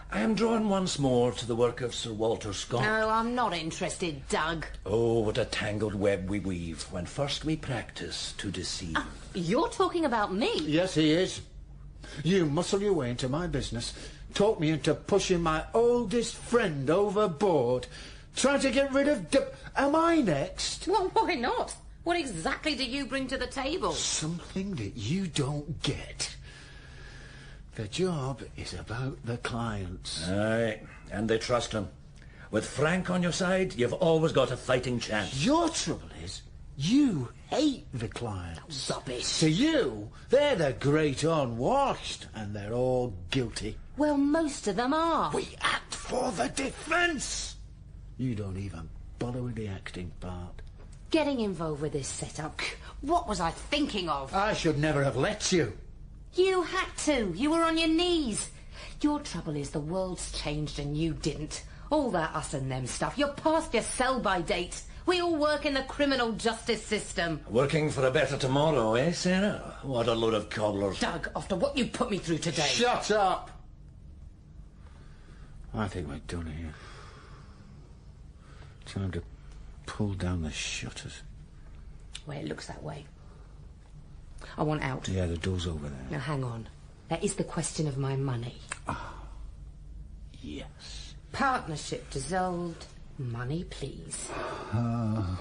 [SPEAKER 9] I am drawn once more to the work of Sir Walter Scott.
[SPEAKER 17] No, I'm not interested, Doug.
[SPEAKER 9] Oh, what a tangled web we weave when first we practice to deceive.
[SPEAKER 17] You're talking about me?
[SPEAKER 1] Yes, he is. You muscle your way into my business, talk me into pushing my oldest friend overboard, trying to get rid of... Am I next?
[SPEAKER 17] Well, why not? What exactly do you bring to the table?
[SPEAKER 1] Something that you don't get. The job is about the clients.
[SPEAKER 9] Aye, and they trust him. With Frank on your side, you've always got a fighting chance.
[SPEAKER 1] Your trouble is, you hate the clients.
[SPEAKER 17] Rubbish.
[SPEAKER 1] To you, they're the great unwashed, and they're all guilty.
[SPEAKER 17] Well, most of them are.
[SPEAKER 1] We act for the defence. You don't even bother with the acting part.
[SPEAKER 17] Getting involved with this setup, what was I thinking of?
[SPEAKER 1] I should never have let you.
[SPEAKER 17] You had to. You were on your knees. Your trouble is the world's changed and you didn't. All that us and them stuff. You're past your sell-by date. We all work in the criminal justice system.
[SPEAKER 9] Working for a better tomorrow, eh, Sarah? What a load of cobblers.
[SPEAKER 17] Doug, after what you put me through today...
[SPEAKER 1] Shut up! I think we're done here. Time to pull down the shutters.
[SPEAKER 17] Well, it looks that way. I want out.
[SPEAKER 1] Yeah, the door's over there.
[SPEAKER 17] Now, hang on. That is the question of my money.
[SPEAKER 1] Yes.
[SPEAKER 17] Partnership dissolved. Money, please.
[SPEAKER 9] A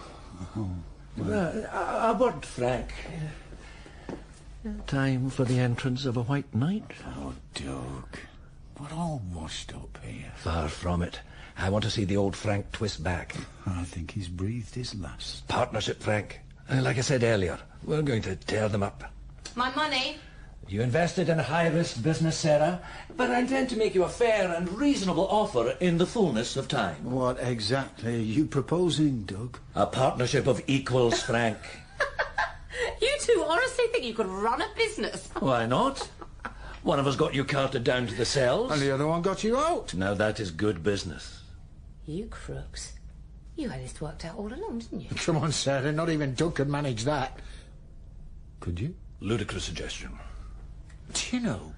[SPEAKER 9] word, Frank. Time for the entrance of a white knight?
[SPEAKER 1] Oh, Doug. We're all washed up here.
[SPEAKER 9] Far from it. I want to see the old Frank twist back.
[SPEAKER 1] I think he's breathed his last.
[SPEAKER 9] Partnership, Frank. Like I said earlier, we're going to tear them up.
[SPEAKER 17] My money?
[SPEAKER 9] You invested in a high-risk business, Sarah, but I intend to make you a fair and reasonable offer in the fullness of time.
[SPEAKER 1] What exactly are you proposing, Doug?
[SPEAKER 9] A partnership of equals, Frank.
[SPEAKER 17] You two honestly think you could run a business?
[SPEAKER 9] Why not? One of us got you carted down to the cells.
[SPEAKER 1] And the other one got you out.
[SPEAKER 9] Now that is good business.
[SPEAKER 17] You crooks. You had this worked out all along, didn't you?
[SPEAKER 1] Come on, Sarah. Not even Doug could manage that. Could you?
[SPEAKER 9] Ludicrous suggestion.
[SPEAKER 1] Do you know,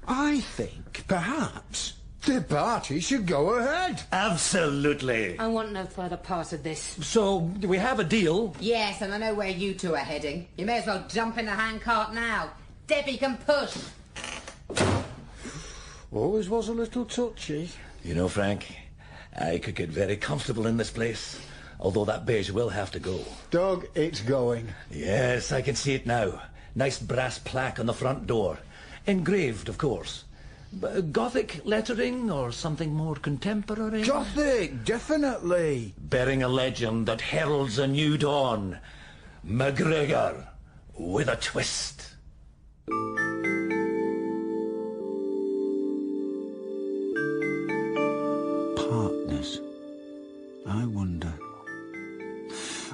[SPEAKER 1] I think perhaps the party should go ahead.
[SPEAKER 9] Absolutely.
[SPEAKER 17] I want no further part of this.
[SPEAKER 9] So, do we have a deal?
[SPEAKER 13] Yes, and I know where you two are heading. You may as well jump in the handcart now. Debbie can push.
[SPEAKER 1] Always was a little touchy.
[SPEAKER 9] You know, Frank, I could get very comfortable in this place, although that beige will have to go.
[SPEAKER 1] Doug, it's going.
[SPEAKER 9] Yes, I can see it now. Nice brass plaque on the front door. Engraved, of course. Gothic lettering or something more contemporary?
[SPEAKER 15] Gothic, definitely.
[SPEAKER 9] Bearing a legend that heralds a new dawn. McGregor with a twist.
[SPEAKER 1] Partners. I wonder.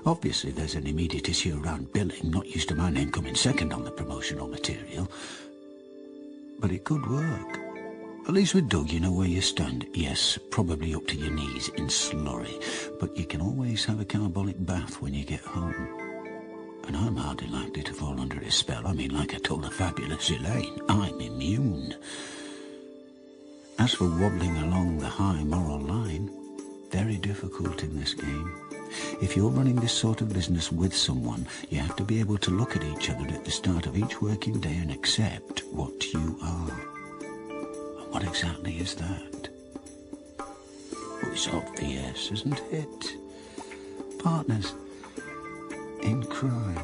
[SPEAKER 1] Obviously there's an immediate issue around billing, not used to my name coming second on the promotional material. But it could work. At least with Doug, you know where you stand. Yes, probably up to your knees in slurry, but you can always have a carbolic bath when you get home. And I'm hardly likely to fall under his spell. I mean, like I told the fabulous Elaine, I'm immune. As for wobbling along the high moral line, very difficult in this game. If you're running this sort of business with someone, you have to be able to look at each other at the start of each working day and accept what you are. And what exactly is that? Well, it's obvious, isn't it? Partners in crime.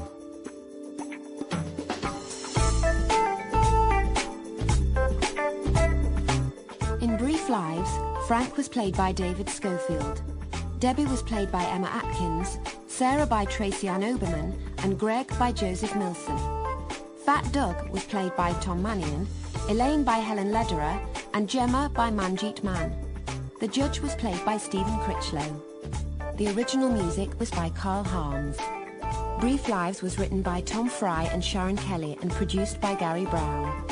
[SPEAKER 10] In Brief Lives, Frank was played by David Schofield. Debbie was played by Emma Atkins, Sarah by Tracy-Ann Oberman, and Greg by Joseph Millson. Fat Doug was played by Tom Mannion, Elaine by Helen Lederer, and Jemma by Manjeet Mann. The judge was played by Stephen Critchlow. The original music was by Carl Harms. Brief Lives was written by Tom Fry and Sharon Kelly and produced by Gary Brown.